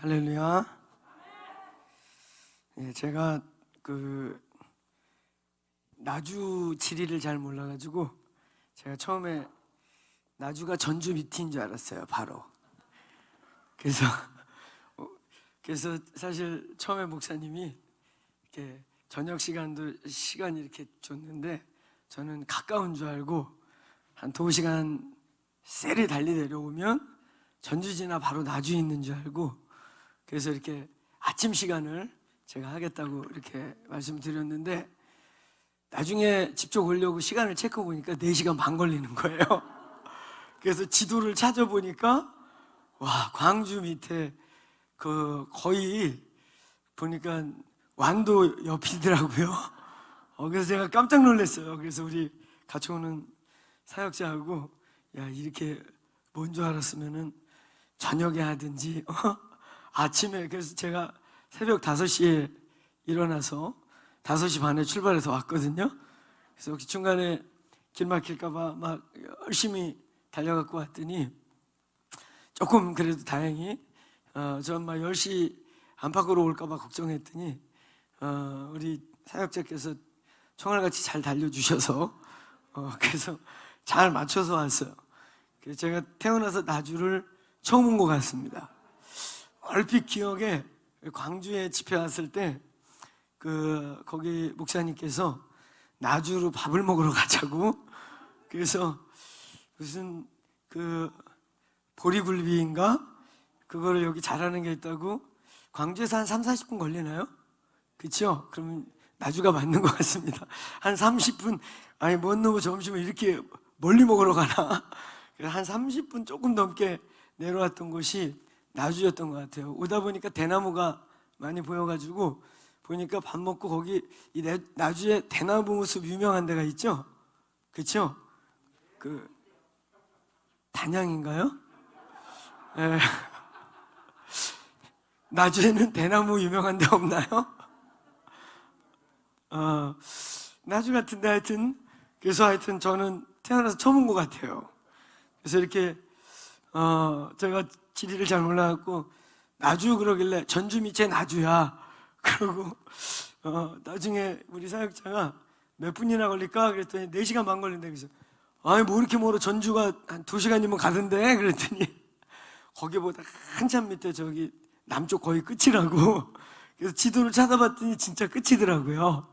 할렐루야. 제가 나주 지리를 잘 몰라가지고 제가 처음에 나주가 전주 밑인 줄 알았어요. 바로. 그래서 사실 처음에 목사님이 이렇게 저녁 시간이 이렇게 줬는데 저는 가까운 줄 알고 한 2시간 세리 달리 내려오면 전주지나 바로 나주에 있는 줄 알고, 그래서 이렇게 아침 시간을 제가 하겠다고 이렇게 말씀드렸는데 나중에 직접 오려고 시간을 체크해 보니까 4시간 반 걸리는 거예요. 그래서 지도를 찾아보니까 와, 광주 밑에 거의 보니까 완도 옆이더라고요. 그래서 제가 깜짝 놀랐어요. 그래서 우리 같이 오는 사역자하고 야, 이렇게 뭔 줄 알았으면은 저녁에 하든지 아침에. 그래서 제가 새벽 5시에 일어나서 5시 반에 출발해서 왔거든요. 그래서 혹시 중간에 길 막힐까봐 막 열심히 달려갖고 왔더니 조금 그래도 다행히 전 막 10시 안팎으로 올까봐 걱정했더니 우리 사역자께서 총알같이 잘 달려주셔서 그래서 잘 맞춰서 왔어요. 그래서 제가 태어나서 나주를 처음 온 것 같습니다. 얼핏 기억에 광주에 집회 왔을 때 거기 목사님께서 나주로 밥을 먹으러 가자고, 그래서 무슨 보리굴비인가 그거를 여기 잘하는 게 있다고, 광주에서 한 30-40분 걸리나요? 그렇죠? 그러면 나주가 맞는 것 같습니다. 한 30분, 아니 뭔 놈의 점심을 이렇게 멀리 먹으러 가나. 한 30분 조금 넘게 내려왔던 곳이 나주였던 것 같아요. 오다 보니까 대나무가 많이 보여가지고 보니까 밥 먹고 거기 나주에 대나무 숲 유명한 데가 있죠? 그렇죠? 단양인가요? 네. 나주에는 대나무 유명한 데 없나요? 나주 같은데 하여튼, 그래서 하여튼 저는 태어나서 처음 온 것 같아요. 그래서 이렇게 제가 지리를 잘 몰라갖고 나주 그러길래 전주 밑에 나주야. 그러고 나중에 우리 사역자가 몇 분이나 걸릴까 그랬더니 4시간 반 걸린다. 그래서 아니 뭐 이렇게 멀어, 전주가 한 2시간이면 가던데 그랬더니 거기보다 한참 밑에 저기 남쪽 거의 끝이라고. 그래서 지도를 찾아봤더니 진짜 끝이더라고요.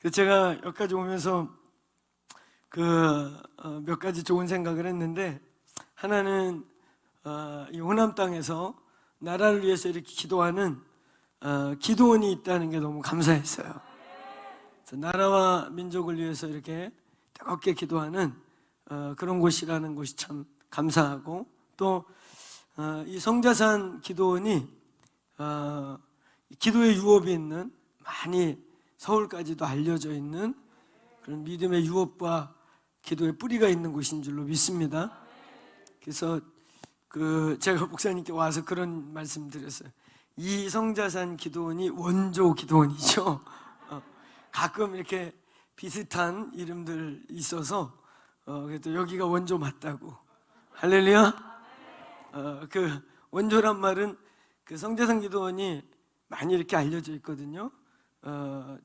그래서 제가 여기까지 오면서 몇 가지 좋은 생각을 했는데, 하나는 이 호남 땅에서 나라를 위해서 이렇게 기도하는 기도원이 있다는 게 너무 감사했어요. 그래서 나라와 민족을 위해서 이렇게 뜨겁게 기도하는 그런 곳이라는 곳이 참 감사하고, 또 이 성자산 기도원이 기도의 유업이 있는, 많이 서울까지도 알려져 있는 그런 믿음의 유업과 기도의 뿌리가 있는 곳인 줄로 믿습니다. 그래서 제가 목사님께 와서 그런 말씀 드렸어요. 이 성자산 기도원이 원조 기도원이죠. 가끔 이렇게 비슷한 이름들 있어서 그래도 여기가 원조 맞다고. 할렐루야. 원조란 말은 성자산 기도원이 많이 이렇게 알려져 있거든요.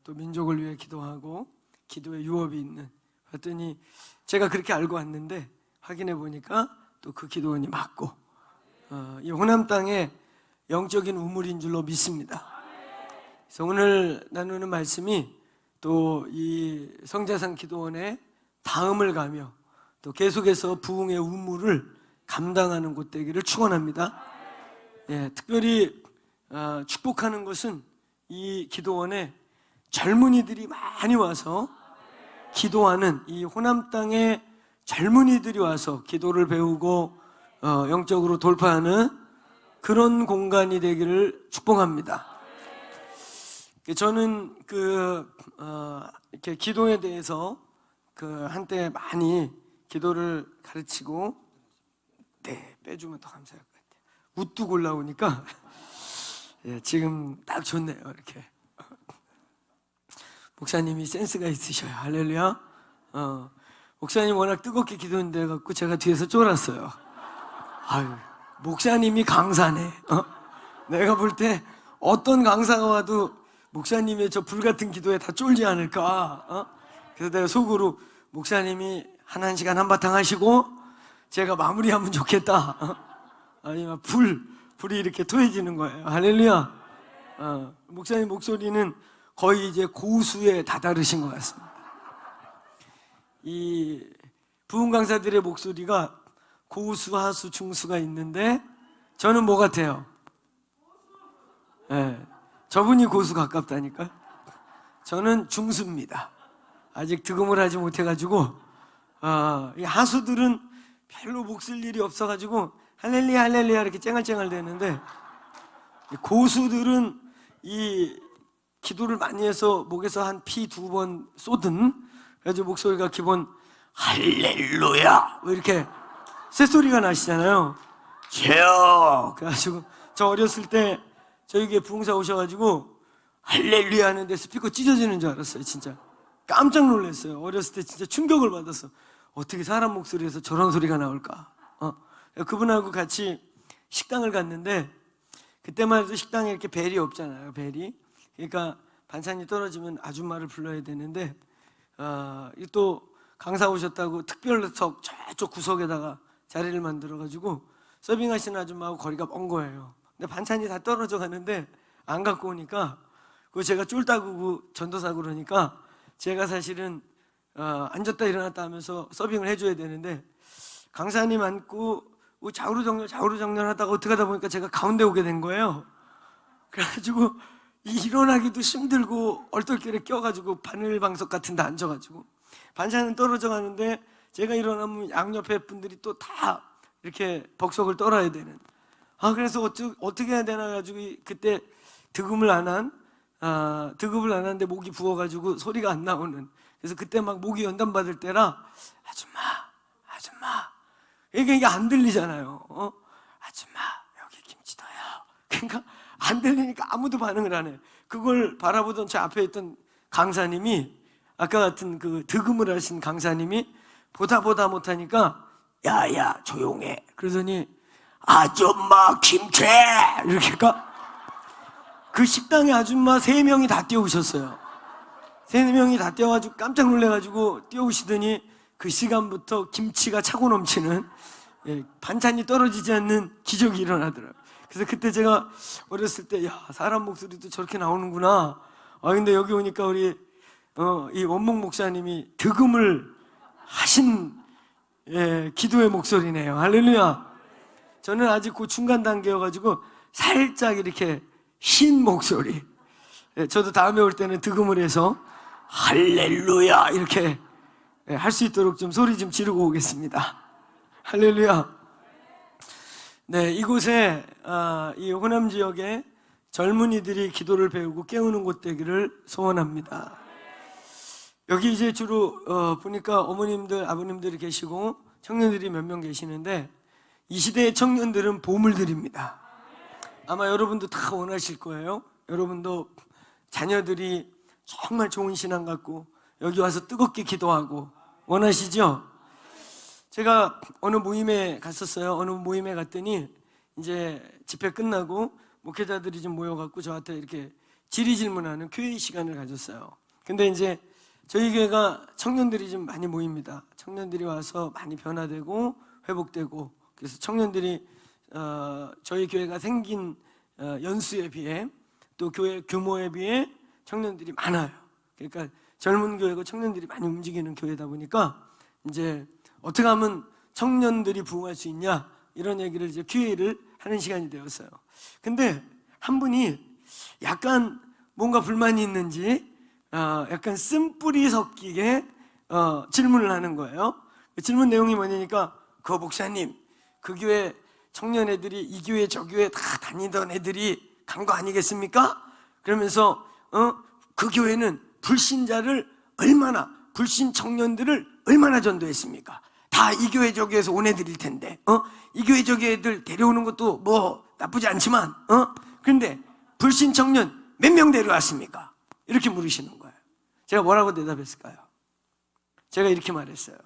또 민족을 위해 기도하고 기도의 유업이 있는. 그랬더니 제가 그렇게 알고 왔는데 확인해 보니까 또 그 기도원이 맞고, 이 호남 땅에 영적인 우물인 줄로 믿습니다. 그래서 오늘 나누는 말씀이 또 이 성자산 기도원의 다음을 가며 또 계속해서 부흥의 우물을 감당하는 곳 되기를 축원합니다. 특별히 축복하는 것은 이 기도원에 젊은이들이 많이 와서 기도하는, 이 호남 땅에 젊은이들이 와서 기도를 배우고 영적으로 돌파하는 그런 공간이 되기를 축복합니다. 저는 이렇게 기도에 대해서 한때 많이 기도를 가르치고, 빼주면 더 감사할 것 같아요. 우뚝 올라오니까 지금 딱 좋네요. 이렇게 목사님이 센스가 있으셔요. 할렐루야. 목사님 워낙 뜨겁게 기도했는데 갖고 제가 뒤에서 쫄았어요. 아유, 목사님이 강사네. 내가 볼 때 어떤 강사가 와도 목사님의 저 불같은 기도에 다 쫄지 않을까. 그래서 내가 속으로 목사님이 한 1시간 한바탕 하시고 제가 마무리하면 좋겠다. 아니면 불이 이렇게 토해지는 거예요. 할렐루야. 목사님 목소리는 거의 이제 고수에 다다르신 것 같습니다. 이 부흥 강사들의 목소리가 고수, 하수, 중수가 있는데 저는 뭐 같아요? 네, 저분이 고수 가깝다니까. 저는 중수입니다. 아직 득음을 하지 못해가지고 이 하수들은 별로 목 쓸 일이 없어가지고 할렐루야 할렐루야 이렇게 쨍알쨍알 되는데 고수들은 이 기도를 많이 해서 목에서 한 피 2번 쏟은 그래가지고 목소리가 기본 할렐루야 이렇게 쇳소리가 나시잖아요. 제요. 그래가지고 저 어렸을 때 저희 교회 부흥사 오셔가지고 할렐루야 하는데 스피커 찢어지는 줄 알았어요. 진짜 깜짝 놀랐어요. 어렸을 때 진짜 충격을 받았어. 어떻게 사람 목소리에서 저런 소리가 나올까. 그분하고 같이 식당을 갔는데 그때만 해도 식당에 이렇게 벨이 없잖아요. 벨이. 그러니까 반찬이 떨어지면 아줌마를 불러야 되는데 또 강사 오셨다고 특별석 저쪽 구석에다가 자리를 만들어가지고 서빙하시는 아줌마하고 거리가 먼 거예요. 근데 반찬이 다 떨어져 가는데 안 갖고 오니까 그거 제가 쫄다고 전도사고 그러니까 제가 사실은 앉았다 일어났다 하면서 서빙을 해줘야 되는데 강사님 앉고 좌우로정렬 하다가 어떻게 하다 보니까 제가 가운데 오게 된 거예요. 그래가지고 일어나기도 힘들고 얼떨결에 껴가지고 바늘방석 같은 데 앉아가지고 반찬은 떨어져 가는데 제가 일어나면 양옆에 분들이 또 다 이렇게 벅석을 떨어야 되는. 그래서 어떻게 해야 되나 가지고 그때 득음을 안 하는데 목이 부어가지고 소리가 안 나오는. 그래서 그때 막 목이 연단받을 때라 아줌마 이게 안 들리잖아요. 아줌마 여기 김치 더요. 그러니까 안 들리니까 아무도 반응을 안 해. 그걸 바라보던 제 앞에 있던 강사님이 아까 같은 그 득음을 하신 강사님이 보다 못하니까 야야 조용해. 그러더니 아줌마 김치 이렇게 그 식당에 아줌마 3명이 다 뛰어오셨어요. 3명이 다 뛰어가지고 깜짝 놀래가지고 뛰어오시더니 그 시간부터 김치가 차고 넘치는 반찬이 떨어지지 않는 기적이 일어나더라고요. 그래서 그때 제가 어렸을 때 사람 목소리도 저렇게 나오는구나. 근데 여기 오니까 우리 이 원목 목사님이 득음을 하신 기도의 목소리네요. 할렐루야. 저는 아직 그 중간 단계여가지고 살짝 이렇게 쉰 목소리. 저도 다음에 올 때는 득음을 해서 할렐루야 이렇게 할 수 있도록 좀 소리 좀 지르고 오겠습니다. 할렐루야. 네, 이곳에 이 호남 지역에 젊은이들이 기도를 배우고 깨우는 곳 되기를 소원합니다. 여기 이제 주로 보니까 어머님들, 아버님들이 계시고 청년들이 몇 명 계시는데 이 시대의 청년들은 보물들입니다. 아마 여러분도 다 원하실 거예요. 여러분도 자녀들이 정말 좋은 신앙 갖고 여기 와서 뜨겁게 기도하고 원하시죠? 제가 어느 모임에 갔었어요. 어느 모임에 갔더니 이제 집회 끝나고 목회자들이 좀 모여갖고 저한테 이렇게 질의질문하는 Q&A 시간을 가졌어요. 근데 이제 저희 교회가 청년들이 좀 많이 모입니다. 청년들이 와서 많이 변화되고 회복되고 그래서 청년들이 저희 교회가 생긴 연수에 비해 또 교회 규모에 비해 청년들이 많아요. 그러니까 젊은 교회고 청년들이 많이 움직이는 교회다 보니까 이제 어떻게 하면 청년들이 부흥할 수 있냐 이런 얘기를 이제 Q&A를 하는 시간이 되었어요. 근데 한 분이 약간 뭔가 불만이 있는지 약간 쓴뿌리 섞이게 질문을 하는 거예요. 그 질문 내용이 뭐냐니까 그 목사님 그 교회 청년 애들이 이 교회 저 교회 다 다니던 애들이 간 거 아니겠습니까? 그러면서 그 교회는 불신자를 불신 청년들을 얼마나 전도했습니까? 다 이 교회 저 교회에서 온 애들일 텐데 이 교회 저 교회 애들 데려오는 것도 뭐 나쁘지 않지만 그런데 불신 청년 몇 명 데려왔습니까? 이렇게 물으시는 거예요. 제가 뭐라고 대답했을까요? 제가 이렇게 말했어요.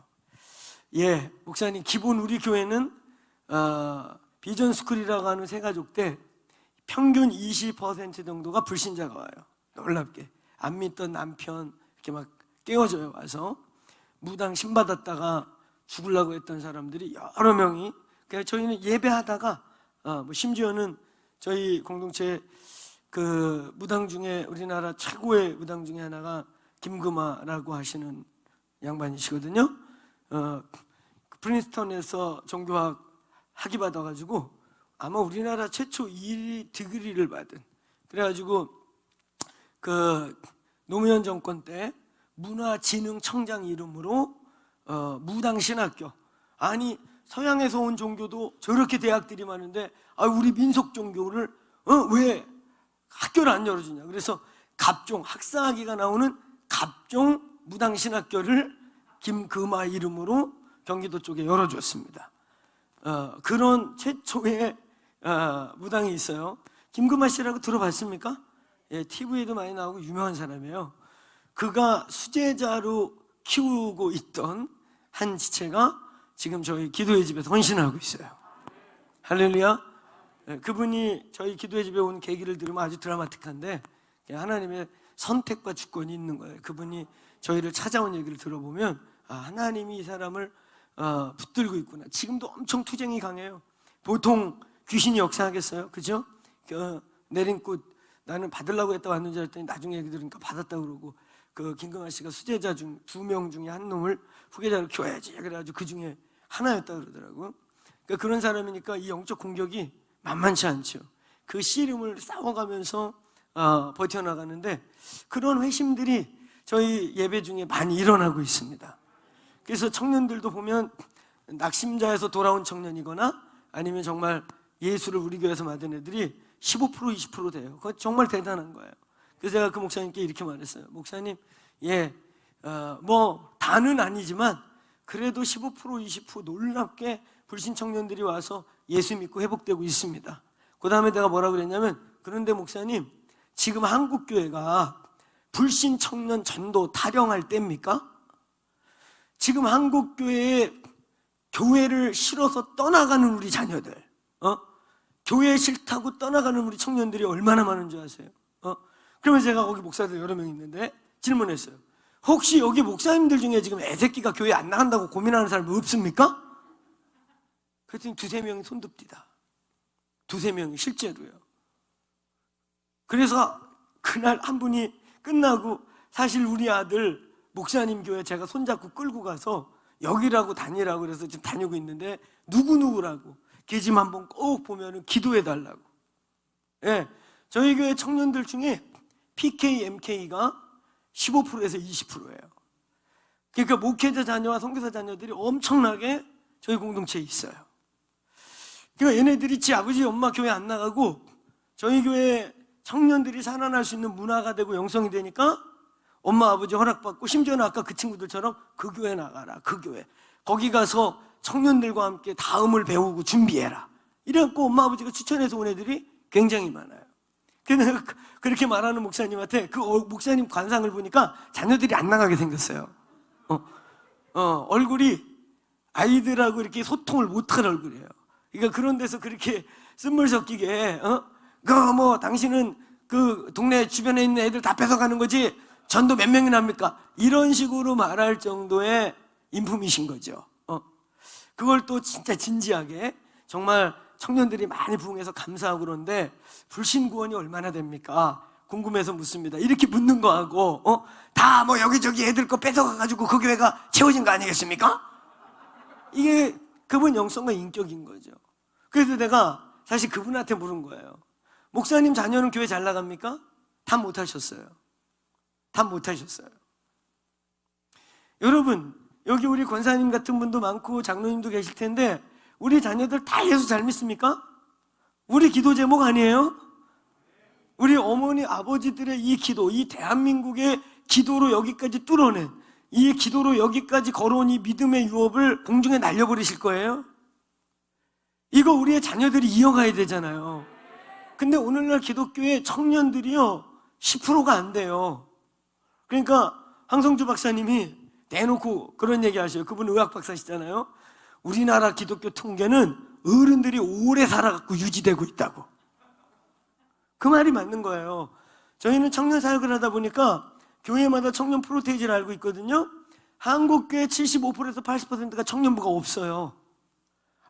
예, 목사님 기본 우리 교회는 비전스쿨이라고 하는 새가족 때 평균 20% 정도가 불신자가 와요. 놀랍게 안 믿던 남편 이렇게 막 깨워줘요. 와서 무당 신 받았다가 죽으려고 했던 사람들이 여러 명이. 그러니까 저희는 예배하다가 뭐 심지어는 저희 공동체 그 무당 중에 우리나라 최고의 무당 중에 하나가 김금아라고 하시는 양반이시거든요. 프린스턴에서 종교학 학위 받아가지고 아마 우리나라 최초 1위 디그리를 받은, 그래가지고 그 노무현 정권 때 문화진흥청장 이름으로 무당 신학교, 아니 서양에서 온 종교도 저렇게 대학들이 많은데 우리 민속 종교를 왜 학교를 안 열어주냐. 그래서 갑종 학사학위가 나오는 갑종 무당 신학교를 김금아 이름으로 경기도 쪽에 열어주었습니다. 그런 최초의 무당이 있어요. 김금아 씨라고 들어봤습니까? 예, TV에도 많이 나오고 유명한 사람이에요. 그가 수제자로 키우고 있던 한 지체가 지금 저희 기도의 집에서 헌신하고 있어요. 할렐루야. 그분이 저희 기도의 집에 온 계기를 들으면 아주 드라마틱한데 하나님의 선택과 주권이 있는 거예요. 그분이 저희를 찾아온 얘기를 들어보면 하나님이 이 사람을 붙들고 있구나. 지금도 엄청 투쟁이 강해요. 보통 귀신이 역사하겠어요? 그죠? 내린 꽃 나는 받으려고 했다 왔는 줄 알았더니 나중에 얘기 들으니까 받았다 그러고, 그 김금아 씨가 수제자 중 2명 중에 한 놈을 후계자로 키워야지 그래가지고 그 중에 하나였다 그러더라고요. 그러니까 그런 사람이니까 이 영적 공격이 만만치 않죠. 그 씨름을 싸워가면서 버텨나가는데 그런 회심들이 저희 예배 중에 많이 일어나고 있습니다. 그래서 청년들도 보면 낙심자에서 돌아온 청년이거나 아니면 정말 예수를 우리 교회에서 받은 애들이 15% 20% 돼요. 그거 정말 대단한 거예요. 그래서 제가 그 목사님께 이렇게 말했어요. 목사님, 뭐 다는 아니지만 그래도 15% 20% 놀랍게 불신 청년들이 와서 예수 믿고 회복되고 있습니다. 그 다음에 내가 뭐라고 그랬냐면, 그런데 목사님, 지금 한국교회가 불신 청년 전도 타령할 때입니까? 지금 한국교회에 교회를 싫어서 떠나가는 우리 자녀들, 교회 싫다고 떠나가는 우리 청년들이 얼마나 많은 줄 아세요? 그러면 제가 거기 목사들 여러 명 있는데 질문했어요. 혹시 여기 목사님들 중에 지금 애새끼가 교회 안 나간다고 고민하는 사람 없습니까? 그랬더니 2-3명이 손듭디다. 2-3명이 실제로요. 그래서 그날 한 분이 끝나고, 사실 우리 아들 목사님 교회 제가 손잡고 끌고 가서 여기라고 다니라고 그래서 지금 다니고 있는데 누구누구라고 걔 집 한번 꼭 보면은 기도해 달라고. 예, 저희 교회 청년들 중에 PK, MK가 15%에서 20%예요. 그러니까 목회자 자녀와 선교사 자녀들이 엄청나게 저희 공동체에 있어요. 그러니까 얘네들이 지 아버지 엄마 교회 안 나가고 저희 교회 청년들이 살아날 수 있는 문화가 되고 영성이 되니까 엄마 아버지 허락받고, 심지어는 아까 그 친구들처럼 그 교회 나가라, 그 교회 거기 가서 청년들과 함께 다음을 배우고 준비해라, 이래갖고 엄마 아버지가 추천해서 온 애들이 굉장히 많아요. 그래서 그렇게 말하는 목사님한테 그 목사님 관상을 보니까 자녀들이 안 나가게 생겼어요. 얼굴이 아이들하고 이렇게 소통을 못할 얼굴이에요. 그러니까 그런 데서 그렇게 쓴물 섞이게 뭐 당신은 그 동네 주변에 있는 애들 다 뺏어가는 거지 전도 몇 명이나 합니까? 이런 식으로 말할 정도의 인품이신 거죠. 그걸 또 진짜 진지하게 정말 청년들이 많이 부응해서 감사하고, 그런데 불신 구원이 얼마나 됩니까? 궁금해서 묻습니다. 이렇게 묻는 거하고 다 뭐 여기저기 애들 거 뺏어가가지고 그 교회가 채워진 거 아니겠습니까? 이게 그분 영성과 인격인 거죠. 그래서 내가 사실 그분한테 물은 거예요. 목사님 자녀는 교회 잘 나갑니까? 답 못하셨어요. 답 못하셨어요. 여러분, 여기 우리 권사님 같은 분도 많고 장로님도 계실 텐데 우리 자녀들 다 예수 잘 믿습니까? 우리 기도 제목 아니에요? 우리 어머니 아버지들의 이 기도, 이 대한민국의 기도로 여기까지 뚫어낸, 이 기도로 여기까지 걸어온 이 믿음의 유업을 공중에 날려버리실 거예요? 이거 우리의 자녀들이 이어가야 되잖아요. 근데 오늘날 기독교의 청년들이요 10%가 안 돼요. 그러니까 황성주 박사님이 대놓고 그런 얘기 하셔요. 그분은 의학 박사시잖아요. 우리나라 기독교 통계는 어른들이 오래 살아갖고 유지되고 있다고. 그 말이 맞는 거예요. 저희는 청년 사역을 하다 보니까 교회마다 청년 프로테이지를 알고 있거든요. 한국교회 75%에서 80%가 청년부가 없어요.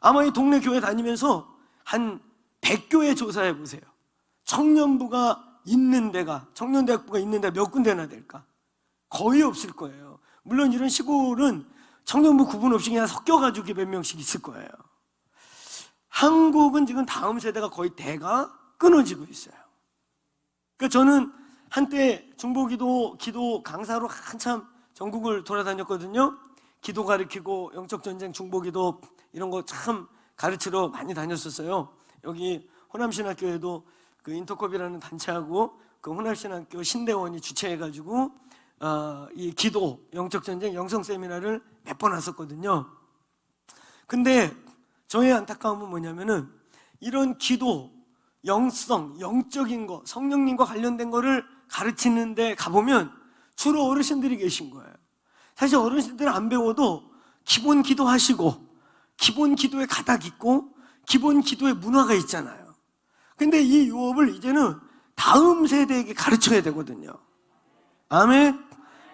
아마 이 동네 교회 다니면서 한 100교회 조사해 보세요. 청년부가 있는 데가, 청년대학부가 있는 데가 몇 군데나 될까? 거의 없을 거예요. 물론 이런 시골은 청년부 구분 없이 그냥 섞여가지고 몇 명씩 있을 거예요. 한국은 지금 다음 세대가 거의 대가 끊어지고 있어요. 그러니까 저는 한때 중보기도 기도 강사로 한참 전국을 돌아다녔거든요. 기도 가르치고 영적전쟁 중보기도 이런 거 참 가르치러 많이 다녔었어요. 여기 호남신학교에도 그 인터컵이라는 단체하고 그 호남신학교 신대원이 주최해가지고 이 기도 영적전쟁 영성 세미나를 몇 번 왔었거든요. 근데 저의 안타까움은 뭐냐면은 이런 기도, 영성, 영적인 거, 성령님과 관련된 거를 가르치는 데 가보면 주로 어르신들이 계신 거예요. 사실 어르신들은 안 배워도 기본 기도하시고 기본 기도에 가닥 있고 기본 기도의 문화가 있잖아요. 근데 이 유업을 이제는 다음 세대에게 가르쳐야 되거든요. 아멘.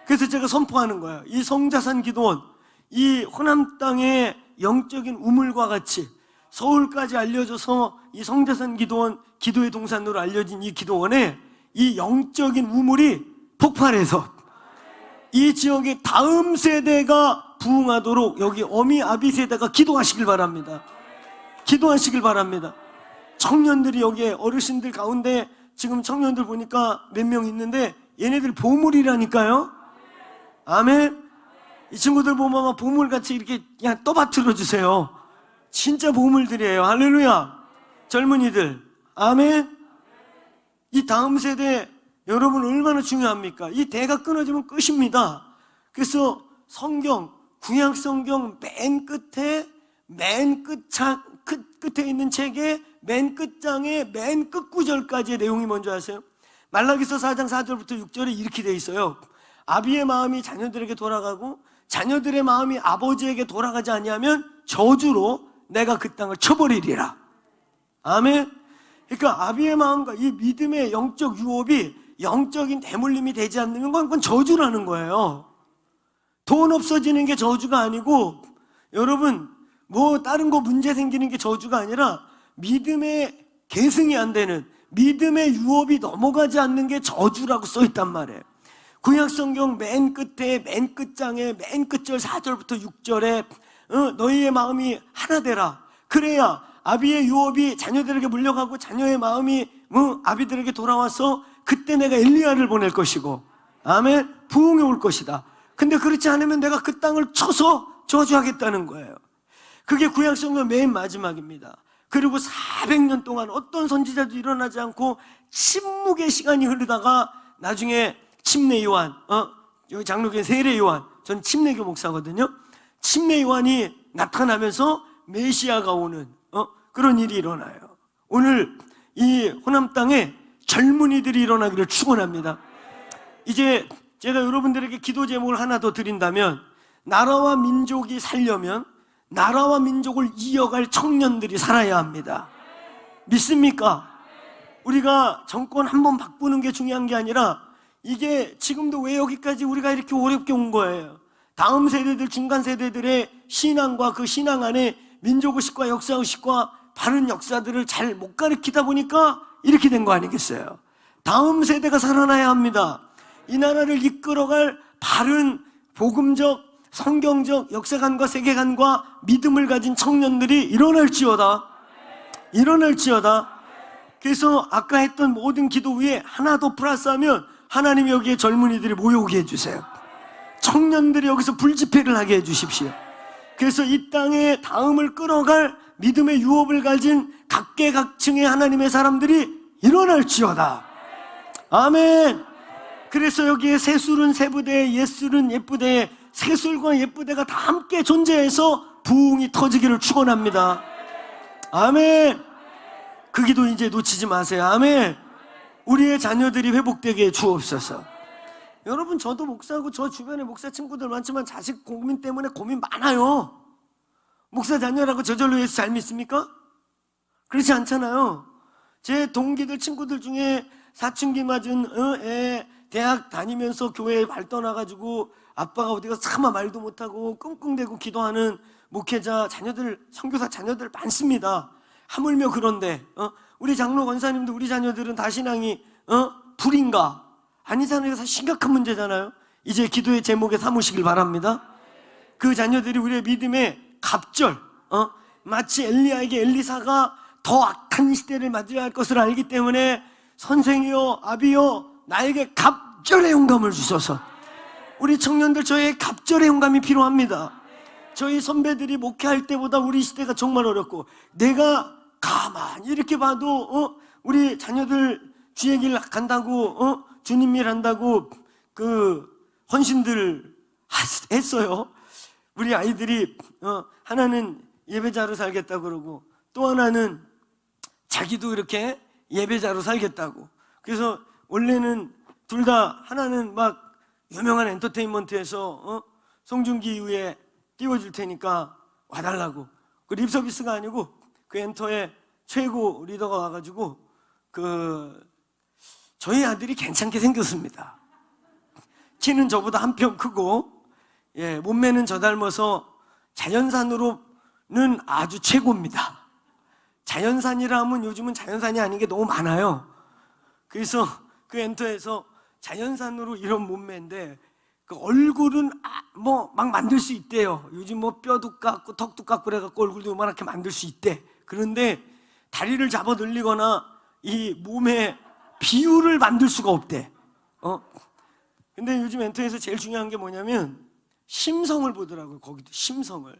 그래서 제가 선포하는 거예요. 이 성자산 기도원, 이 호남 땅의 영적인 우물과 같이 서울까지 알려져서 이 성자산 기도원, 기도의 동산으로 알려진 이 기도원에 이 영적인 우물이 폭발해서 이 지역의 다음 세대가 부흥하도록 여기 어미 아비 세대가 기도하시길 바랍니다. 기도하시길 바랍니다. 청년들이 여기에 어르신들 가운데 지금 청년들 보니까 몇 명 있는데 얘네들 보물이라니까요. 아멘. 이 친구들 보면 막 보물같이 이렇게 그냥 떠받들어 주세요. 진짜 보물들이에요. 할렐루야. 젊은이들, 아멘. 이 다음 세대 여러분 얼마나 중요합니까? 이 대가 끊어지면 끝입니다. 그래서 성경, 구약 성경 맨 끝에 끝에 있는 책의 맨 끝장의 맨 끝 구절까지의 내용이 뭔지 아세요? 말라기서 4장 4절부터 6절에 이렇게 돼 있어요. 아비의 마음이 자녀들에게 돌아가고 자녀들의 마음이 아버지에게 돌아가지 아니하면 저주로 내가 그 땅을 쳐버리리라. 아멘. 그러니까 아비의 마음과 이 믿음의 영적 유업이 영적인 대물림이 되지 않는 건 그건 저주라는 거예요. 돈 없어지는 게 저주가 아니고 여러분 뭐 다른 거 문제 생기는 게 저주가 아니라 믿음의 계승이 안 되는 믿음의 유업이 넘어가지 않는 게 저주라고 써 있단 말이에요. 구약성경 맨 끝에 맨 끝장에 맨 끝절 4절부터 6절에 너희의 마음이 하나 되라. 그래야 아비의 유업이 자녀들에게 물려가고 자녀의 마음이 아비들에게 돌아와서 그때 내가 엘리야를 보낼 것이고 아멘 부흥이 올 것이다. 근데 그렇지 않으면 내가 그 땅을 쳐서 저주하겠다는 거예요. 그게 구약성경 맨 마지막입니다. 그리고 400년 동안 어떤 선지자도 일어나지 않고 침묵의 시간이 흐르다가 나중에 침례 요한, 여기 장로교회 세례 요한, 전 침례교 목사거든요. 침례 요한이 나타나면서 메시아가 오는 그런 일이 일어나요. 오늘 이 호남 땅에 젊은이들이 일어나기를 축원합니다. 이제 제가 여러분들에게 기도 제목을 하나 더 드린다면 나라와 민족이 살려면 나라와 민족을 이어갈 청년들이 살아야 합니다. 믿습니까? 우리가 정권 한번 바꾸는 게 중요한 게 아니라 이게 지금도 왜 여기까지 우리가 이렇게 어렵게 온 거예요. 다음 세대들, 중간 세대들의 신앙과 그 신앙 안에 민족의식과 역사의식과 바른 역사들을 잘 못 가르치다 보니까 이렇게 된 거 아니겠어요? 다음 세대가 살아나야 합니다. 이 나라를 이끌어갈 바른 복음적, 성경적 역사관과 세계관과 믿음을 가진 청년들이 일어날지어다. 일어날지어다. 그래서 아까 했던 모든 기도 위에 하나 더 플러스하면 하나님 여기에 젊은이들이 모여오게 해주세요. 청년들이 여기서 불집회를 하게 해주십시오. 그래서 이 땅에 다음을 끌어갈 믿음의 유업을 가진 각계각층의 하나님의 사람들이 일어날지어다. 아멘. 그래서 여기에 새술은 새부대, 옛술은 옛부대, 새술과 옛부대가 다 함께 존재해서 부흥이 터지기를 축원합니다. 아멘. 그 기도 이제 놓치지 마세요. 아멘. 우리의 자녀들이 회복되게 주옵소서. 여러분 저도 목사하고 저 주변에 목사 친구들 많지만 자식 고민 때문에 고민 많아요. 목사 자녀라고 저절로 예수 잘 믿습니까? 그렇지 않잖아요. 제 동기들 친구들 중에 사춘기 맞은 애 대학 다니면서 교회에 발떠나가지고 아빠가 어디 가서 차마 말도 못하고 끙끙대고 기도하는 목회자 자녀들, 선교사 자녀들 많습니다. 하물며 그런데 우리 장로 권사님도 우리 자녀들은 다 신앙이 불인가? 아니잖아요. 사실 심각한 문제잖아요. 이제 기도의 제목에 삼으시길 바랍니다. 그 자녀들이 우리의 믿음의 갑절, 마치 엘리야에게 엘리사가 더 악한 시대를 맞이해야 할 것을 알기 때문에 선생이여 아비여 나에게 갑절의 영감을 주소서. 우리 청년들 저의 갑절의 영감이 필요합니다. 저희 선배들이 목회할 때보다 우리 시대가 정말 어렵고 내가 가만히 이렇게 봐도 우리 자녀들 주의 길 간다고 주님 일 한다고 그 헌신들 했어요. 우리 아이들이 하나는 예배자로 살겠다고 그러고 또 하나는 자기도 이렇게 예배자로 살겠다고. 그래서 원래는 둘 다 하나는 막 유명한 엔터테인먼트에서 송중기 이후에 띄워줄 테니까 와달라고. 그 립서비스가 아니고 그 엔터의 최고 리더가 와가지고 저희 아들이 괜찮게 생겼습니다. 키는 저보다 한 뼘 크고 몸매는 저 닮아서 자연산으로는 아주 최고입니다. 자연산이라 하면 요즘은 자연산이 아닌 게 너무 많아요. 그래서 그 엔터에서 자연산으로 이런 몸매인데 그 얼굴은 뭐 막 만들 수 있대요. 요즘 뭐 뼈도 깎고 턱도 깎고 그래갖고 얼굴도 요만하게 만들 수 있대. 그런데 다리를 잡아 늘리거나 이 몸의 비율을 만들 수가 없대. 근데 요즘 엔터에서 제일 중요한 게 뭐냐면 심성을 보더라고요. 거기도 심성을.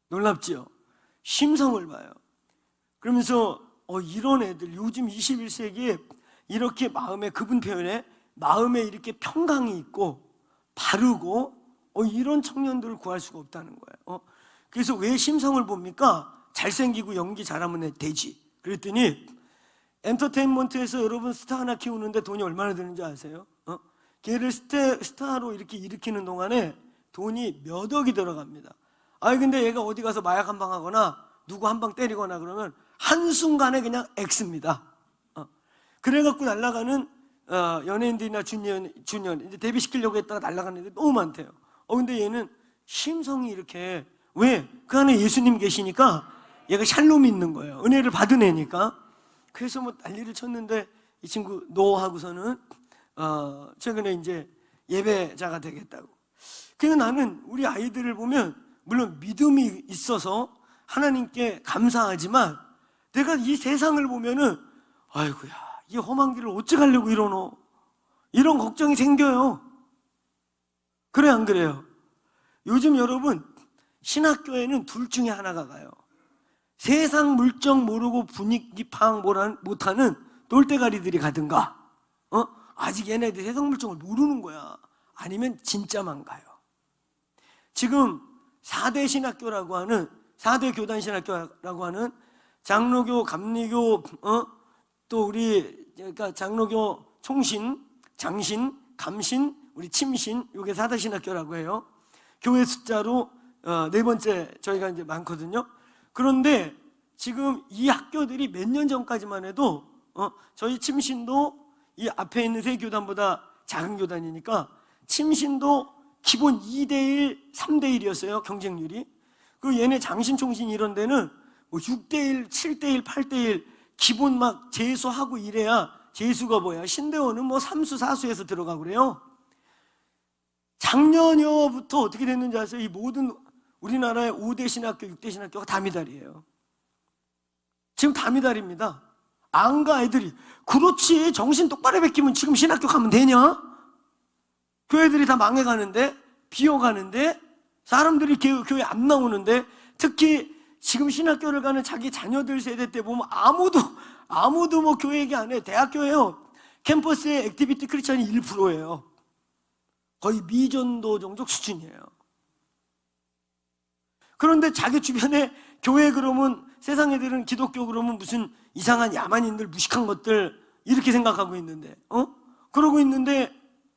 놀랍지요? 심성을 봐요. 그러면서 이런 애들 요즘 21세기에 이렇게 마음에 그분 표현에 마음에 이렇게 평강이 있고 바르고 이런 청년들을 구할 수가 없다는 거예요. 그래서 왜 심성을 봅니까? 잘생기고 연기 잘하면 되지. 그랬더니 엔터테인먼트에서 여러분 스타 하나 키우는데 돈이 얼마나 드는지 아세요? 걔를 스타로 이렇게 일으키는 동안에 돈이 몇 억이 들어갑니다. 근데 얘가 어디 가서 마약 한 방 하거나 누구 한 방 때리거나 그러면 한순간에 그냥 X입니다. 그래갖고 날아가는 연예인들이나 주니어 이제 데뷔시키려고 했다가 날아가는 애들 너무 많대요. 근데 얘는 심성이 이렇게 왜? 그 안에 예수님 계시니까 얘가 샬롬이 있는 거예요. 은혜를 받은 애니까. 그래서 뭐 난리를 쳤는데 이 친구 노하고서는 최근에 이제 예배자가 되겠다고. 그래서 나는 우리 아이들을 보면 물론 믿음이 있어서 하나님께 감사하지만 내가 이 세상을 보면은 아이고야 이 험한 길을 어찌가려고 이러노? 이런 걱정이 생겨요. 그래 안 그래요? 요즘 여러분 신학교에는 둘 중에 하나가 가요. 세상 물정 모르고 분위기 파악 못하는 똘대가리들이 가든가 아직 얘네들 세상 물정을 모르는 거야. 아니면 진짜만 가요. 지금 4대 신학교라고 하는 4대 교단 신학교라고 하는 장로교, 감리교, 또 우리 그러니까 장로교 총신, 장신, 감신, 우리 침신, 이게 4대 신학교라고 해요. 교회 숫자로 네 번째 저희가 이제 많거든요. 그런데 지금 이 학교들이 몇 년 전까지만 해도 저희 침신도 이 앞에 있는 세 교단보다 작은 교단이니까 침신도 기본 2대1, 3대1이었어요. 경쟁률이. 그 얘네 장신, 총신 이런 데는 뭐 6대1, 7대1, 8대1 기본 막 재수하고 이래야 재수가 뭐야? 신대원은 뭐 3수, 4수에서 들어가고 그래요. 작년여부터 어떻게 됐는지 아세요? 이 모든 우리나라의 5대 신학교, 6대 신학교가 다 미달이에요. 지금 다 미달입니다. 안 가 애들이. 그렇지 정신 똑바로 베끼면 지금 신학교 가면 되냐? 교회들이 다 망해가는데 비어가는데 사람들이 교회 안 나오는데 특히 지금 신학교를 가는 자기 자녀들 세대 때 보면 아무도 뭐 교회 얘기 안 해. 대학교에요. 캠퍼스의 액티비티 크리스찬이 1%예요. 거의 미전도 종족 수준이에요. 그런데 자기 주변에 교회 그러면 세상 애들은 기독교 그러면 무슨 이상한 야만인들 무식한 것들 이렇게 생각하고 있는데 그러고 있는데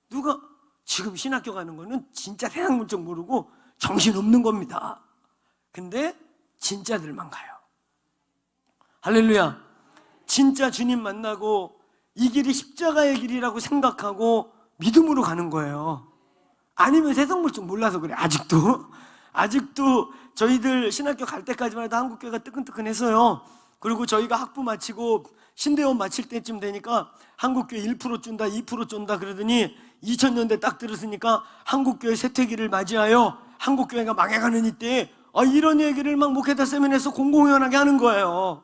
누가 지금 신학교 가는 거는 진짜 세상 물정 모르고 정신없는 겁니다. 근데 진짜들만 가요. 할렐루야. 진짜 주님 만나고 이 길이 십자가의 길이라고 생각하고 믿음으로 가는 거예요. 아니면 세상 물정 몰라서 그래. 아직도 저희들 신학교 갈 때까지만 해도 한국교회가 뜨끈뜨끈했어요. 그리고 저희가 학부 마치고 신대원 마칠 때쯤 되니까 한국교회 1% 준다 2% 준다 그러더니 2000년대 딱 들었으니까 한국교회 쇠퇴기를 맞이하여 한국교회가 망해가는 이때에 이런 얘기를 막 목회자 세미나에서 공공연하게 하는 거예요.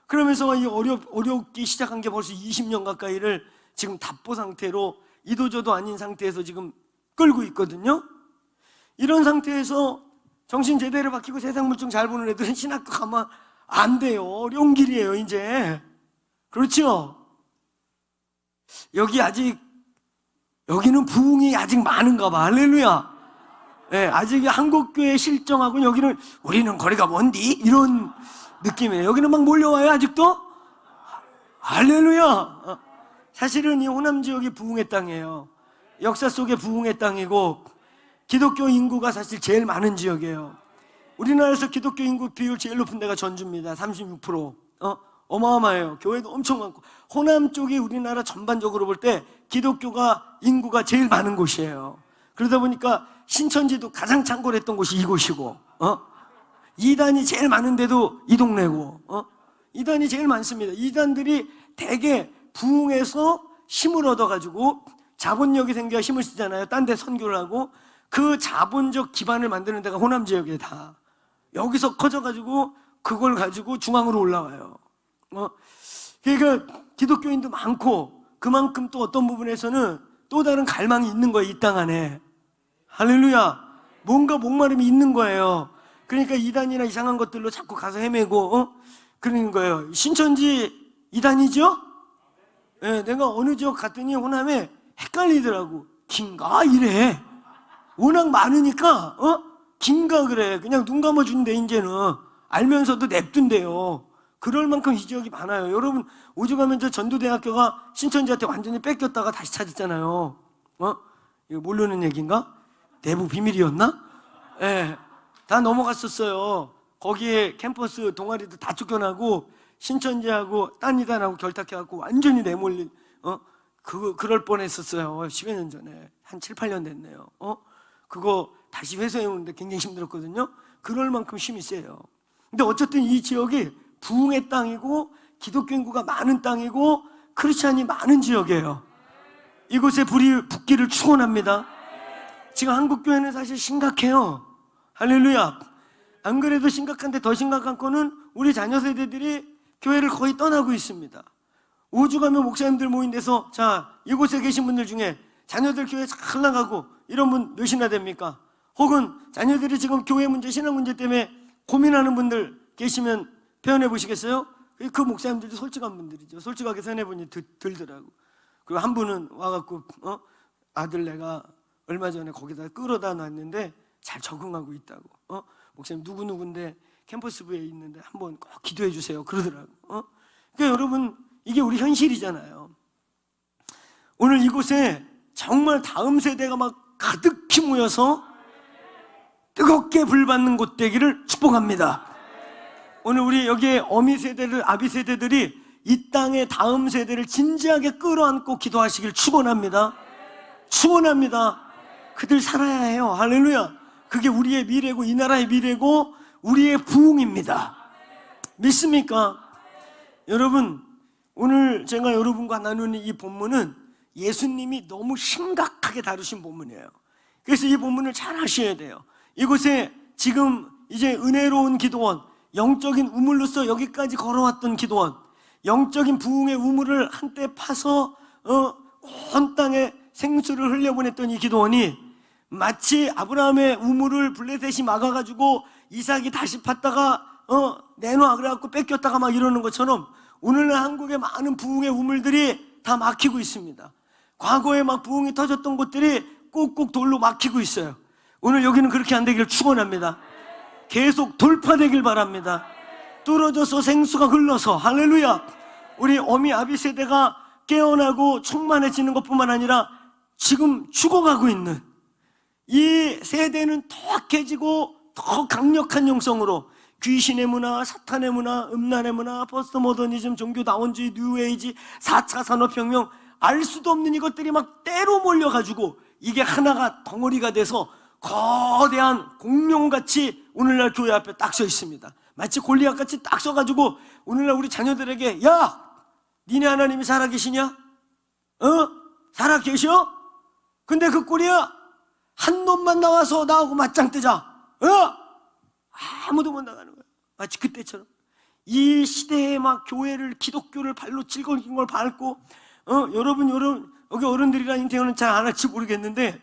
그러면서 이 어렵기 시작한 게 벌써 20년 가까이를 지금 답보 상태로 이도저도 아닌 상태에서 지금 끌고 있거든요. 이런 상태에서 정신 제대로 박히고 세상 물정 잘 보는 애들은 신학교 가면 안 돼요. 어려운 길이에요 이제. 그렇죠? 여기는 부흥이 아직 많은가 봐. 할렐루야. 네, 아직 한국교회 실정하고 여기는 우리는 거리가 먼디 이런 느낌이에요. 여기는 막 몰려와요 아직도. 할렐루야. 사실은 이 호남 지역이 부흥의 땅이에요. 역사 속의 부흥의 땅이고 기독교 인구가 사실 제일 많은 지역이에요. 우리나라에서 기독교 인구 비율 제일 높은 데가 전주입니다. 36%. 어마어마해요. 교회도 엄청 많고. 호남 쪽이 우리나라 전반적으로 볼 때 기독교가 인구가 제일 많은 곳이에요. 그러다 보니까 신천지도 가장 창궐했던 곳이 이곳이고, 이단이 제일 많은데도 이 동네고, 이단이 제일 많습니다. 이단들이 대개 부흥해서 힘을 얻어가지고 자본력이 생겨야 힘을 쓰잖아요. 딴 데 선교를 하고 그 자본적 기반을 만드는 데가 호남 지역에 다 여기서 커져가지고 그걸 가지고 중앙으로 올라와요. 그러니까 기독교인도 많고 그만큼 또 어떤 부분에서는 또 다른 갈망이 있는 거예요. 이 땅 안에. 할렐루야. 뭔가 목마름이 있는 거예요. 그러니까 이단이나 이상한 것들로 자꾸 가서 헤매고 그러는 거예요. 신천지 이단이죠? 네, 내가 어느 지역 갔더니 호남에 헷갈리더라고. 긴가? 이래. 워낙 많으니까 긴가 그래. 그냥 눈 감아준대 이제는. 알면서도 냅둔대요. 그럴 만큼 이 지역이 많아요. 여러분 오죽하면 저 전도대학교가 신천지한테 완전히 뺏겼다가 다시 찾았잖아요. 이거 모르는 얘기인가? 내부 비밀이었나? 예, 다 넘어갔었어요. 거기에 캠퍼스 동아리도 다 쫓겨나고 신천지하고 딴 이단하고 결탁해갖고 완전히 내몰린 그럴 뻔했었어요. 10여 년 전에. 한 7, 8년 됐네요. 그거 다시 회수해오는데 굉장히 힘들었거든요. 그럴 만큼 힘이 세요. 근데 어쨌든 이 지역이 부흥의 땅이고 기독교 인구가 많은 땅이고 크리스찬이 많은 지역이에요. 이곳에 불이 붙기를 축원합니다. 지금 한국교회는 사실 심각해요. 할렐루야. 안 그래도 심각한데 더 심각한 거는 우리 자녀 세대들이 교회를 거의 떠나고 있습니다. 오죽하면 목사님들 모인 데서 자 이곳에 계신 분들 중에 자녀들 교회 잘 나가고 이런 분 몇이나 됩니까? 혹은 자녀들이 지금 교회 문제, 신앙 문제 때문에 고민하는 분들 계시면 표현해 보시겠어요? 그 목사님들도 솔직한 분들이죠. 솔직하게 선해보니 들더라고. 그리고 한 분은 와갖고 아들 내가 얼마 전에 거기다 끌어다 놨는데 잘 적응하고 있다고. 목사님 누구누구인데 캠퍼스부에 있는데 한번 꼭 기도해 주세요. 그러더라고. 그러니까 여러분 이게 우리 현실이잖아요. 오늘 이곳에 정말 다음 세대가 막 가득히 모여서 뜨겁게 불받는 곳 되기를 축복합니다. 오늘 우리 여기에 어미 세대들, 아비 세대들이 이 땅의 다음 세대를 진지하게 끌어안고 기도하시길 축원합니다. 축원합니다. 그들 살아야 해요. 할렐루야. 그게 우리의 미래고 이 나라의 미래고 우리의 부흥입니다. 믿습니까? 여러분 오늘 제가 여러분과 나누는 이 본문은 예수님이 너무 심각하게 다루신 본문이에요. 그래서 이 본문을 잘 아셔야 돼요. 이곳에 지금 이제 은혜로운 기도원, 영적인 우물로서 여기까지 걸어왔던 기도원, 영적인 부흥의 우물을 한때 파서 온 땅에 생수를 흘려보냈던 이 기도원이 마치 아브라함의 우물을 블레셋이 막아가지고 이삭이 다시 팠다가 내놔 그래갖고 뺏겼다가 막 이러는 것처럼 오늘날 한국의 많은 부흥의 우물들이 다 막히고 있습니다. 과거에 막 부흥이 터졌던 곳들이 꾹꾹 돌로 막히고 있어요. 오늘 여기는 그렇게 안 되기를 축원합니다. 계속 돌파되길 바랍니다. 뚫어져서 생수가 흘러서 할렐루야. 우리 어미 아비 세대가 깨어나고 충만해지는 것뿐만 아니라 지금 죽어가고 있는 이 세대는 더 약해지고 더 강력한 영성으로 귀신의 문화, 사탄의 문화, 음란의 문화, 포스트 모더니즘, 종교 다원주의, 뉴에이지, 4차 산업혁명, 알 수도 없는 이것들이 막 때로 몰려가지고 이게 하나가 덩어리가 돼서 거대한 공룡같이 오늘날 교회 앞에 딱 서 있습니다. 마치 골리앗같이 딱 서가지고 오늘날 우리 자녀들에게, 야, 니네 하나님이 살아계시냐? 살아계셔? 근데 그 꼴이야, 한 놈만 나와서 나하고 맞짱 뜨자. 아무도 못 나가는 거야. 마치 그때처럼 이 시대에 막 교회를, 기독교를 발로 찔거린 걸 밟고, 여러분 여기 어른들이랑 인터뷰는 잘 안 할지 모르겠는데,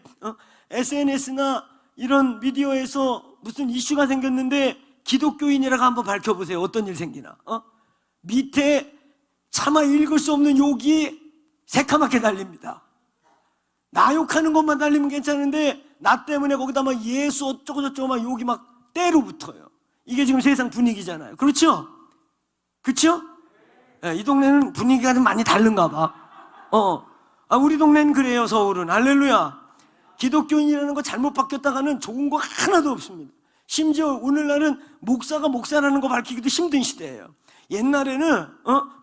SNS나 이런 미디어에서 무슨 이슈가 생겼는데 기독교인이라고 한번 밝혀보세요. 어떤 일 생기나? 밑에 차마 읽을 수 없는 욕이 새카맣게 달립니다. 나 욕하는 것만 달리면 괜찮은데 나 때문에 거기다 막 예수 어쩌고 저쩌고 막 욕이 막 때로 붙어요. 이게 지금 세상 분위기잖아요. 그렇죠? 그렇죠? 네, 이 동네는 분위기가 좀 많이 다른가 봐. 우리 동네는 그래요. 서울은. 할렐루야. 기독교인이라는 거 잘못 바뀌었다가는 좋은 거 하나도 없습니다. 심지어 오늘날은 목사가 목사라는 거 밝히기도 힘든 시대예요. 옛날에는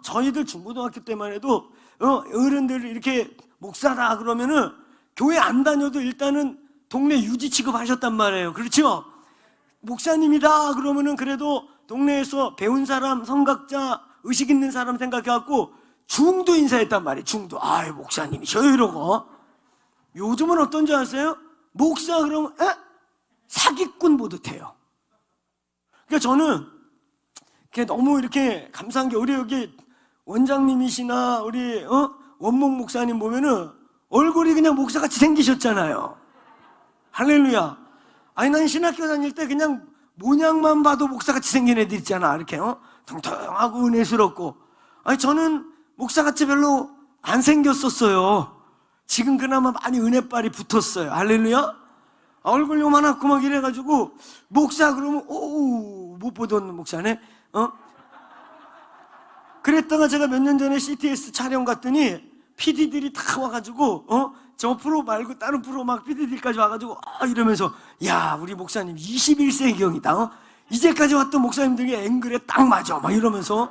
저희들 중고등학교 때만 해도 어른들 이렇게 목사다 그러면은 교회 안 다녀도 일단은 동네 유지 취급하셨단 말이에요. 그렇죠? 목사님이다 그러면은 그래도 동네에서 배운 사람, 성각자, 의식 있는 사람 생각해갖고 중도 인사했단 말이에요. 중도. 아이, 목사님이셔요 이러고. 요즘은 어떤 줄 아세요? 목사 그러면 사기꾼 보듯 해요. 그러니까 저는 너무 이렇게 감사한 게, 우리 여기 원장님이시나 우리 원목 목사님 보면은 얼굴이 그냥 목사같이 생기셨잖아요. 할렐루야. 아니, 난 신학교 다닐 때 그냥 모양만 봐도 목사같이 생긴 애들 있잖아. 이렇게 통통하고 은혜스럽고. 아니, 저는 목사같이 별로 안 생겼었어요. 지금 그나마 많이 은혜빨이 붙었어요. 할렐루야. 얼굴 요만하고 막 이래가지고 목사 그러면 못 보던 목사네. 그랬다가 제가 몇 년 전에 CTS 촬영 갔더니 PD들이 다 와가지고 저 프로 말고 다른 프로 막 PD들까지 와가지고 이러면서, 야, 우리 목사님 21세기형이다. 이제까지 왔던 목사님들이 앵글에 딱 맞아 막 이러면서,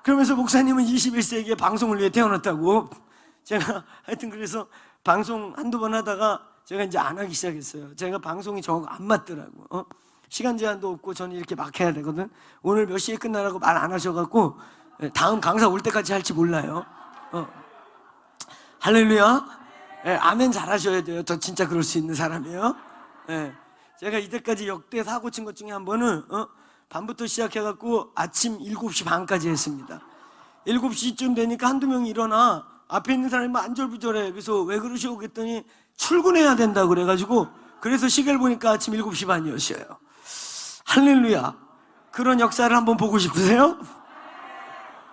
그러면서 목사님은 21세기에 방송을 위해 태어났다고. 제가 하여튼 그래서 방송 한두 번 하다가 제가 이제 안 하기 시작했어요. 제가 방송이 저하고 안 맞더라고. 시간 제한도 없고 저는 이렇게 막 해야 되거든. 오늘 몇 시에 끝나라고 말 안 하셔갖고 다음 강사 올 때까지 할지 몰라요. 할렐루야. 아멘 잘하셔야 돼요. 저 진짜 그럴 수 있는 사람이에요. 제가 이때까지 역대 사고 친 것 중에 한 번은 밤부터 시작해갖고 아침 7시 반까지 했습니다. 7시쯤 되니까 한두 명이 일어나. 앞에 있는 사람이 안절부절해. 그래서 왜 그러시오 그랬더니 출근해야 된다고 그래가지고, 그래서 시계를 보니까 아침 7시 반이었어요. 할렐루야. 그런 역사를 한번 보고 싶으세요?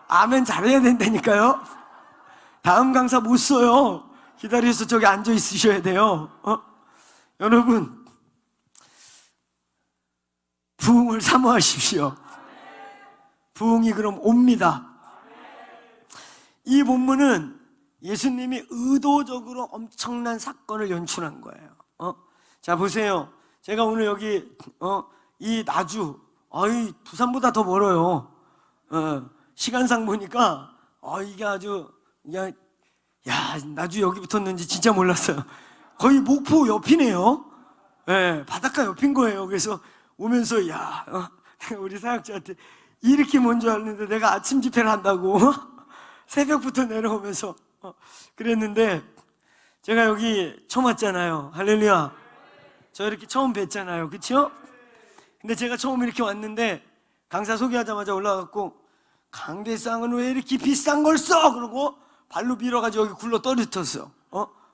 아멘 잘해야 된다니까요. 다음 강사 못 써요. 기다려서 저기 앉아 있으셔야 돼요. 여러분, 부흥을 사모하십시오. 부흥이 그럼 옵니다. 이 본문은 예수님이 의도적으로 엄청난 사건을 연출한 거예요. 자, 보세요. 제가 오늘 여기 이 나주, 부산보다 더 멀어요. 시간상 보니까 이게 아주, 야, 나주 여기 붙었는지 진짜 몰랐어요. 거의 목포 옆이네요. 바닷가 옆인 거예요. 그래서 오면서 우리 사역자한테 이렇게 먼 줄 알았는데 내가 아침 집회를 한다고 새벽부터 내려오면서 그랬는데, 제가 여기 처음 왔잖아요. 할렐루야. 저 이렇게 처음 뵀잖아요. 그쵸? 근데 제가 처음 이렇게 왔는데 강사 소개하자마자 올라갔고, 강대상은 왜 이렇게 비싼 걸 써? 그러고 발로 밀어가지고 여기 굴러 떨어졌어.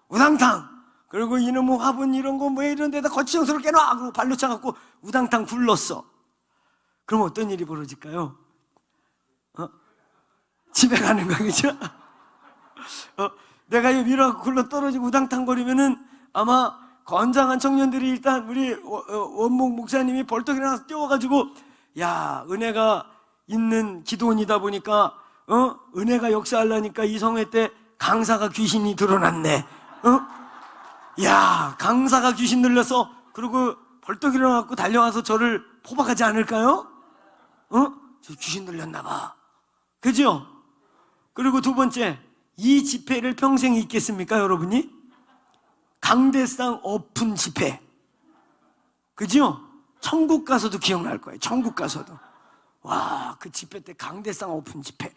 우당탕. 그리고 이놈의 화분 이런 거 왜 이런 데다 거치장스럽게 놔? 그러고 발로 차갖고 우당탕 굴렀어. 그럼 어떤 일이 벌어질까요? 집에 가는 거겠죠? 내가 이 밀어갖고 굴러 떨어지고 우당탕 거리면은 아마 건장한 청년들이 일단 우리 원목 목사님이 벌떡 일어나서 뛰어가지고, 야, 은혜가 있는 기도원이다 보니까 은혜가 역사하려니까 이 성회 때 강사가 귀신이 드러났네. 야, 강사가 귀신 들려서, 그리고 벌떡 일어나갖고 달려와서 저를 포박하지 않을까요? 저 귀신 들렸나 봐. 그죠? 그리고 두 번째, 이 지폐를 평생 잊겠습니까, 여러분이? 강대상 엎은 지폐. 그죠? 천국 가서도 기억날 거예요. 천국 가서도. 와, 그 지폐 때 강대상 엎은 지폐.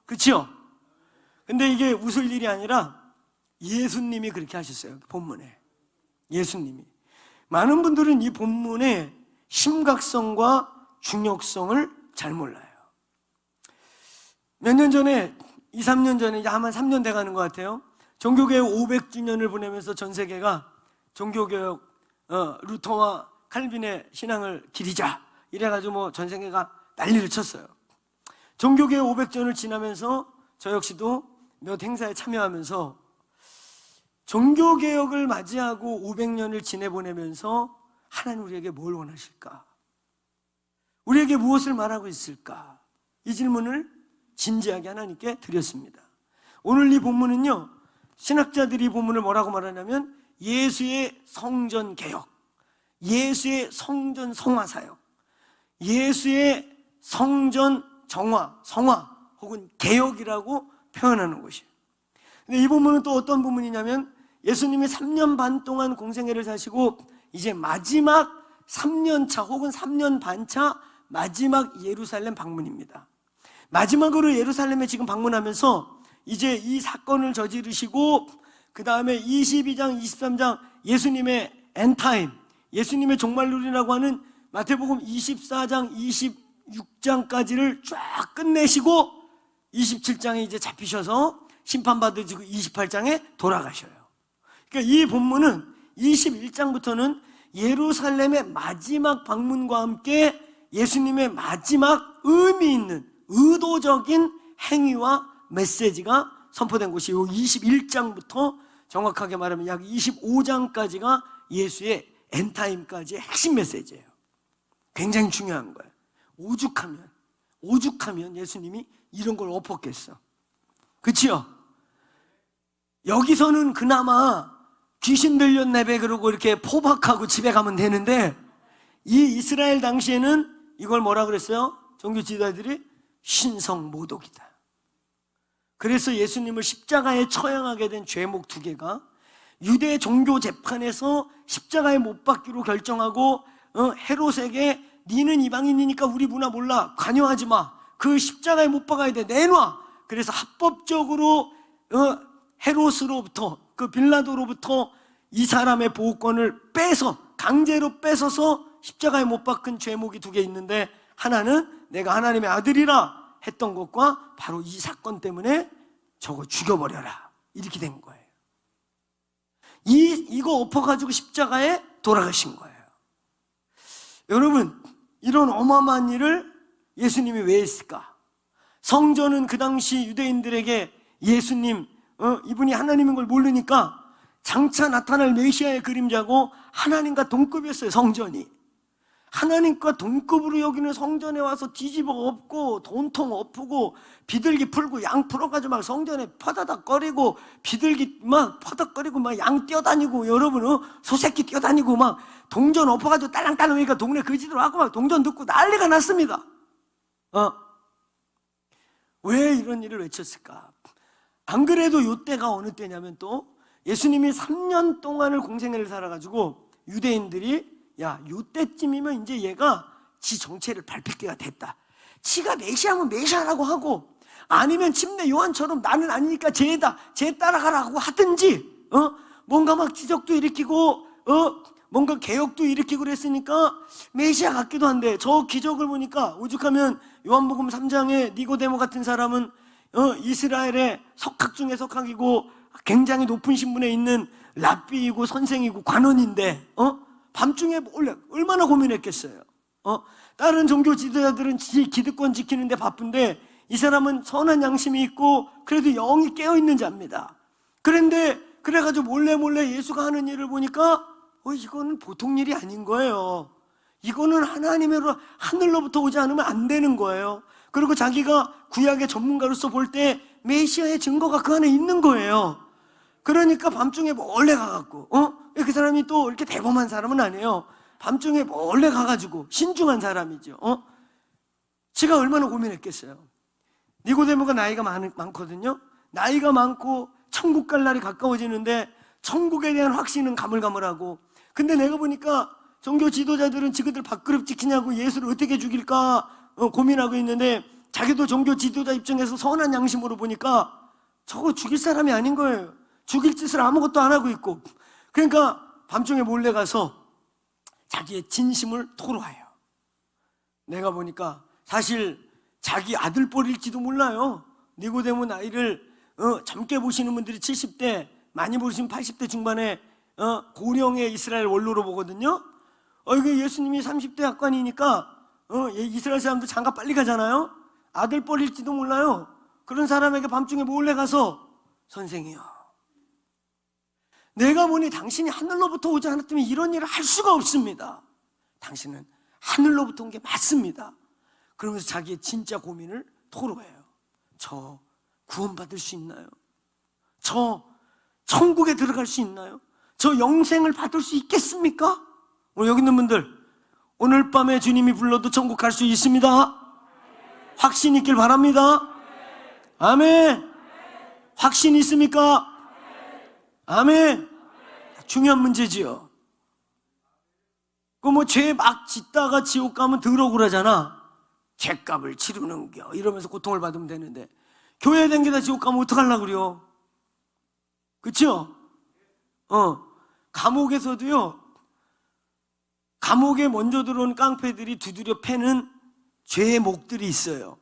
그죠? 근데 이게 웃을 일이 아니라 예수님이 그렇게 하셨어요. 본문에. 예수님이. 많은 분들은 이 본문의 심각성과 중요성을 잘 몰라요. 몇 년 전에, 2, 3년 전에, 이제 아마 3년 돼 가는 것 같아요. 종교개혁 500주년을 보내면서 전 세계가 종교개혁, 루터와 칼빈의 신앙을 기리자. 이래가지고 뭐 전 세계가 난리를 쳤어요. 종교개혁 500주년을 지나면서 저 역시도 몇 행사에 참여하면서 종교개혁을 맞이하고 500년을 지내보내면서 하나님 우리에게 뭘 원하실까? 우리에게 무엇을 말하고 있을까? 이 질문을 진지하게 하나님께 드렸습니다. 오늘 이 본문은요, 신학자들이 이 본문을 뭐라고 말하냐면 예수의 성전 개혁, 예수의 성전 성화 사역, 예수의 성전 정화, 성화 혹은 개혁이라고 표현하는 것이에요. 근데 이 본문은 또 어떤 본문이냐면 예수님이 3년 반 동안 공생애를 사시고 이제 마지막 3년 차 혹은 3년 반 차 마지막 예루살렘 방문입니다. 마지막으로 예루살렘에 지금 방문하면서 이제 이 사건을 저지르시고 그 다음에 22장, 23장 예수님의 엔타임, 예수님의 종말론이라고 하는 마태복음 24장, 26장까지를 쫙 끝내시고 27장에 이제 잡히셔서 심판받으시고 28장에 돌아가셔요. 그러니까 이 본문은 21장부터는 예루살렘의 마지막 방문과 함께 예수님의 마지막 의미 있는 의도적인 행위와 메시지가 선포된 곳이 이 21장부터 정확하게 말하면 약 25장까지가 예수의 엔타임까지의 핵심 메시지예요. 굉장히 중요한 거예요. 오죽하면 예수님이 이런 걸 엎었겠어. 그치요? 여기서는 그나마 귀신 들렸네배 그러고 이렇게 포박하고 집에 가면 되는데 이 이스라엘 당시에는 이걸 뭐라 그랬어요? 종교 지도자들이 신성모독이다. 그래서 예수님을 십자가에 처형하게 된 죄목 두 개가 유대 종교 재판에서 십자가에 못 박기로 결정하고 헤롯에게 니는 이방인이니까 우리 문화 몰라, 관여하지 마, 그 십자가에 못 박아야 돼, 내놔. 그래서 합법적으로 헤롯으로부터, 그 빌라도로부터 이 사람의 보호권을 강제로 뺏어서 십자가에 못 박은 죄목이 두 개 있는데 하나는 내가 하나님의 아들이라 했던 것과 바로 이 사건 때문에 저거 죽여버려라 이렇게 된 거예요. 이거 엎어가지고 십자가에 돌아가신 거예요. 여러분, 이런 어마어마한 일을 예수님이 왜 했을까? 성전은 그 당시 유대인들에게 예수님, 이분이 하나님인 걸 모르니까 장차 나타날 메시아의 그림자고 하나님과 동급이었어요. 성전이 하나님과 동급으로 여기는 성전에 와서 뒤집어 엎고 돈통 엎고 비둘기 풀고 양 풀어가지고 막 성전에 퍼다닥거리고 비둘기 막 퍼덕거리고 막 양 뛰어다니고 여러분 소새끼 뛰어다니고 막 동전 엎어가지고 딸랑딸랑 하니까 동네 거지들 와고 막 동전 듣고 난리가 났습니다. 왜 이런 일을 외쳤을까? 안 그래도 이때가 어느 때냐면 또 예수님이 3년 동안을 공생애를 살아가지고 유대인들이 야, 요때쯤이면 이제 얘가 지 정체를 밝힐 때가 됐다. 지가 메시아면 메시아라고 하고 아니면 침례 요한처럼 나는 아니니까 쟤다, 쟤 따라가라고 하든지 뭔가 막 지적도 일으키고 뭔가 개혁도 일으키고 그랬으니까 메시아 같기도 한데 저 기적을 보니까 오죽하면 요한복음 3장에 니고데모 같은 사람은 이스라엘의 석학 중에 석학이고 굉장히 높은 신분에 있는 랍비이고 선생이고 관원인데 밤중에 얼마나 고민했겠어요. 다른 종교 지도자들은 기득권 지키는데 바쁜데 이 사람은 선한 양심이 있고 그래도 영이 깨어있는 자입니다. 그런데 그래가지고 몰래 예수가 하는 일을 보니까 이거는 보통 일이 아닌 거예요. 이거는 하늘로부터 오지 않으면 안 되는 거예요. 그리고 자기가 구약의 전문가로서 볼 때 메시아의 증거가 그 안에 있는 거예요. 그러니까 밤중에 몰래 가갖고 그 사람이 또 이렇게 대범한 사람은 아니에요. 밤중에 몰래 가가지고, 신중한 사람이죠. 제가 얼마나 고민했겠어요. 니고데모가 나이가 많거든요. 나이가 많고 천국 갈 날이 가까워지는데 천국에 대한 확신은 가물가물하고, 근데 내가 보니까 종교 지도자들은 지그들 밥그릇 지키냐고 예수를 어떻게 죽일까 고민하고 있는데, 자기도 종교 지도자 입장에서 선한 양심으로 보니까 저거 죽일 사람이 아닌 거예요. 죽일 짓을 아무것도 안 하고 있고. 그러니까 밤중에 몰래 가서 자기의 진심을 토로해요. 내가 보니까 사실 자기 아들뻘일지도 몰라요. 니고데모 나이를 젊게 보시는 분들이 70대, 많이 보시면 80대 중반에 고령의 이스라엘 원로로 보거든요. 이게 예수님이 30대 학관이니까 이스라엘 사람들 장가 빨리 가잖아요. 아들뻘일지도 몰라요. 그런 사람에게 밤중에 몰래 가서, 선생이요, 내가 보니 당신이 하늘로부터 오지 않았다면 이런 일을 할 수가 없습니다. 당신은 하늘로부터 온 게 맞습니다. 그러면서 자기의 진짜 고민을 토로해요. 저 구원받을 수 있나요? 저 천국에 들어갈 수 있나요? 저 영생을 받을 수 있겠습니까? 오늘 여기 있는 분들, 오늘 밤에 주님이 불러도 천국 갈 수 있습니다. 확신 있길 바랍니다. 아멘. 확신 있습니까? 아멘. 중요한 문제지요. 죄 막 짓다가 지옥 가면 더러고라잖아. 죄값을 치르는겨 이러면서 고통을 받으면 되는데, 교회 댕기다 지옥 가면 어떡하려고 그래요? 그쵸? 감옥에서도요, 감옥에 먼저 들어온 깡패들이 두드려 패는 죄의 목들이 있어요.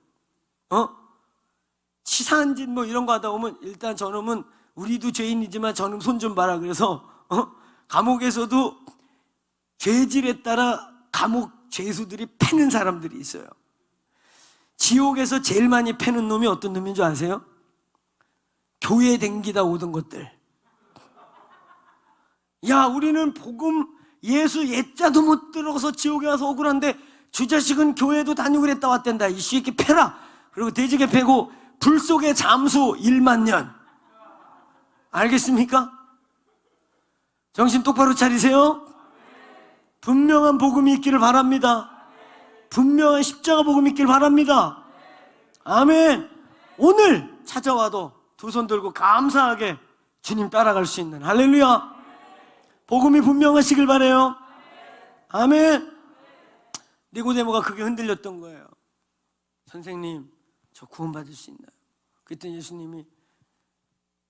치사한 짓 이런 거 하다 보면, 일단 저놈은, 우리도 죄인이지만 저놈 손 좀 봐라. 그래서 감옥에서도 죄질에 따라 감옥 죄수들이 패는 사람들이 있어요. 지옥에서 제일 많이 패는 놈이 어떤 놈인 줄 아세요? 교회 댕기다 오던 것들. 야, 우리는 복음 예수 예자도 못 들어서 지옥에 와서 억울한데 주 자식은 교회도 다니고 그랬다 왔댄다. 이 새끼 패라. 그리고 돼지게 패고 불 속의 잠수 1만 년. 알겠습니까? 정신 똑바로 차리세요. 분명한 복음이 있기를 바랍니다. 분명한 십자가 복음이 있기를 바랍니다. 아멘. 오늘 찾아와도 두 손 들고 감사하게 주님 따라갈 수 있는, 할렐루야, 복음이 분명하시길 바라요. 아멘. 니고데모가 그게 흔들렸던 거예요. 선생님, 저 구원받을 수 있나요? 그랬더니 예수님이,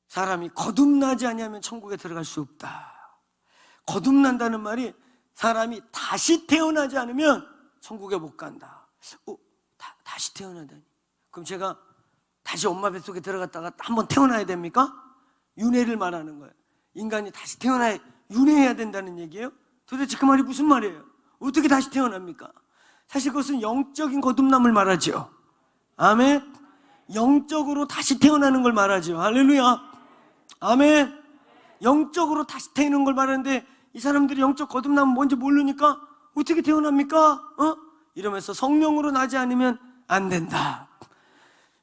사람이 거듭나지 아니하면 천국에 들어갈 수 없다. 거듭난다는 말이 사람이 다시 태어나지 않으면 천국에 못 간다. 다시 태어나다니. 그럼 제가 다시 엄마 뱃속에 들어갔다가 한번 태어나야 됩니까? 윤회를 말하는 거예요. 인간이 다시 태어나야, 윤회해야 된다는 얘기예요? 도대체 그 말이 무슨 말이에요? 어떻게 다시 태어납니까? 사실 그것은 영적인 거듭남을 말하죠. 아멘. 영적으로 다시 태어나는 걸 말하죠. 할렐루야. 아멘. 영적으로 다시 태어나는 걸 말하는데, 이 사람들이 영적 거듭남은 뭔지 모르니까 어떻게 태어납니까? 이러면서 성령으로 나지 않으면 안 된다.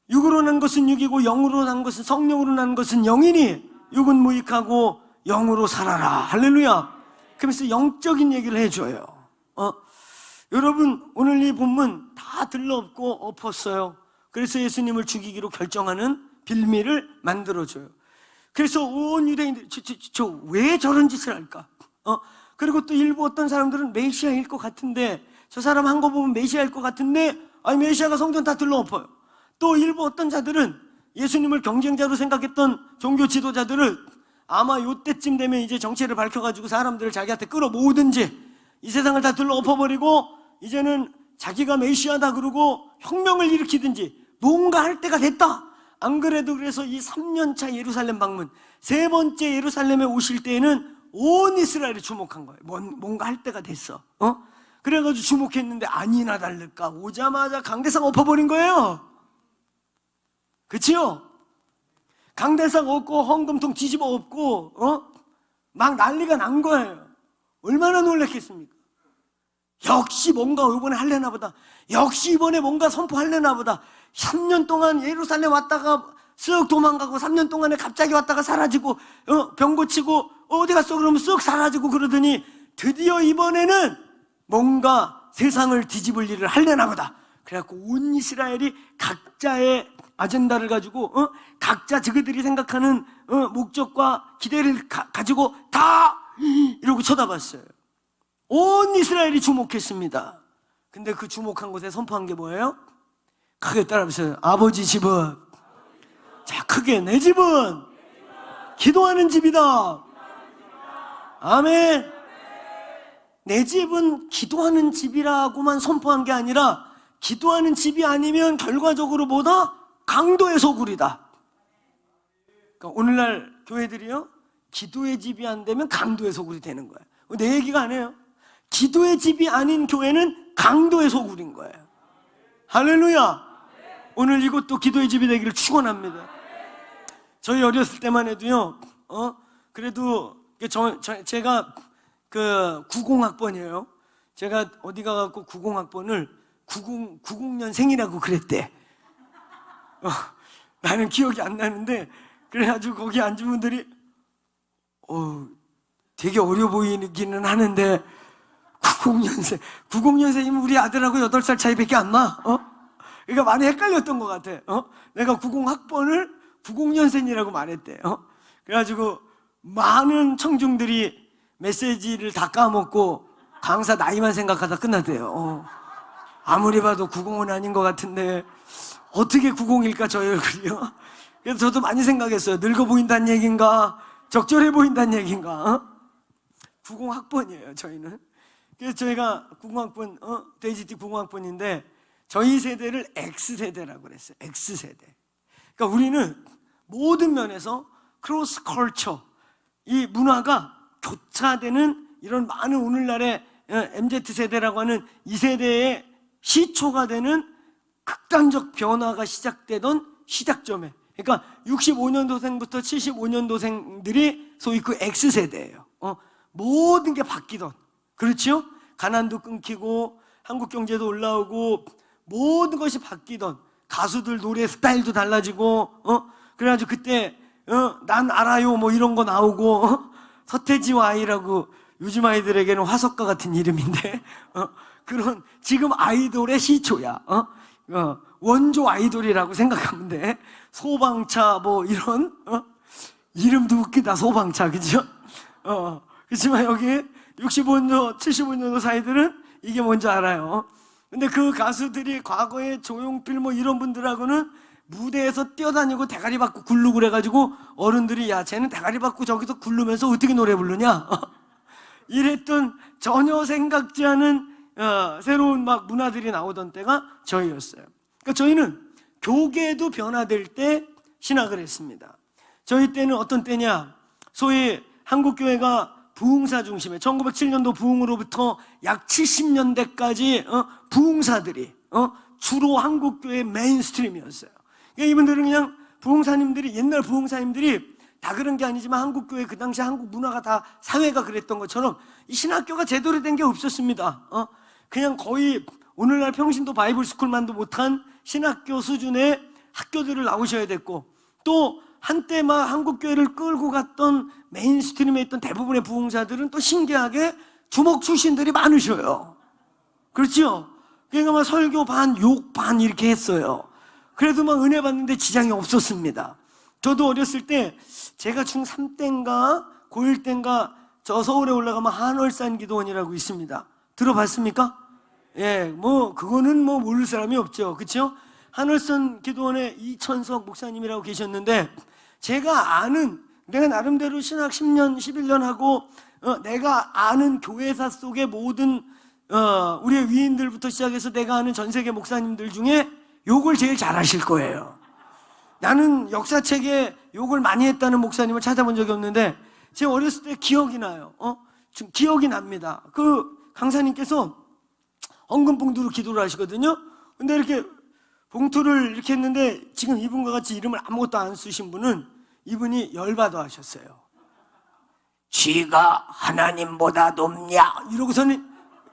육으로 난 것은 육이고 영으로 난 것은, 성령으로 난 것은 영이니 육은 무익하고 영으로 살아라. 할렐루야. 그러면서 영적인 얘기를 해줘요. 여러분, 오늘 이 본문 다 들러엎고 엎었어요. 그래서 예수님을 죽이기로 결정하는 빌미를 만들어줘요. 그래서 온 유대인들이 저 왜 저런 짓을 할까? 그리고 또 일부 어떤 사람들은 메시아일 것 같은데, 저 사람 한 거 보면 메시아일 것 같은데, 아니 메시아가 성전 다 들러엎어요. 또 일부 어떤 자들은, 예수님을 경쟁자로 생각했던 종교 지도자들은 아마 요때쯤 되면 이제 정체를 밝혀가지고 사람들을 자기한테 끌어모으든지 이 세상을 다 들러엎어버리고 이제는 자기가 메시아다 그러고 혁명을 일으키든지 뭔가 할 때가 됐다. 안 그래도 그래서 이 3년차 예루살렘 방문, 세 번째 예루살렘에 오실 때에는 온 이스라엘이 주목한 거예요. 뭔가 할 때가 됐어. 그래가지고 주목했는데 아니나 다를까 오자마자 강대상 엎어버린 거예요. 그치요? 강대상 엎고 헌금통 뒤집어 엎고 막 난리가 난 거예요. 얼마나 놀랐겠습니까? 역시 뭔가 이번에 할래나 보다. 역시 이번에 뭔가 선포할래나 보다. 3년 동안 예루살렘 왔다가 쓱 도망가고 3년 동안에 갑자기 왔다가 사라지고 병 고치고 어디 갔어 그러면 쓱 사라지고 그러더니 드디어 이번에는 뭔가 세상을 뒤집을 일을 할려나 보다. 그래갖고 온 이스라엘이 각자의 아젠다를 가지고 각자 그들이 생각하는 목적과 기대를 가지고 다 이러고 쳐다봤어요. 온 이스라엘이 주목했습니다. 근데 그 주목한 곳에 선포한 게 뭐예요? 크게 따라하세요. 아버지 집은, 자 크게, 내 집은 기도하는 집이다. 아멘. 내 집은 기도하는 집이라고만 선포한 게 아니라 기도하는 집이 아니면 결과적으로 뭐다? 강도의 소굴이다. 그러니까 오늘날 교회들이요, 기도의 집이 안 되면 강도의 소굴이 되는 거예요. 내 얘기가 아니에요. 기도의 집이 아닌 교회는 강도의 소굴인 거예요. 할렐루야. 오늘 이곳도 기도의 집이 되기를 축원합니다. 저희 어렸을 때만 해도요, 그래도 제가 그 90학번이에요. 제가 어디 가갖고 90학번을 90년생이라고 그랬대. 나는 기억이 안 나는데, 그래가지고 거기 앉은 분들이 되게 어려 보이기는 하는데 90년생이면 우리 아들하고 8살 차이밖에 안 나. 그러니까 많이 헷갈렸던 것 같아. 내가 90학번을 90년생이라고 말했대. 그래가지고 많은 청중들이 메시지를 다 까먹고 강사 나이만 생각하다 끝났대요. 아무리 봐도 90은 아닌 것 같은데 어떻게 90일까 저 얼굴이요? 그래서 저도 많이 생각했어요. 늙어 보인다는 얘기인가, 적절해 보인다는 얘기인가. 90학번이에요 저희는. 그래서 저희가 90학번, 데이지티 90학번인데 저희 세대를 X세대라고 그랬어요. X세대. 그러니까 우리는 모든 면에서 크로스 컬처, 이 문화가 교차되는 이런 많은 오늘날의 MZ세대라고 하는 이 세대의 시초가 되는 극단적 변화가 시작되던 시작점에, 그러니까 65년도생부터 75년도생들이 소위 그 X세대예요. 모든 게 바뀌던, 그렇죠? 가난도 끊기고 한국 경제도 올라오고 모든 것이 바뀌던, 가수들 노래 스타일도 달라지고 그래가지고 그때 난 알아요 뭐 이런 거 나오고 서태지와 아이라고 요즘 아이들에게는 화석과 같은 이름인데 그런 지금 아이돌의 시초야. 원조 아이돌이라고 생각하면 돼. 소방차 뭐 이런 이름도 웃기다. 소방차, 그죠? 그렇지만 여기 65년도 75년도 사이들은 이게 뭔지 알아요. 근데 그 가수들이 과거에 조용필 뭐 이런 분들하고는 무대에서 뛰어다니고 대가리 받고 굴르고 그래가지고 어른들이 야 쟤는 대가리 받고 저기서 굴르면서 어떻게 노래 부르냐 이랬던, 전혀 생각지 않은 새로운 막 문화들이 나오던 때가 저희였어요. 그러니까 저희는 교계도 변화될 때 신학을 했습니다. 저희 때는 어떤 때냐, 소위 한국교회가 부흥사 중심에 1907년도 부흥으로부터 약 70년대까지 부흥사들이 주로 한국교회의 메인스트림이었어요. 그러니까 이분들은 그냥 부흥사님들이, 옛날 부흥사님들이 다 그런 게 아니지만 한국교회 그 당시 한국 문화가 다 사회가 그랬던 것처럼 이 신학교가 제대로 된 게 없었습니다. 그냥 거의 오늘날 평신도 바이블 스쿨만도 못한 신학교 수준의 학교들을 나오셔야 됐고, 또 한때 막 한국교회를 끌고 갔던 메인스트림에 있던 대부분의 부흥사들은 또 신기하게 주목 출신들이 많으셔요. 그렇죠? 그러니까 막 설교 반, 욕 반 이렇게 했어요. 그래도 막 은혜 받는데 지장이 없었습니다. 저도 어렸을 때 제가 중3 때인가 고1 때인가 저 서울에 올라가면 한월산 기도원이라고 있습니다. 들어봤습니까? 예, 뭐 그거는 뭐 모를 사람이 없죠. 그렇죠? 한월산 기도원에 이천석 목사님이라고 계셨는데, 제가 아는, 내가 나름대로 신학 10년, 11년 하고 내가 아는 교회사 속의 모든 우리의 위인들부터 시작해서 내가 아는 전 세계 목사님들 중에 욕을 제일 잘하실 거예요. 나는 역사책에 욕을 많이 했다는 목사님을 찾아본 적이 없는데 제 어렸을 때 기억이 나요. 지금 기억이 납니다. 그 강사님께서 헌금 봉투로 기도를 하시거든요. 근데 이렇게 봉투를 이렇게 했는데 지금 이분과 같이 이름을 아무것도 안 쓰신 분은 이분이 열받아 하셨어요. 쥐가 하나님보다 높냐? 이러고서는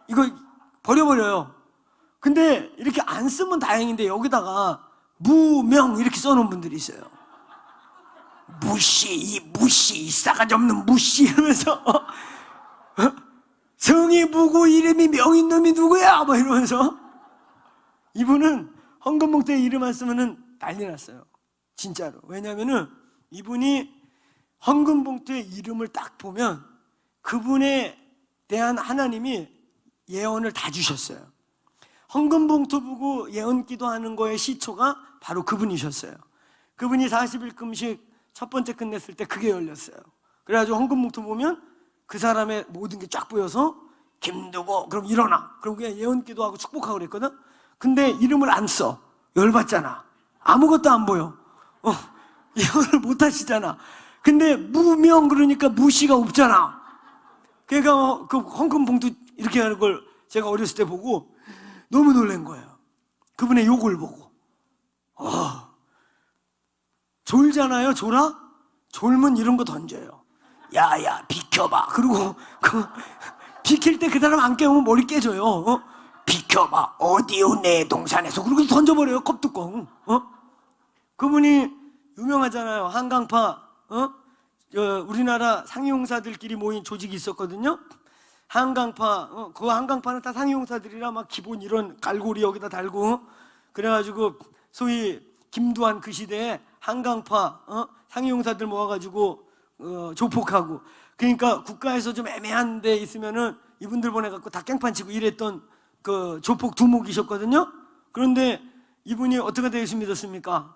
이거 버려버려요. 근데 이렇게 안 쓰면 다행인데 여기다가 무명 이렇게 써놓은 분들이 있어요. 무시, 이 무시, 이 싸가지 없는 무시 이러면서 등이 무고 이름이 명인 놈이 누구야? 뭐 이러면서 이분은 헌금봉투에 이름 안 쓰면은 난리 났어요. 진짜로. 왜냐면은 이분이 헌금봉투에 이름을 딱 보면 그분에 대한 하나님이 예언을 다 주셨어요. 헌금봉투 보고 예언 기도하는 거의 시초가 바로 그분이셨어요. 그분이 40일 금식 첫 번째 끝냈을 때 그게 열렸어요. 그래가지고 헌금봉투 보면 그 사람의 모든 게 쫙 보여서 김두고 그럼 일어나. 그럼 그냥 예언 기도하고 축복하고 그랬거든. 근데 이름을 안 써. 열받잖아. 아무것도 안 보여. 예언을 못 하시잖아. 근데 무명 그러니까 무시가 없잖아. 그러니까 그 헌금봉투 이렇게 하는 걸 제가 어렸을 때 보고 너무 놀란 거예요. 그분의 욕을 보고. 졸잖아요. 졸아? 졸면 이런 거 던져요. 야야 비켜봐. 그리고 비킬 때 그 사람 안 깨우면 머리 깨져요. 비켜봐. 어디요 내 동산에서. 그리고 던져버려요. 컵뚜껑. 그분이 유명하잖아요. 한강파. 우리나라 상용사들끼리 모인 조직이 있었거든요. 한강파. 그 한강파는 다 상용사들이라 막 기본 이런 갈고리 여기다 달고 그래가지고 소위 김두한 그 시대에 한강파 상용사들 모아가지고 조폭하고. 그러니까 국가에서 좀 애매한 데 있으면은 이분들 보내갖고 다 깽판 치고 이랬던 그 조폭 두목이셨거든요. 그런데 이분이 어떻게 되어 있습 믿었습니까?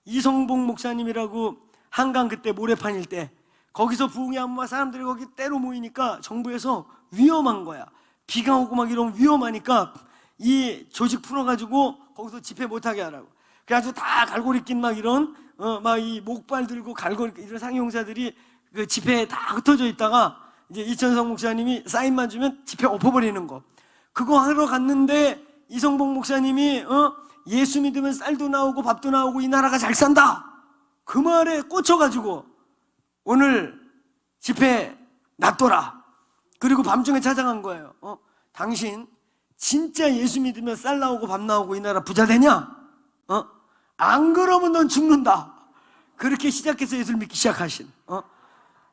이성봉 목사님이라고 한강 그때 모래판일 때 거기서 부흥이 한번 사람들이 거기 때로 모이니까 정부에서 위험한 거야. 비가 오고 막 이러면 위험하니까 이 조직 풀어가지고 거기서 집회 못하게 하라고. 그래가지고 다 갈고리 낀 막 이런 막 이 목발 들고 갈고리 이런 상용사들이 그 집회에 다 흩어져 있다가 이제 이천성 목사님이 사인만 주면 집회 엎어버리는 거. 그거 하러 갔는데 이성봉 목사님이 예수 믿으면 쌀도 나오고 밥도 나오고 이 나라가 잘 산다. 그 말에 꽂혀가지고 오늘 집회 놔둬라. 그리고 밤중에 찾아간 거예요. 당신 진짜 예수 믿으면 쌀 나오고 밥 나오고 이 나라 부자 되냐? 안 그러면 넌 죽는다. 그렇게 시작해서 예수를 믿기 시작하신.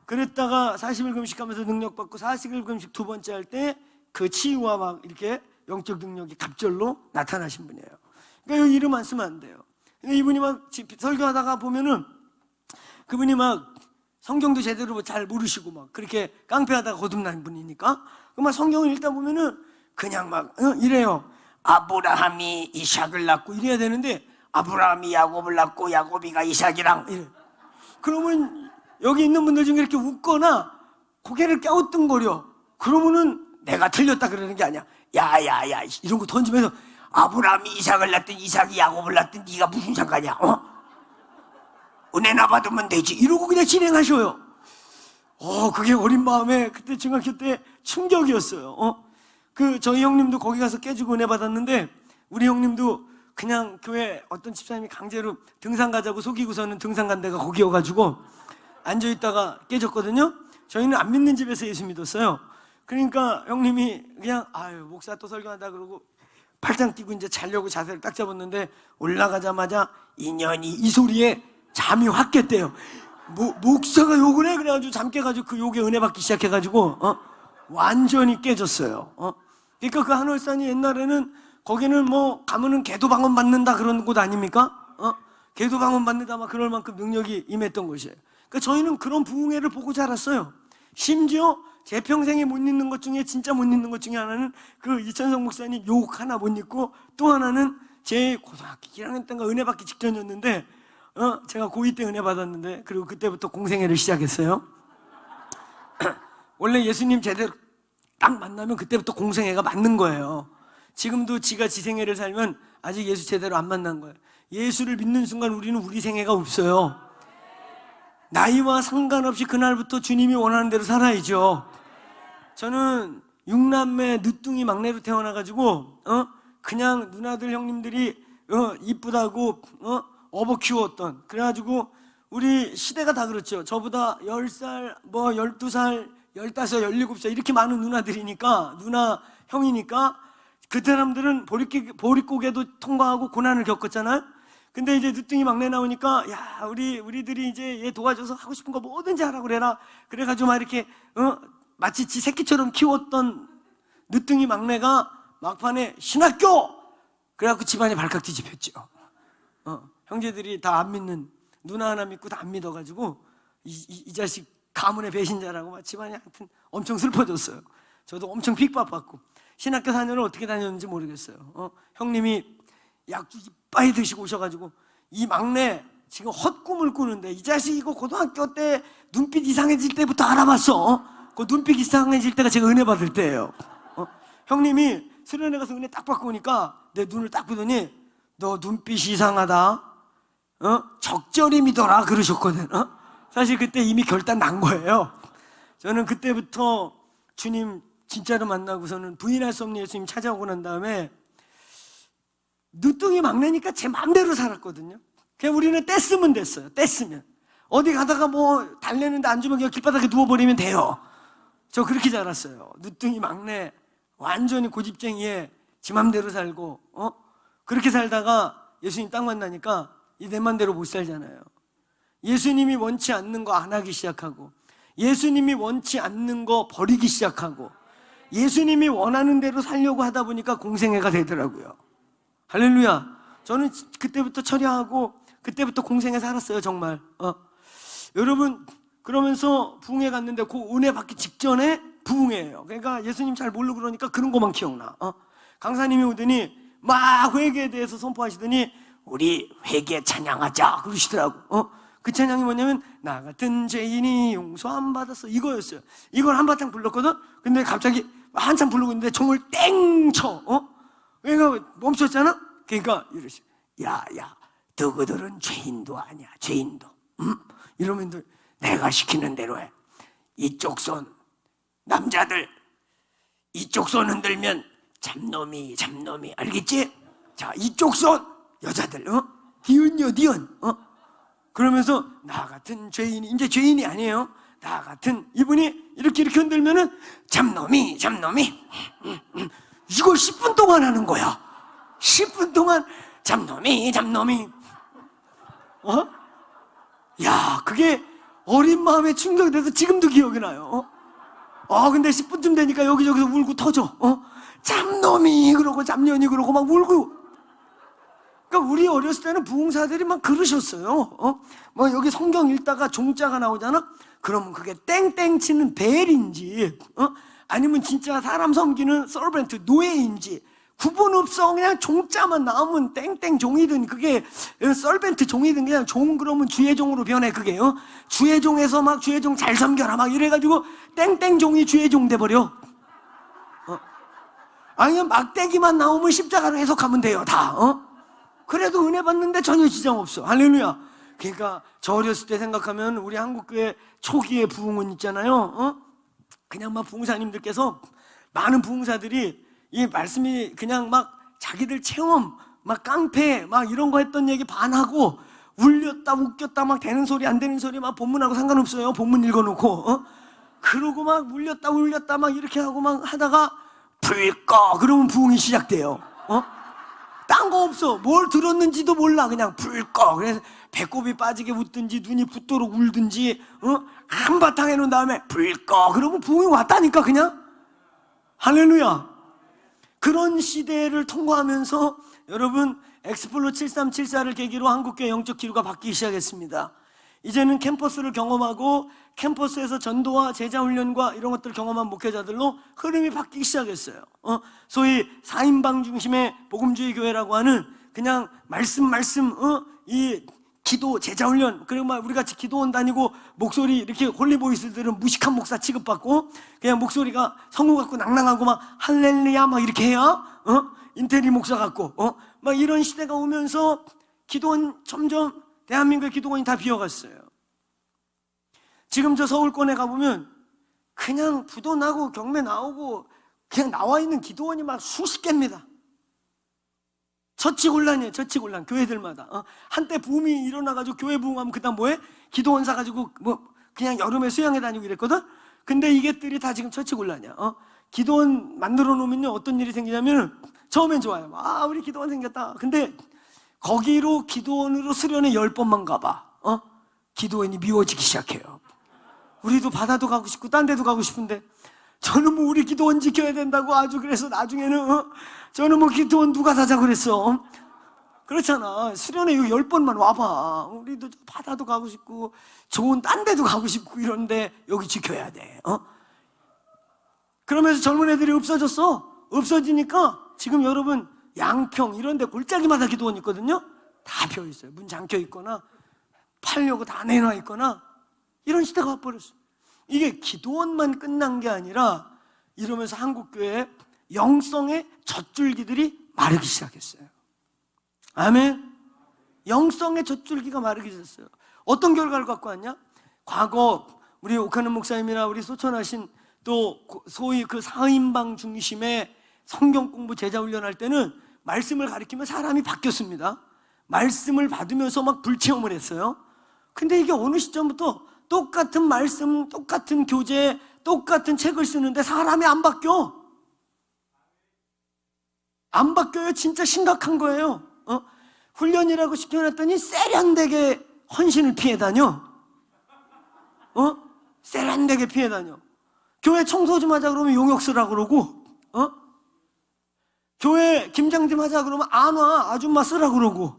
그랬다가 40일 금식하면서 능력받고 40일 금식 두 번째 할 때 그 치유와 막 이렇게 영적 능력이 갑절로 나타나신 분이에요. 그러니까 이 이름 안 쓰면 안 돼요. 근데 이분이 막 설교하다가 보면은 그분이 막 성경도 제대로 잘 모르시고 막 그렇게 깡패하다가 거듭난 분이니까 막 성경을 읽다 보면은 그냥 막 이래요. 아브라함이 이삭을 낳고 이래야 되는데 아브라함이 야곱을 낳고 야곱이가 이삭이랑 이래. 그러면 여기 있는 분들 중에 이렇게 웃거나 고개를 갸우뚱거려. 그러면은 내가 틀렸다 그러는 게 아니야. 야야야 이런 거 던지면서 아브라함이 이삭을 낳든 이삭이 야곱을 낳든 네가 무슨 상관이야? 은혜나 받으면 되지. 이러고 그냥 진행하셔요. 그게 어린 마음에 그때 중학교 때 충격이었어요. 그 저희 형님도 거기 가서 깨지고 은혜 받았는데 우리 형님도 그냥 교회 어떤 집사님이 강제로 등산 가자고 속이고서는 등산 간 데가 거기여가지고 앉아있다가 깨졌거든요. 저희는 안 믿는 집에서 예수 믿었어요. 그러니까 형님이 그냥 목사 또 설교한다 그러고 팔짱 끼고 이제 자려고 자세를 딱 잡았는데 올라가자마자 인연이 이 소리에 잠이 확 깼대요. 목사가 욕을 해? 그래가지고 잠 깨가지고 그 욕에 은혜 받기 시작해가지고 완전히 깨졌어요. 그러니까 그 한월산이 옛날에는 거기는 뭐 가면은 개도방언 받는다 그런 곳 아닙니까? 개도방언 받는다 막 그럴 만큼 능력이 임했던 곳이에요. 그러니까 저희는 그런 부흥회를 보고 자랐어요. 심지어 제 평생에 못 잊는 것 중에 진짜 못 잊는 것 중에 하나는 그 이천성 목사님 욕 하나 못 잊고 또 하나는 제 고등학교 1학년 때인가 은혜 받기 직전이었는데 제가 고2 때 은혜 받았는데 그리고 그때부터 공생애를 시작했어요. 원래 예수님 제대로 딱 만나면 그때부터 공생애가 맞는 거예요. 지금도 지가 지 생애를 살면 아직 예수 제대로 안 만난 거예요. 예수를 믿는 순간 우리는 우리 생애가 없어요. 나이와 상관없이 그날부터 주님이 원하는 대로 살아야죠. 저는 6남매 늦둥이 막내로 태어나가지고 그냥 누나들 형님들이 이쁘다고 업어 키웠던. 그래가지고 우리 시대가 다 그렇죠. 저보다 10살, 12살, 15살, 17살 이렇게 많은 누나들이니까 누나 형이니까 그 사람들은 보릿고개도 통과하고 고난을 겪었잖아요. 근데 이제 늦둥이 막내 나오니까 야 우리들이 이제 얘 도와줘서 하고 싶은 거 뭐든지 하라고 그래라. 그래가지고 막 이렇게 마치 지 새끼처럼 키웠던 늦둥이 막내가 막판에 신학교! 그래갖고 집안이 발칵 뒤집혔죠. 형제들이 다 안 믿는, 누나 하나 믿고 다 안 믿어가지고 이 자식 가문의 배신자라고 막 집안이 하여튼 엄청 슬퍼졌어요. 저도 엄청 핍박받고 신학교 4년을 어떻게 다녔는지 모르겠어요. 형님이 약주 이빠이 드시고 오셔가지고 이 막내 지금 헛꿈을 꾸는데 이 자식 이거 고등학교 때 눈빛 이상해질 때부터 알아봤어. 그 눈빛 이상해질 때가 제가 은혜 받을 때예요. 형님이 수련회 가서 은혜 딱 받고 오니까 내 눈을 딱 보더니 너 눈빛이 이상하다. 적절히 믿어라 그러셨거든. 사실 그때 이미 결단 난 거예요. 저는 그때부터 주님 진짜로 만나고서는 부인할 수 없는 예수님 찾아오고 난 다음에 늦둥이 막내니까 제 마음대로 살았거든요. 그냥 우리는 떼쓰면 됐어요. 떼쓰면 어디 가다가 뭐 달래는데 안 주면 그냥 길바닥에 누워버리면 돼요. 저 그렇게 자랐어요. 늦둥이 막내 완전히 고집쟁이에 지 맘대로 살고 그렇게 살다가 예수님 딱 만나니까 이 내 맘대로 못 살잖아요. 예수님이 원치 않는 거 안 하기 시작하고 예수님이 원치 않는 거 버리기 시작하고 예수님이 원하는 대로 살려고 하다 보니까 공생애가 되더라고요. 할렐루야. 저는 그때부터 철야하고 그때부터 공생애 살았어요. 정말. 여러분 그러면서 부흥회 갔는데 그 은혜 받기 직전에 부흥회예요. 그러니까 예수님 잘 모르고 그러니까 그런 것만 기억나. 강사님이 오더니 막 회개에 대해서 선포하시더니 우리 회개 찬양하자 그러시더라고. 그 찬양이 뭐냐면 나 같은 죄인이 용서 안 받았어 이거였어요. 이걸 한바탕 불렀거든. 근데 갑자기 한참 부르고 있는데 종을 땡 쳐. 그러니까 멈췄잖아. 그러니까 이러시 야야 너희들은 죄인도 아니야 죄인도. 이러면 내가 시키는 대로 해. 이쪽 손 남자들 이쪽 손 흔들면 잡놈이 알겠지? 자 이쪽 손 여자들 니은요 니은 그러면서 나 같은 죄인이 이제 죄인이 아니에요. 나 같은 이분이 이렇게 흔들면은 잡놈이 이걸 10분 동안 하는 거야. 10분 동안 잡놈이 야 그게 어린 마음에 충격이 돼서 지금도 기억이 나요. 근데 10분쯤 되니까 여기저기서 울고 터져. 잡놈이 그러고 잡년이 그러고 막 울고. 그러니까 우리 어렸을 때는 부흥사들이 막 그러셨어요. 뭐 여기 성경 읽다가 종자가 나오잖아. 그러면 그게 땡땡 치는 벨인지 아니면 진짜 사람 섬기는 서벤트 노예인지 구분 없어. 그냥 종자만 나오면 땡땡 종이든 그게 서벤트 종이든 그냥 종 그러면 주의 종으로 변해. 그게 주의 종에서 막 주의 종 잘 섬겨라 막 이래가지고 땡땡 종이 주의 종 돼버려. 아니면 막대기만 나오면 십자가로 해석하면 돼요 다. 그래도 은혜 받는데 전혀 지장 없어. 할렐루야. 그러니까 저 어렸을 때 생각하면 우리 한국교회 초기의 부흥은 있잖아요. 그냥 막 부흥사님들께서 많은 부흥사들이 이 말씀이 그냥 막 자기들 체험 막 깡패 막 이런 거 했던 얘기 반하고 울렸다 웃겼다 막 되는 소리 안 되는 소리 막 본문하고 상관없어요. 본문 읽어놓고 그러고 막 울렸다 막 이렇게 하고 막 하다가 불 꺼 그러면 부흥이 시작돼요. 딴 거 없어. 뭘 들었는지도 몰라. 그냥 불 꺼. 그래서 배꼽이 빠지게 웃든지 눈이 붓도록 울든지 한바탕 해놓은 다음에 불 꺼. 그러면 부흥이 왔다니까 그냥. 할렐루야. 그런 시대를 통과하면서 여러분 엑스플로 7374를 계기로 한국교회 영적 기류가 바뀌기 시작했습니다. 이제는 캠퍼스를 경험하고 캠퍼스에서 전도와 제자훈련과 이런 것들을 경험한 목회자들로 흐름이 바뀌기 시작했어요. 소위 4인방 중심의 복음주의 교회라고 하는 그냥 말씀 이 기도 제자훈련 그리고 막 우리 같이 기도원 다니고 목소리 이렇게 홀리보이스들은 무식한 목사 취급받고 그냥 목소리가 성우 같고 낭낭하고 막 할렐루야 막 이렇게 해야 인테리 목사 같고 막 이런 시대가 오면서 기도원 점점 대한민국의 기도원이 다 비어갔어요. 지금 저 서울권에 가보면 그냥 부도 나고 경매 나오고 그냥 나와 있는 기도원이 막 수십 개입니다. 처치곤란이에요. 처치곤란. 교회들마다 한때 붐이 일어나가지고 교회 부흥하면 그다음 뭐해? 기도원 사가지고 뭐 그냥 여름에 수영해 다니고 이랬거든. 근데 이게들이 다 지금 처치곤란이야. 기도원 만들어 놓으면요 어떤 일이 생기냐면 처음엔 좋아요. 우리 기도원 생겼다. 근데 거기로 기도원으로 수련회 10번만 가봐. 기도원이 미워지기 시작해요. 우리도 바다도 가고 싶고 딴 데도 가고 싶은데 저는 뭐 우리 기도원 지켜야 된다고 아주 그래서 나중에는 저는 뭐 기도원 누가 사자 그랬어. 그렇잖아. 수련회 10번만 와봐. 우리도 바다도 가고 싶고 좋은 딴 데도 가고 싶고 이런데 여기 지켜야 돼. 그러면서 젊은 애들이 없어졌어. 없어지니까 지금 여러분 양평 이런 데 골짜기마다 기도원 있거든요. 다 비어 있어요. 문 잠겨 있거나 팔려고 다 내놔 있거나 이런 시대가 와버렸어요. 이게 기도원만 끝난 게 아니라 이러면서 한국교회 영성의 젖줄기들이 마르기 시작했어요. 아멘. 영성의 젖줄기가 마르기 시작했어요. 어떤 결과를 갖고 왔냐? 과거 우리 오카는 목사님이나 우리 소천하신 또 소위 그 4인방 중심의 성경 공부 제자 훈련할 때는 말씀을 가리키면 사람이 바뀌었습니다. 말씀을 받으면서 막 불체험을 했어요. 근데 이게 어느 시점부터 똑같은 말씀, 똑같은 교재, 똑같은 책을 쓰는데 사람이 안 바뀌어. 안 바뀌어요. 진짜 심각한 거예요. 훈련이라고 시켜놨더니 세련되게 헌신을 피해 다녀. 세련되게 피해 다녀. 교회 청소 좀 하자 그러면 용역 쓰라고 그러고, 교회 김장 좀 하자 그러면 안 와. 아줌마 쓰라고 그러고.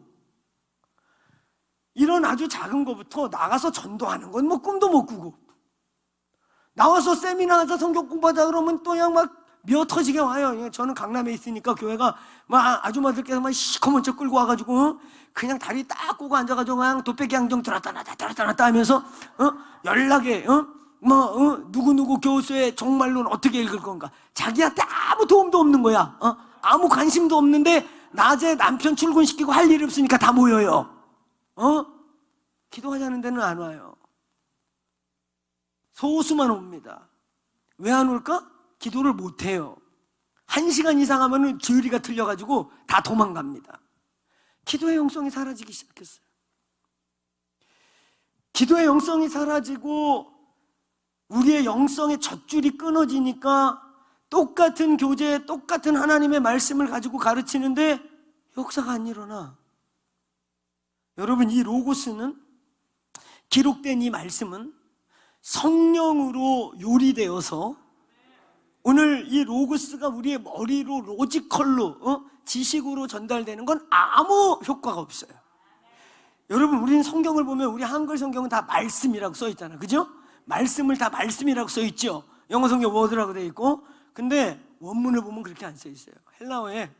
이런 아주 작은 거부터 나가서 전도하는 건 뭐 꿈도 못 꾸고, 나와서 세미나 하자 성경 공부하자 그러면 또 그냥 막 미어 터지게 와요. 저는 강남에 있으니까 교회가 막 아줌마들께서 막 시커먼 척 끌고 와가지고 그냥 다리 딱 꼬고 앉아가지고 그냥 도배기 양정 들었다 놨다 하면서 연락에 누구누구 교수의 종말론 어떻게 읽을 건가. 자기한테 아무 도움도 없는 거야. 아무 관심도 없는데 낮에 남편 출근시키고 할 일이 없으니까 다 모여요. 기도하자는 데는 안 와요. 소수만 옵니다. 왜 안 올까? 기도를 못 해요. 1시간 이상 하면 주의리가 틀려가지고 다 도망갑니다. 기도의 영성이 사라지기 시작했어요. 기도의 영성이 사라지고 우리의 영성의 젖줄이 끊어지니까 똑같은 교재, 똑같은 하나님의 말씀을 가지고 가르치는데 역사가 안 일어나. 여러분, 이 로고스는, 기록된 이 말씀은 성령으로 요리되어서 오늘 이 로고스가 우리의 머리로 로지컬로 지식으로 전달되는 건 아무 효과가 없어요. 여러분, 우리는 성경을 보면 우리 한글 성경은 다 말씀이라고 써 있잖아. 그죠? 말씀을 다 말씀이라고 써 있죠. 영어 성경 워드라고 돼 있고. 근데 원문을 보면 그렇게 안 써 있어요. 헬라어에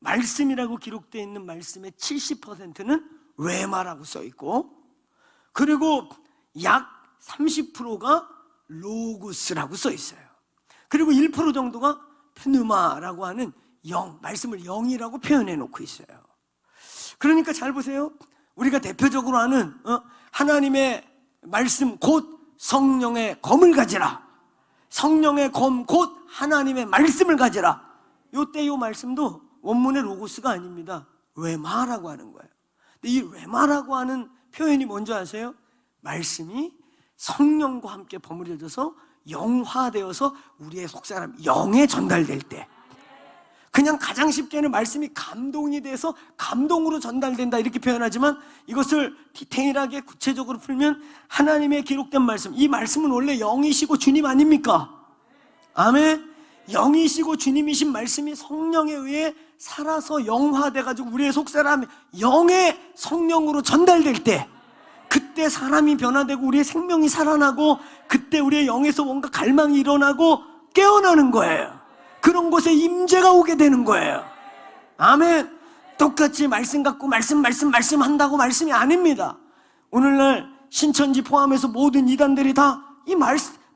말씀이라고 기록되어 있는 말씀의 70%는 레마라고 써 있고, 그리고 약 30%가 로고스라고 써 있어요. 그리고 1% 정도가 프누마라고 하는 영, 말씀을 영이라고 표현해 놓고 있어요. 그러니까 잘 보세요. 우리가 대표적으로 하는 하나님의 말씀 곧 성령의 검을 가지라. 성령의 검 곧 하나님의 말씀을 가지라. 요때 요 말씀도 원문의 로고스가 아닙니다. 레마라고 하는 거예요. 근데 이 레마라고 하는 표현이 뭔지 아세요? 말씀이 성령과 함께 버무려져서 영화되어서 우리의 속사람 영에 전달될 때, 그냥 가장 쉽게는 말씀이 감동이 돼서 감동으로 전달된다 이렇게 표현하지만, 이것을 디테일하게 구체적으로 풀면 하나님의 기록된 말씀, 이 말씀은 원래 영이시고 주님 아닙니까? 아멘. 영이시고 주님이신 말씀이 성령에 의해 살아서 영화돼가지고 우리의 속사람 영의 성령으로 전달될 때, 그때 사람이 변화되고 우리의 생명이 살아나고, 그때 우리의 영에서 뭔가 갈망이 일어나고 깨어나는 거예요. 그런 곳에 임재가 오게 되는 거예요. 아멘. 똑같이 말씀 갖고 말씀 한다고 말씀이 아닙니다. 오늘날 신천지 포함해서 모든 이단들이 다 이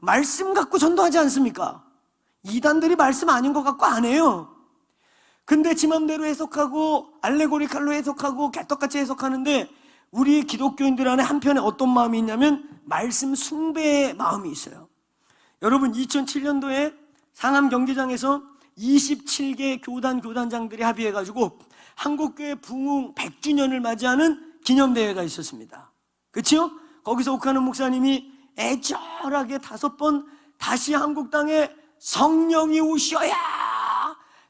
말씀 갖고 전도하지 않습니까? 이단들이 말씀 아닌 것 같고 안 해요. 근데 지 맘대로 해석하고 알레고리칼로 해석하고 개떡같이 해석하는데, 우리 기독교인들 안에 한편에 어떤 마음이 있냐면 말씀 숭배의 마음이 있어요. 여러분, 2007년도에 상암 경기장에서 27개 교단장들이 합의해가지고 한국교회 부흥 100주년을 맞이하는 기념대회가 있었습니다. 그렇죠? 거기서 옥하는 목사님이 애절하게 5번 다시 한국 땅에 성령이 오셔야,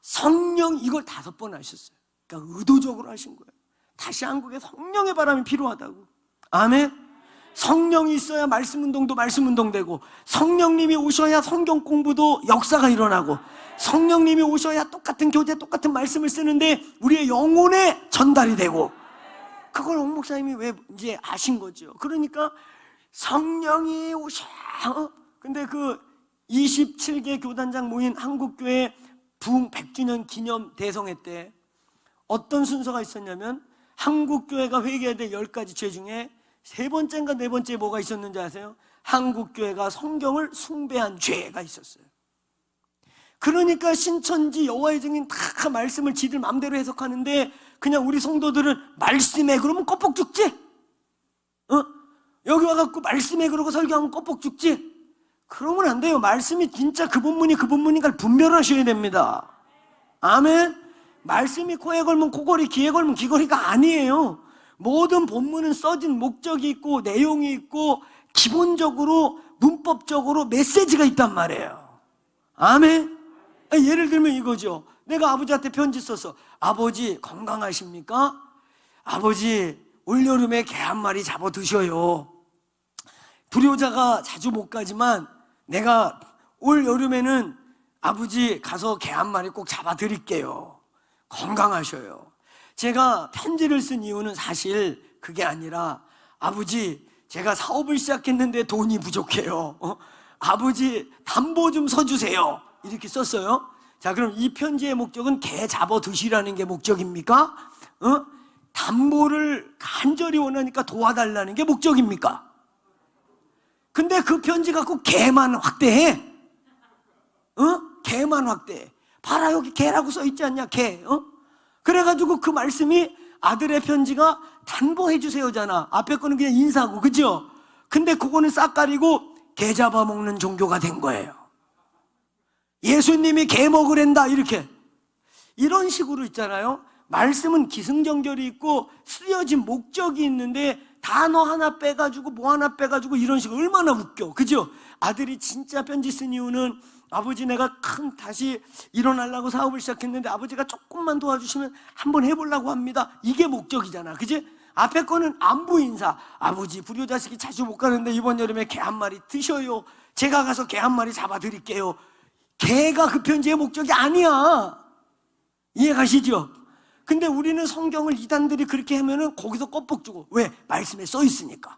성령, 이걸 5번 하셨어요. 그러니까 의도적으로 하신 거예요. 다시 한국에 성령의 바람이 필요하다고. 아멘. 성령이 있어야 말씀 운동도 말씀 운동되고, 성령님이 오셔야 성경 공부도 역사가 일어나고, 성령님이 오셔야 똑같은 교재 똑같은 말씀을 쓰는데 우리의 영혼에 전달이 되고, 그걸 옥 목사님이 왜 이제 아신 거죠. 그러니까 성령이 오셔. 근데 그 27개 교단장 모인 한국교회 부흥 100주년 기념 대성회 때 어떤 순서가 있었냐면, 한국교회가 회개해야 될 10가지 죄 중에 세 번째인가 네 번째에 뭐가 있었는지 아세요? 한국교회가 성경을 숭배한 죄가 있었어요. 그러니까 신천지 여호와의 증인 다 말씀을 지들 마음대로 해석하는데, 그냥 우리 성도들은 말씀에 그러면 껍벅 죽지? 여기 와갖고 말씀에 그러고 설교하면 껍벅 죽지? 그러면 안 돼요. 말씀이 진짜 그 본문인가를 분별하셔야 됩니다. 아멘. 말씀이 코에 걸면 코걸이, 귀에 걸면 귀걸이가 아니에요. 모든 본문은 써진 목적이 있고 내용이 있고 기본적으로 문법적으로 메시지가 있단 말이에요. 아멘. 예를 들면 이거죠. 내가 아버지한테 편지 써서, 아버지 건강하십니까? 아버지 올여름에 개 한 마리 잡아 드셔요. 불효자가 자주 못 가지만 내가 올여름에는 아버지 가서 개 한 마리 꼭 잡아 드릴게요. 건강하셔요. 제가 편지를 쓴 이유는 사실 그게 아니라, 아버지 제가 사업을 시작했는데 돈이 부족해요. 아버지 담보 좀 서주세요. 이렇게 썼어요. 자, 그럼 이 편지의 목적은 개 잡아 드시라는 게 목적입니까? 담보를 간절히 원하니까 도와달라는 게 목적입니까? 근데 그 편지 갖고 개만 확대해. 개만 확대해. 봐라, 여기 개라고 써 있지 않냐, 개. 그래가지고 그 말씀이, 아들의 편지가 담보해 주세요잖아. 앞에 거는 그냥 인사고, 그죠? 근데 그거는 싹 가리고 개 잡아먹는 종교가 된 거예요. 예수님이 개 먹으랜다, 이렇게. 이런 식으로 있잖아요. 말씀은 기승전결이 있고 쓰여진 목적이 있는데 단어 하나 빼가지고 뭐 하나 빼가지고 이런 식으로, 얼마나 웃겨, 그죠? 아들이 진짜 편지 쓴 이유는, 아버지 내가 다시 일어나려고 사업을 시작했는데 아버지가 조금만 도와주시면 한번 해보려고 합니다. 이게 목적이잖아, 그지? 앞에 거는 안부 인사. 아버지 불효자식이 자주 못 가는데 이번 여름에 개 한 마리 드셔요. 제가 가서 개 한 마리 잡아드릴게요. 개가 그 편지의 목적이 아니야. 이해가시죠? 근데 우리는 성경을 이단들이 그렇게 하면은 거기서 껌뻑 주고. 왜? 말씀에 써 있으니까.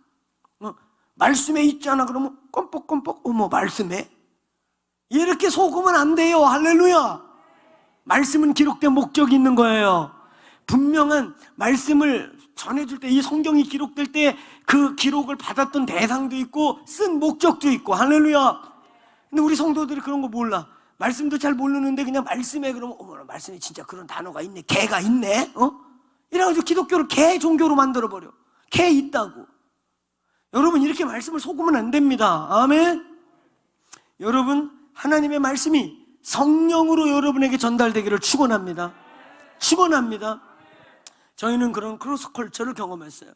말씀에 있잖아. 그러면 껌뻑껌뻑, 어머 말씀에? 이렇게 속으면 안 돼요. 할렐루야. 말씀은 기록된 목적이 있는 거예요. 분명한 말씀을 전해줄 때, 이 성경이 기록될 때 그 기록을 받았던 대상도 있고 쓴 목적도 있고. 할렐루야. 근데 우리 성도들이 그런 거 몰라. 말씀도 잘 모르는데 그냥 말씀에 그러면, 어머 말씀에 진짜 그런 단어가 있네, 개가 있네. 이래가지고 기독교를 개 종교로 만들어버려. 개 있다고. 여러분, 이렇게 말씀을 속으면 안 됩니다. 아멘. 여러분, 하나님의 말씀이 성령으로 여러분에게 전달되기를 축원합니다. 축원합니다. 저희는 그런 크로스컬처를 경험했어요.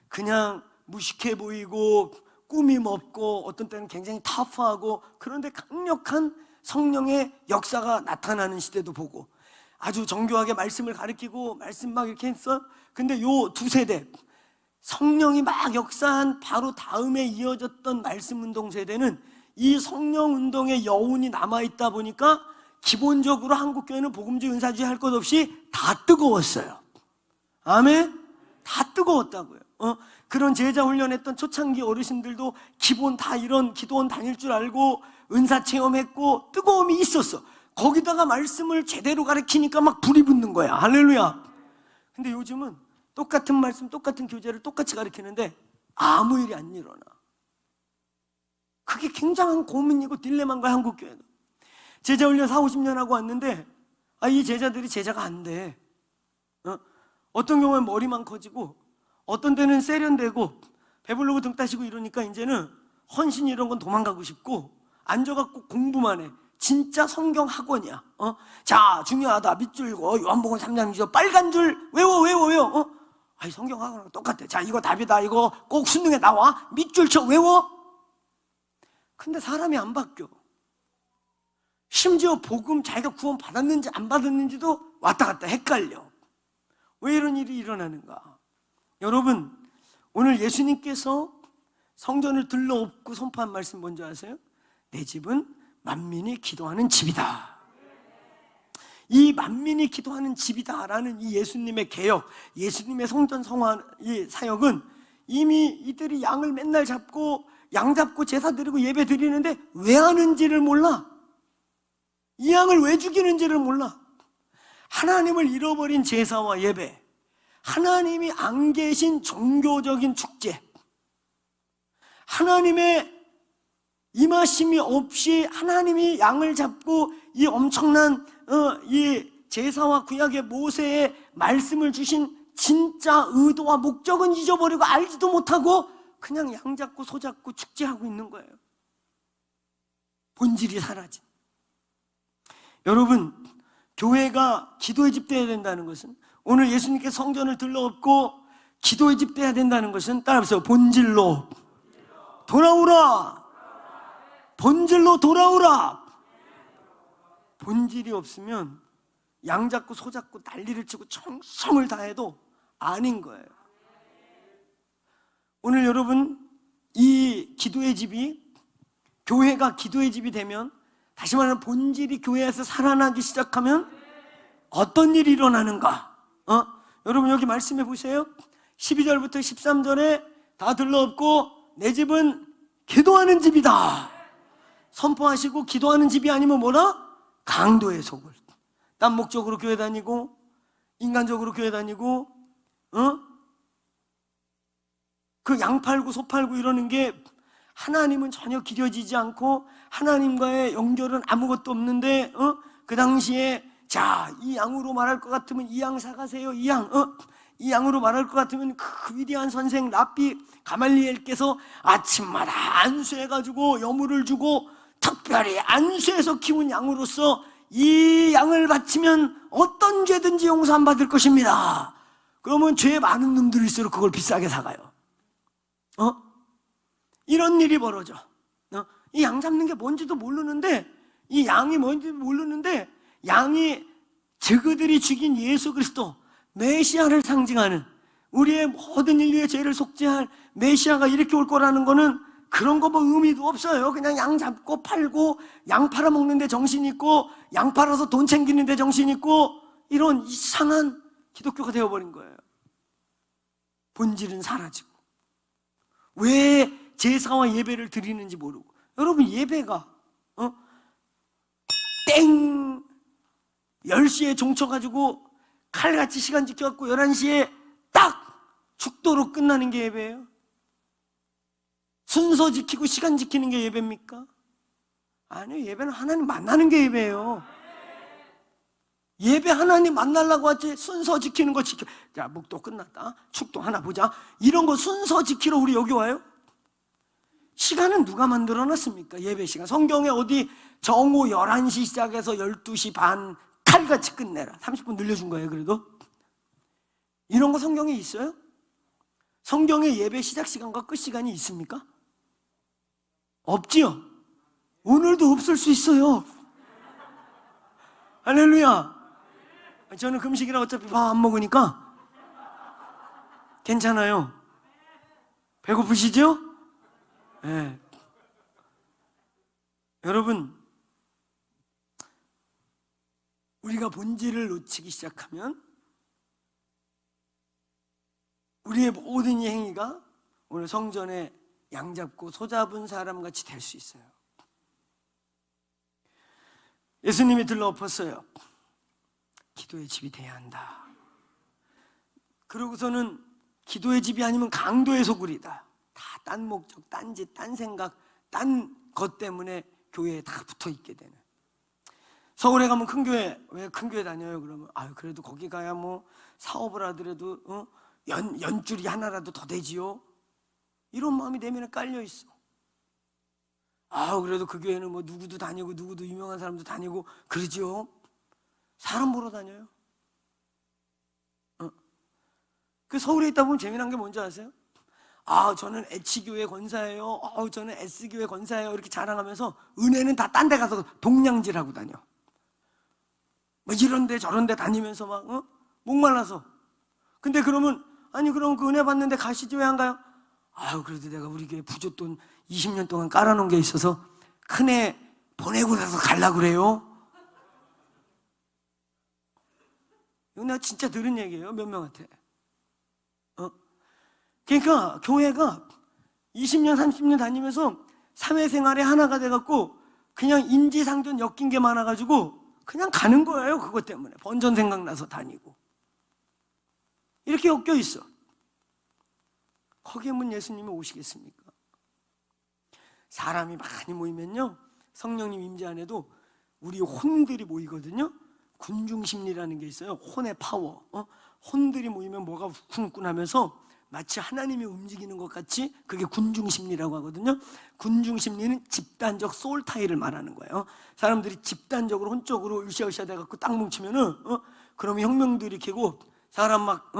그냥 무식해 보이고 꾸밈 없고 어떤 때는 굉장히 터프하고, 그런데 강력한 성령의 역사가 나타나는 시대도 보고, 아주 정교하게 말씀을 가르치고 말씀 막 이렇게 했어. 근데 요 두 세대, 성령이 막 역사한 바로 다음에 이어졌던 말씀 운동 세대는 이 성령 운동의 여운이 남아있다 보니까 기본적으로 한국교회는 복음주의 은사주의 할 것 없이 다 뜨거웠어요. 아멘? 다 뜨거웠다고요. 그런 제자 훈련했던 초창기 어르신들도 기본 다 이런 기도원 다닐 줄 알고 은사 체험했고 뜨거움이 있었어. 거기다가 말씀을 제대로 가르치니까 막 불이 붙는 거야. 할렐루야. 근데 요즘은 똑같은 말씀, 똑같은 교재를 똑같이 가르치는데 아무 일이 안 일어나. 그게 굉장한 고민이고 딜레마인 거야, 한국교회는. 제자 훈련 40-50년 하고 왔는데 이 제자들이 제자가 안 돼. 어떤 경우는 머리만 커지고, 어떤 때는 세련되고 배부르고 등 따시고 이러니까 이제는 헌신 이런 건 도망가고 싶고 앉아갖고 공부만 해. 진짜 성경 학원이야. 자, 중요하다. 밑줄 거 요한복음 3장 2절 빨간 줄 외워. 아이, 성경 학원하고 똑같아. 자, 이거 답이다. 이거 꼭 수능에 나와. 밑줄 쳐 외워. 근데 사람이 안 바뀌어. 심지어 복음 자기가 구원 받았는지 안 받았는지도 왔다 갔다 헷갈려. 왜 이런 일이 일어나는가? 여러분, 오늘 예수님께서 성전을 들러엎고 선포한 말씀 뭔지 아세요? 내 집은 만민이 기도하는 집이다. 이 만민이 기도하는 집이다라는 이 예수님의 개혁, 예수님의 성전 성화 이 사역은 이미 이들이 양을 맨날 잡고 양 잡고 제사 드리고 예배 드리는데 왜 하는지를 몰라. 이 양을 왜 죽이는지를 몰라. 하나님을 잃어버린 제사와 예배, 하나님이 안 계신 종교적인 축제, 하나님의 임하심이 없이 하나님이 양을 잡고 이 엄청난 이 제사와 구약의 모세의 말씀을 주신 진짜 의도와 목적은 잊어버리고 알지도 못하고 그냥 양 잡고 소 잡고 축제하고 있는 거예요. 본질이 사라진. 여러분, 교회가 기도의 집 돼야 된다는 것은, 오늘 예수님께 성전을 들러엎고 기도의 집 돼야 된다는 것은, 따라하세요. 본질로 돌아오라. 본질로 돌아오라. 본질이 없으면 양 잡고 소 잡고 난리를 치고 청성을 다해도 아닌 거예요. 오늘 여러분, 이 기도의 집이, 교회가 기도의 집이 되면, 다시 말하면 본질이 교회에서 살아나기 시작하면 어떤 일이 일어나는가? 여러분 여기 말씀해 보세요. 12절부터 13절에 다 들러엎고 내 집은 기도하는 집이다 선포하시고, 기도하는 집이 아니면 뭐라? 강도의 속을. 딴 목적으로 교회 다니고 인간적으로 교회 다니고 그 양 팔고 소 팔고 이러는 게 하나님은 전혀 기려지지 않고 하나님과의 연결은 아무것도 없는데 그 당시에 자, 이 양으로 말할 것 같으면 이 양 사가세요. 이 양으로 말할 것 같으면 그 위대한 선생 랍비 가말리엘께서 아침마다 안수해가지고 여물을 주고 특별히 안수해서 키운 양으로서 이 양을 바치면 어떤 죄든지 용서 안 받을 것입니다. 그러면 죄 많은 놈들일수록 그걸 비싸게 사가요. 이런 일이 벌어져. 이 양 잡는 게 뭔지도 모르는데, 이 양이 뭔지도 모르는데, 양이 저그들이 죽인 예수 그리스도 메시아를 상징하는, 우리의 모든 인류의 죄를 속죄할 메시아가 이렇게 올 거라는 거는 그런 거 뭐 의미도 없어요. 그냥 양 잡고 팔고 양 팔아먹는 데 정신 있고 양 팔아서 돈 챙기는 데 정신 있고 이런 이상한 기독교가 되어버린 거예요. 본질은 사라지고, 왜 제사와 예배를 드리는지 모르고. 여러분, 예배가 땡 10시에 종쳐가지고 칼같이 시간 지켜갖고 11시에 딱 죽도록 끝나는 게 예배예요? 순서 지키고 시간 지키는 게 예배입니까? 아니요, 예배는 하나님 만나는 게 예배예요. 예배 하나님 만나려고 하지 순서 지키는 거 지켜. 자, 묵도 끝났다, 축도 하나 보자, 이런 거 순서 지키러 우리 여기 와요? 시간은 누가 만들어놨습니까? 예배 시간. 성경에 어디 정오 11시 시작해서 12시 반 칼같이 끝내라 30분 늘려준 거예요? 그래도 이런 거 성경에 있어요? 성경에 예배 시작 시간과 끝 시간이 있습니까? 없지요? 오늘도 없을 수 있어요. 할렐루야. 저는 금식이라 어차피 밥 안 먹으니까 괜찮아요. 배고프시죠? 네. 여러분, 우리가 본질을 놓치기 시작하면 우리의 모든 이 행위가 오늘 성전에 양 잡고 소 잡은 사람 같이 될 수 있어요. 예수님이 들러엎었어요. 기도의 집이 돼야 한다. 그러고서는 기도의 집이 아니면 강도의 소굴이다. 다 딴 목적, 딴 짓, 딴 생각, 딴 것 때문에 교회에 다 붙어 있게 되는. 서울에 가면 큰 교회, 왜 큰 교회 다녀요? 그러면 그래도 거기 가야 뭐 사업을 하더라도 연줄이 하나라도 더 되지요. 이런 마음이 내면에 깔려 있어. 그래도 그 교회는 뭐 누구도 다니고 누구도 유명한 사람도 다니고 그러지요. 사람 보러 다녀요. 그 서울에 있다 보면 재미난 게 뭔지 아세요? 저는 H교회 권사예요. 저는 S교회 권사예요. 이렇게 자랑하면서 은혜는 다 딴 데 가서 동냥질하고 다녀. 뭐 이런데 저런데 다니면서 막 목말라서. 근데 그러면 그럼 그 은혜 받는데 가시지 왜 안 가요? 아유, 그래도 내가 우리 교회 부조돈 20년 동안 깔아놓은 게 있어서 큰애 보내고 나서 갈라 그래요. 이거 내가 진짜 들은 얘기예요, 몇 명한테. 그러니까 교회가 20년 30년 다니면서 사회생활에 하나가 돼갖고 그냥 인지상전 엮인 게 많아가지고 그냥 가는 거예요. 그것 때문에 번전 생각나서 다니고 이렇게 엮여 있어. 거기에 문 예수님이 오시겠습니까? 사람이 많이 모이면요, 성령님 임재 안에도 우리 혼들이 모이거든요. 군중심리라는 게 있어요. 혼의 파워. 혼들이 모이면 뭐가 후끈후끈하면서 마치 하나님이 움직이는 것 같이, 그게 군중심리라고 하거든요. 군중심리는 집단적 소울타일을 말하는 거예요. 사람들이 집단적으로 혼적으로 으쌰으쌰 돼갖고 딱 뭉치면은 그러면 혁명도 일으키고 사람 막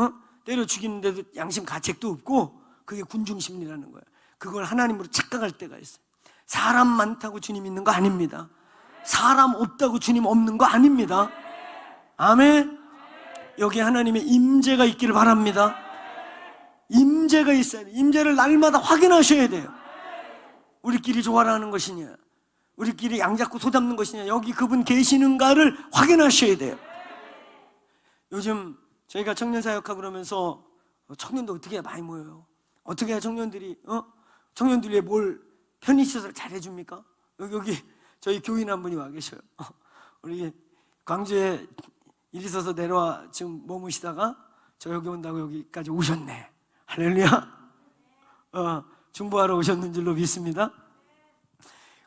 때려 죽이는데도 양심 가책도 없고, 그게 군중심리라는 거예요. 그걸 하나님으로 착각할 때가 있어요. 사람 많다고 주님 있는 거 아닙니다. 사람 없다고 주님 없는 거 아닙니다. 아멘. 여기 하나님의 임재가 있기를 바랍니다. 임재가 있어야 돼요. 임재를 날마다 확인하셔야 돼요. 우리끼리 조화라는 것이냐, 우리끼리 양잡고 소잡는 것이냐, 여기 그분 계시는가를 확인하셔야 돼요. 요즘 저희가 청년 사역하고 그러면서 청년도 어떻게 해야 많이 모여요? 어떻게 해야 청년들이 청년들 위해 뭘 편의시설 잘 해줍니까? 여기 저희 교인 한 분이 와 계셔요. 우리 광주에 일 있어서 내려와 지금 머무시다가 저 여기 온다고 여기까지 오셨네. 할렐루야. 중보하러 오셨는 줄로 믿습니다.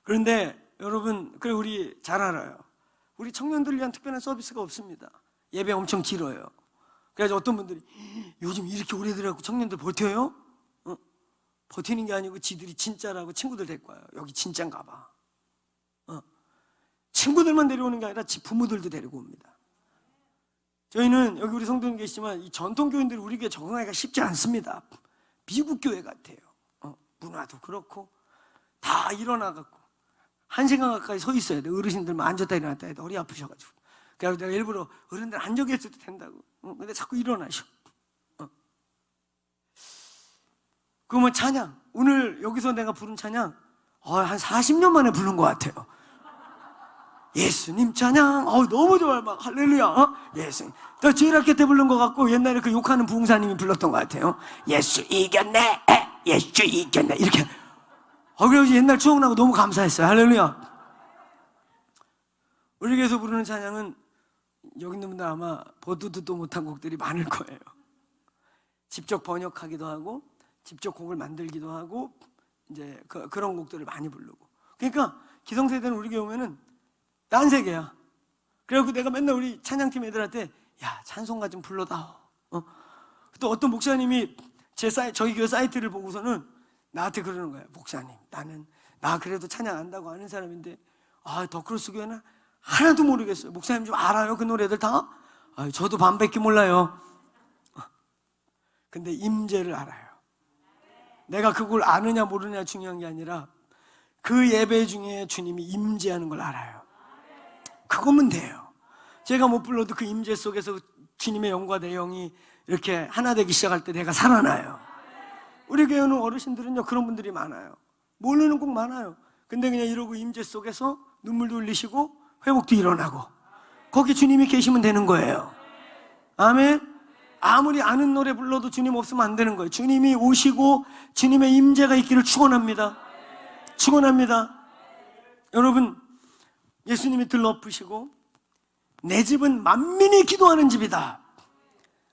그런데 여러분, 그래 우리 잘 알아요. 우리 청년들을 위한 특별한 서비스가 없습니다. 예배 엄청 길어요. 그래서 어떤 분들이 요즘 이렇게 오래들하고 청년들 버텨요? 버티는 게 아니고 지들이 진짜라고 친구들 데리고 와요. 여기 진짜인가 봐. 친구들만 데려오는 게 아니라 지 부모들도 데리고 옵니다. 저희는 여기 우리 성도님 계시지만 이 전통교인들이 우리 교회에 적응하기가 쉽지 않습니다. 미국 교회 같아요. 문화도 그렇고 다 일어나갖고 1시간 가까이 서 있어야 돼. 어르신들만 앉았다 일어났다 해도 허리 아프셔가지고. 그래서 내가 일부러 어른들 앉아 계셔도 된다고. 근데 자꾸 일어나셔. 그러면 찬양, 오늘 여기서 내가 부른 찬양 한 40년 만에 부른 것 같아요. 예수님 찬양, 너무 좋아요. 막 할렐루야. 예수님. 더 제일학교 때 부른 것 같고, 옛날에 그 욕하는 부흥사님이 불렀던 것 같아요. 예수 이겼네, 예수 이겼네, 이렇게. 그래서 옛날 추억나고 너무 감사했어요. 할렐루야. 우리 교회에서 부르는 찬양은 여기 있는 분들 아마 보도 듣도 못한 곡들이 많을 거예요. 직접 번역하기도 하고 직접 곡을 만들기도 하고 이제 그런 곡들을 많이 부르고. 그러니까 기성세대는 우리 교회 오면은 딴 세계야. 그래갖고 내가 맨날 우리 찬양팀 애들한테 야, 찬송가 좀 불러다오. 또 어떤 목사님이 저희 교회 사이트를 보고서는 나한테 그러는 거야. 목사님, 나 그래도 찬양 안다고 아는 사람인데 더크로스 교회는 하나도 모르겠어요. 목사님 좀 알아요? 그 노래들 다? 저도 반밖에 몰라요. 근데 임재를 알아요. 내가 그걸 아느냐 모르느냐 중요한 게 아니라 그 예배 중에 주님이 임재하는 걸 알아요. 그거면 돼요. 제가 못 불러도 그 임재 속에서 주님의 영과 내 영이 이렇게 하나 되기 시작할 때 내가 살아나요. 우리 교회는 어르신들은요 그런 분들이 많아요. 모르는 곡 많아요. 근데 그냥 이러고 임재 속에서 눈물도 흘리시고 회복도 일어나고 거기 주님이 계시면 되는 거예요. 아멘. 아무리 아는 노래 불러도 주님 없으면 안 되는 거예요. 주님이 오시고 주님의 임재가 있기를 축원합니다. 축원합니다. 여러분, 예수님이 들러엎으시고 내 집은 만민이 기도하는 집이다,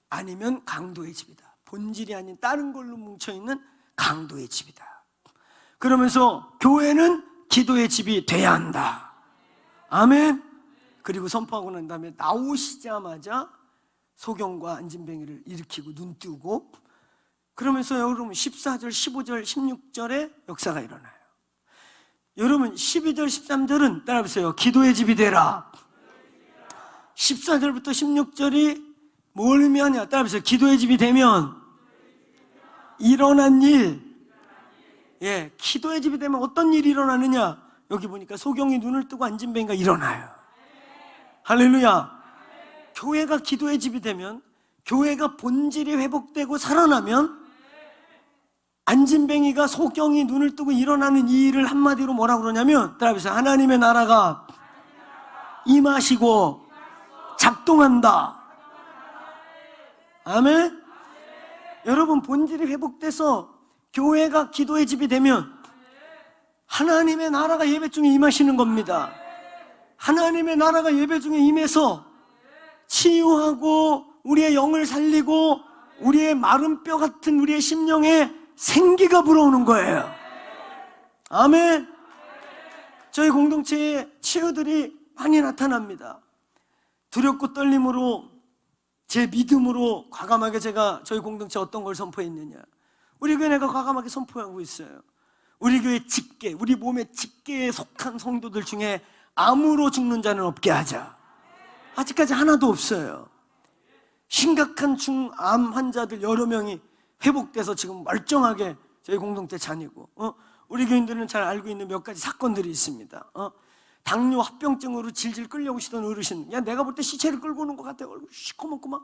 아니면 강도의 집이다. 본질이 아닌 다른 걸로 뭉쳐있는 강도의 집이다. 그러면서 교회는 기도의 집이 돼야 한다. 아멘. 그리고 선포하고 난 다음에 나오시자마자 소경과 안진뱅이를 일으키고 눈 뜨고, 그러면서 여러분 14절, 15절, 16절에 역사가 일어나요. 여러분 12절, 13절은 따라해보세요. 기도의 집이 되라. 14절부터 16절이 뭘 의미하냐? 따라해보세요. 기도의 집이 되면 일어난 일. 기도의 집이 되면 어떤 일이 일어나느냐? 여기 보니까 소경이 눈을 뜨고 안진뱅이가 일어나요. 할렐루야. 교회가 기도의 집이 되면, 교회가 본질이 회복되고 살아나면 안진뱅이가 소경이 눈을 뜨고 일어나는 이 일을 한마디로 뭐라고 그러냐면, 따라해보세요. 하나님의 나라가 임하시고 작동한다. 아멘. 여러분, 본질이 회복돼서 교회가 기도의 집이 되면 하나님의 나라가 예배 중에 임하시는 겁니다. 하나님의 나라가 예배 중에 임해서 치유하고 우리의 영을 살리고 우리의 마른 뼈 같은 우리의 심령에 생기가 불어오는 거예요. 아멘. 저희 공동체에 치유들이 많이 나타납니다. 두렵고 떨림으로, 제 믿음으로 과감하게 제가 저희 공동체 어떤 걸 선포했느냐, 우리 교회 내가 과감하게 선포하고 있어요. 우리 교회 직계, 우리 몸의 직계에 속한 성도들 중에 암으로 죽는 자는 없게 하자. 아직까지 하나도 없어요. 심각한 중암 환자들 여러 명이 회복돼서 지금 멀쩡하게 저희 공동체 다니고, 우리 교인들은 잘 알고 있는 몇 가지 사건들이 있습니다. 당뇨 합병증으로 질질 끌려오시던 어르신, 야 내가 볼 때 시체를 끌고 오는 것 같아. 얼굴 시커멓고 막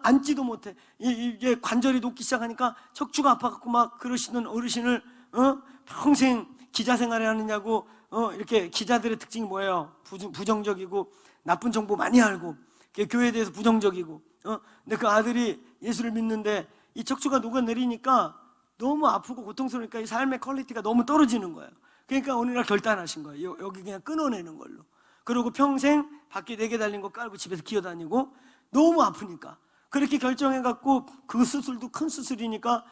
앉지도 못해. 이게 관절이 녹기 시작하니까 척추가 아파갖고 막 그러시던 어르신을 평생 기자 생활을 하느냐고, 이렇게 기자들의 특징이 뭐예요? 부정적이고 나쁜 정보 많이 알고 교회에 대해서 부정적이고, 근데 그 아들이 예수를 믿는데 이 척추가 녹아내리니까 너무 아프고 고통스러우니까 이 삶의 퀄리티가 너무 떨어지는 거예요. 그러니까 어느 날 결단하신 거예요. 여기 그냥 끊어내는 걸로. 그리고 평생 바퀴 4개 달린 거 깔고 집에서 기어다니고 너무 아프니까 그렇게 결정해갖고, 그 수술도 큰 수술이니까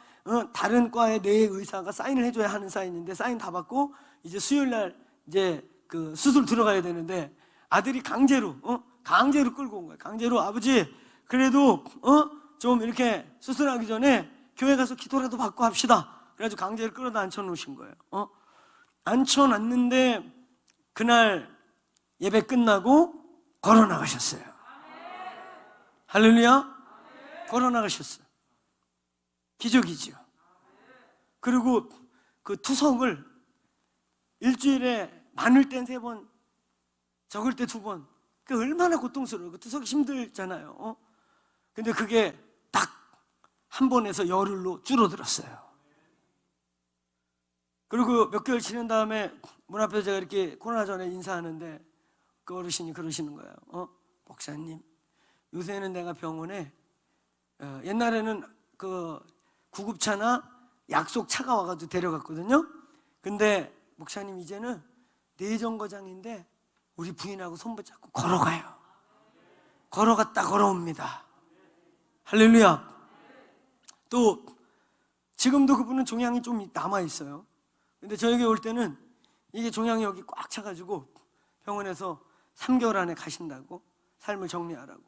다른 과의 뇌 의사가 사인을 해줘야 하는 사인인데 사인 다 받고 이제 수요일날 이제 그 수술 들어가야 되는데 아들이 강제로 끌고 온 거예요. 강제로, 아버지 그래도 좀 이렇게 수술하기 전에 교회 가서 기도라도 받고 합시다. 그래가지고 강제로 끌어다 앉혀놓으신 거예요. 앉혀놨는데 그날 예배 끝나고 걸어 나가셨어요. 할렐루야. 걸어 나가셨어요. 기적이죠. 그리고 그 투석을 일주일에 많을 땐 3번, 적을 때 2번. 그 얼마나 고통스러워요. 그 투석이 힘들잖아요. 근데 그게 딱 한 번에서 열흘로 줄어들었어요. 그리고 몇 개월 지난 다음에 문 앞에서 제가 이렇게 코로나 전에 인사하는데 그 어르신이 그러시는 거예요. 목사님, 요새는 내가 병원에, 옛날에는 그 구급차나 약속 차가 와가지고 데려갔거든요. 근데 목사님, 이제는 내정거장인데 우리 부인하고 손 붙잡고 걸어가요. 걸어갔다 걸어옵니다. 할렐루야. 또 지금도 그분은 종양이 좀 남아있어요. 근데 저에게 올 때는 이게 종양이 여기 꽉 차가지고 병원에서 3개월 안에 가신다고, 삶을 정리하라고.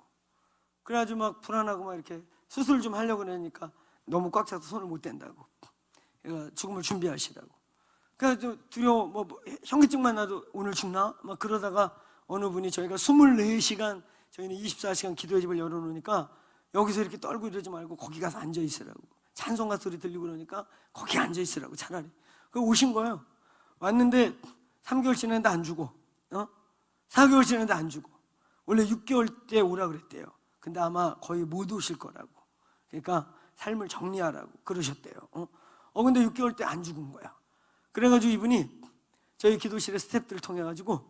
그래가지고 막 불안하고 막 이렇게 수술 좀 하려고 그러니까 너무 꽉 차서 손을 못 댄다고, 그러니까 죽음을 준비하시라고. 그래서 두려워, 뭐 현기증만 나도 오늘 죽나? 막 그러다가 어느 분이, 저희가 24시간, 저희는 24시간 기도의 집을 열어놓으니까 여기서 이렇게 떨고 이러지 말고 거기 가서 앉아있으라고. 찬송가 소리 들리고 그러니까 거기 앉아있으라고 차라리. 그래서 오신 거예요. 왔는데 3개월 지났는데 안 주고, 4개월 지났는데 안 주고. 원래 6개월 때 오라 그랬대요. 근데 아마 거의 못 오실 거라고. 그러니까 삶을 정리하라고 그러셨대요. 근데 6개월 때 안 죽은 거야. 그래가지고 이분이 저희 기도실의 스태프들을 통해가지고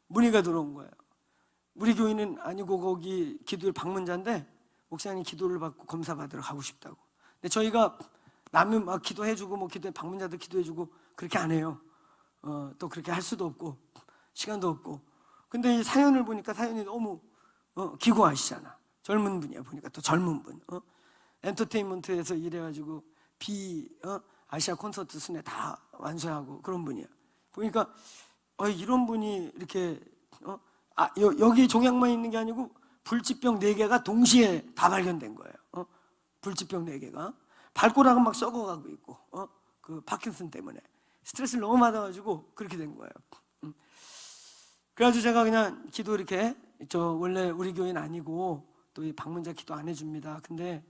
문의가 들어온 거예요. 우리 교인은 아니고 거기 기도일 방문자인데 목사님 기도를 받고 검사 받으러 가고 싶다고. 근데 저희가 남은 막 기도해주고 뭐 기도해, 방문자들 기도해주고 그렇게 안 해요. 또 그렇게 할 수도 없고 시간도 없고. 근데 이 사연을 보니까 사연이 너무 기구하시잖아. 젊은 분이야. 보니까 또 젊은 분. 엔터테인먼트에서 일해가지고 아시아 콘서트 순회 다 완수하고 그런 분이야. 보니까 이런 분이 이렇게 여기 종양만 있는 게 아니고 불치병 4개가 동시에 다 발견된 거예요. 불치병 4개가 발꼬락은 막 썩어가고 있고, 그 파킨슨 때문에 스트레스를 너무 받아가지고 그렇게 된 거예요. 그래가지고 제가 그냥 기도 이렇게, 원래 우리 교회는 아니고 또 이 방문자 기도 안 해줍니다. 근데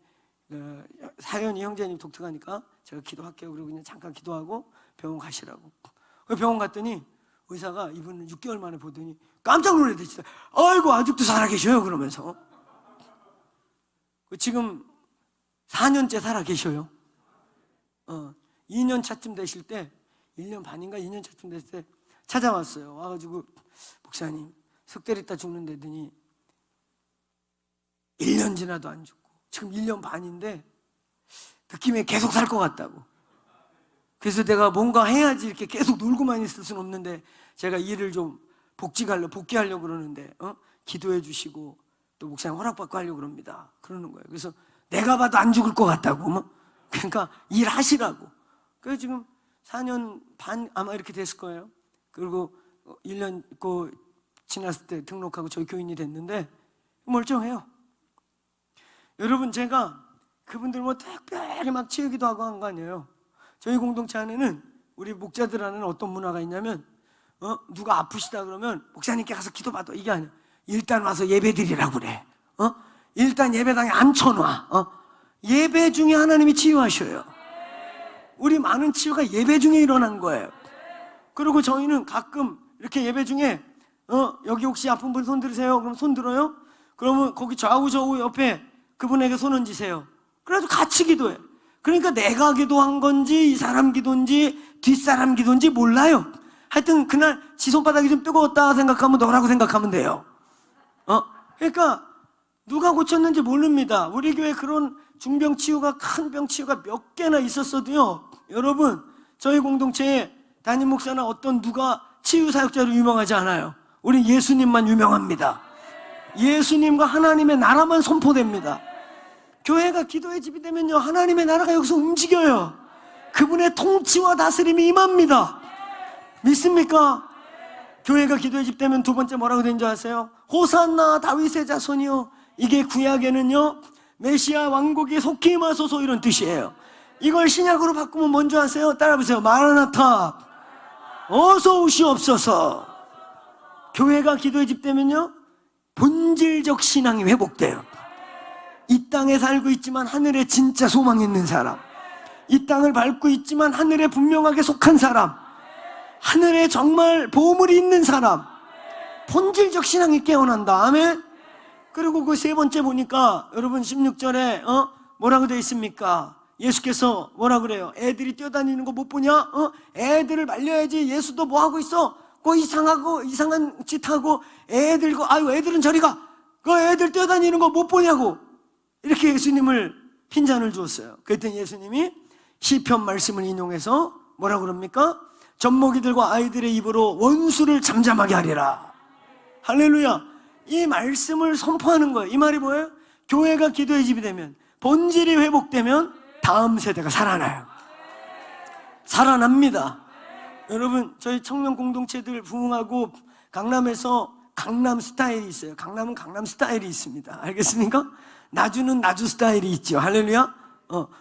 사연이 형제님 독특하니까 제가 기도할게요. 그리고 그냥 잠깐 기도하고 병원 가시라고. 병원 갔더니 의사가 이분을 6개월 만에 보더니 깜짝 놀라대시다. 아이고 아직도 살아계셔요 그러면서. 지금 4년째 살아계셔요. 2년 차쯤 되실 때 1년 반인가 2년 차쯤 됐을 때 찾아왔어요. 와가지고 목사님 석 달 있다 죽는다더니 1년 지나도 안 죽고 지금 1년 반인데 느낌에 계속 살 것 같다고. 그래서 내가 뭔가 해야지 이렇게 계속 놀고만 있을 수는 없는데 제가 일을 좀 복귀하려고 그러는데 기도해 주시고 또 목사님 허락받고 하려고 그럽니다. 그러는 거예요. 그래서 내가 봐도 안 죽을 것 같다고. 뭐. 그러니까 일하시라고. 그래서 지금 4년 반 아마 이렇게 됐을 거예요. 그리고 1년 지났을 때 등록하고 저희 교인이 됐는데 멀쩡해요. 여러분 제가 그분들 뭐 특별히 막 치우기도 하고 한 거 아니에요. 저희 공동체 안에는 우리 목자들 안에는 어떤 문화가 있냐면 누가 아프시다 그러면 목사님께 가서 기도받아 이게 아니야. 일단 와서 예배 드리라고 그래. 일단 예배당에 앉혀놔. 예배 중에 하나님이 치유하셔요. 우리 많은 치유가 예배 중에 일어난 거예요. 그리고 저희는 가끔 이렇게 예배 중에 여기 혹시 아픈 분 손 들으세요? 그럼 손 들어요? 그러면 거기 좌우 옆에 그분에게 손 얹으세요. 그래도 같이 기도해. 그러니까 내가 기도한 건지 이 사람 기도인지 뒷사람 기도인지 몰라요. 하여튼 그날 지 손바닥이 좀 뜨거웠다 생각하면 너라고 생각하면 돼요. 그러니까 누가 고쳤는지 모릅니다. 우리 교회 그런 중병 치유가 큰 병 치유가 몇 개나 있었어도요. 여러분 저희 공동체에 담임 목사나 어떤 누가 치유 사역자로 유명하지 않아요. 우리 예수님만 유명합니다. 예수님과 하나님의 나라만 선포됩니다. 교회가 기도의 집이 되면요 하나님의 나라가 여기서 움직여요. 그분의 통치와 다스림이 임합니다. 믿습니까? 교회가 기도의 집 되면 두 번째 뭐라고 되는 줄 아세요? 호산나 다윗의 자손이요. 이게 구약에는요 메시아 왕국이 속히 임하소서 이런 뜻이에요. 이걸 신약으로 바꾸면 뭔 줄 아세요? 따라해보세요. 마라나타 어서 오시옵소서. 교회가 기도의 집 되면요 본질적 신앙이 회복돼요. 이 땅에 살고 있지만 하늘에 진짜 소망이 있는 사람, 이 땅을 밟고 있지만 하늘에 분명하게 속한 사람, 하늘에 정말 보물이 있는 사람, 본질적 신앙이 깨어난다. 아멘. 그리고 그 세 번째 보니까 여러분 16절에 뭐라고 되어 있습니까? 예수께서 뭐라 그래요? 애들이 뛰어다니는 거 못 보냐? 애들을 말려야지. 예수도 뭐 하고 있어? 이상한 짓 하고 애들은 저리 가. 그 애들 뛰어다니는 거 못 보냐고. 이렇게 예수님을 핀잔을 주었어요. 그랬더니 예수님이 시편 말씀을 인용해서 뭐라고 그럽니까? 젖먹이들과 아이들의 입으로 원수를 잠잠하게 하리라. 할렐루야. 이 말씀을 선포하는 거예요. 이 말이 뭐예요? 교회가 기도의 집이 되면, 본질이 회복되면 다음 세대가 살아나요. 살아납니다. 여러분 저희 청년 공동체들 부흥하고 강남에서 강남 스타일이 있어요. 강남은 강남 스타일이 있습니다. 알겠습니까? 나주는 나주 스타일이 있죠. 할렐루야.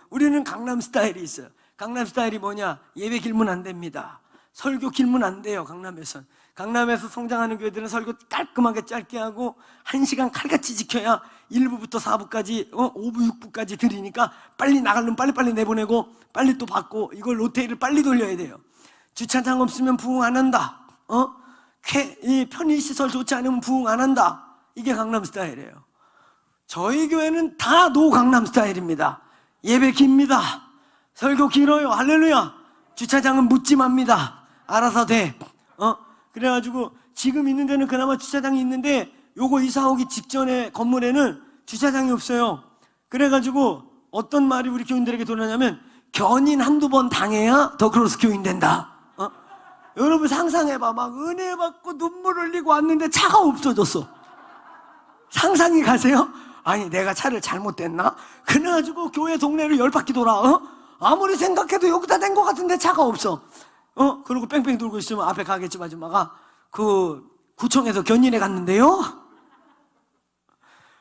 우리는 강남 스타일이 있어요. 강남 스타일이 뭐냐? 예배 길면 안 됩니다. 설교 길면 안 돼요. 강남에서 성장하는 교회들은 설교 깔끔하게 짧게 하고 1시간 칼같이 지켜야 1부부터 4부까지 5부 6부까지 드리니까 빨리 나가려면 빨리빨리 내보내고 빨리 또 받고 이걸 로테이를 빨리 돌려야 돼요. 주차장 없으면 부흥 안 한다. 이 편의시설 좋지 않으면 부흥 안 한다. 이게 강남 스타일이에요. 저희 교회는 다 노강남 스타일입니다. 예배 깁니다. 설교 길어요. 할렐루야. 주차장은 묻지맙니다. 알아서 돼. 그래가지고 지금 있는 데는 그나마 주차장이 있는데 요거 이사 오기 직전에 건물에는 주차장이 없어요. 그래가지고 어떤 말이 우리 교인들에게 돌아냐면 견인 한두 번 당해야 더 크로스 교인 된다. 여러분 상상해봐. 막 은혜 받고 눈물 흘리고 왔는데 차가 없어졌어. 상상이 가세요? 아니 내가 차를 잘못됐나? 그래가지고 교회 동네를 10바퀴 돌아. 아무리 생각해도 여기다 낸 것 같은데 차가 없어. 그리고 뺑뺑 돌고 있으면 앞에 가게집 아줌마가 그 구청에서 견인해 갔는데요.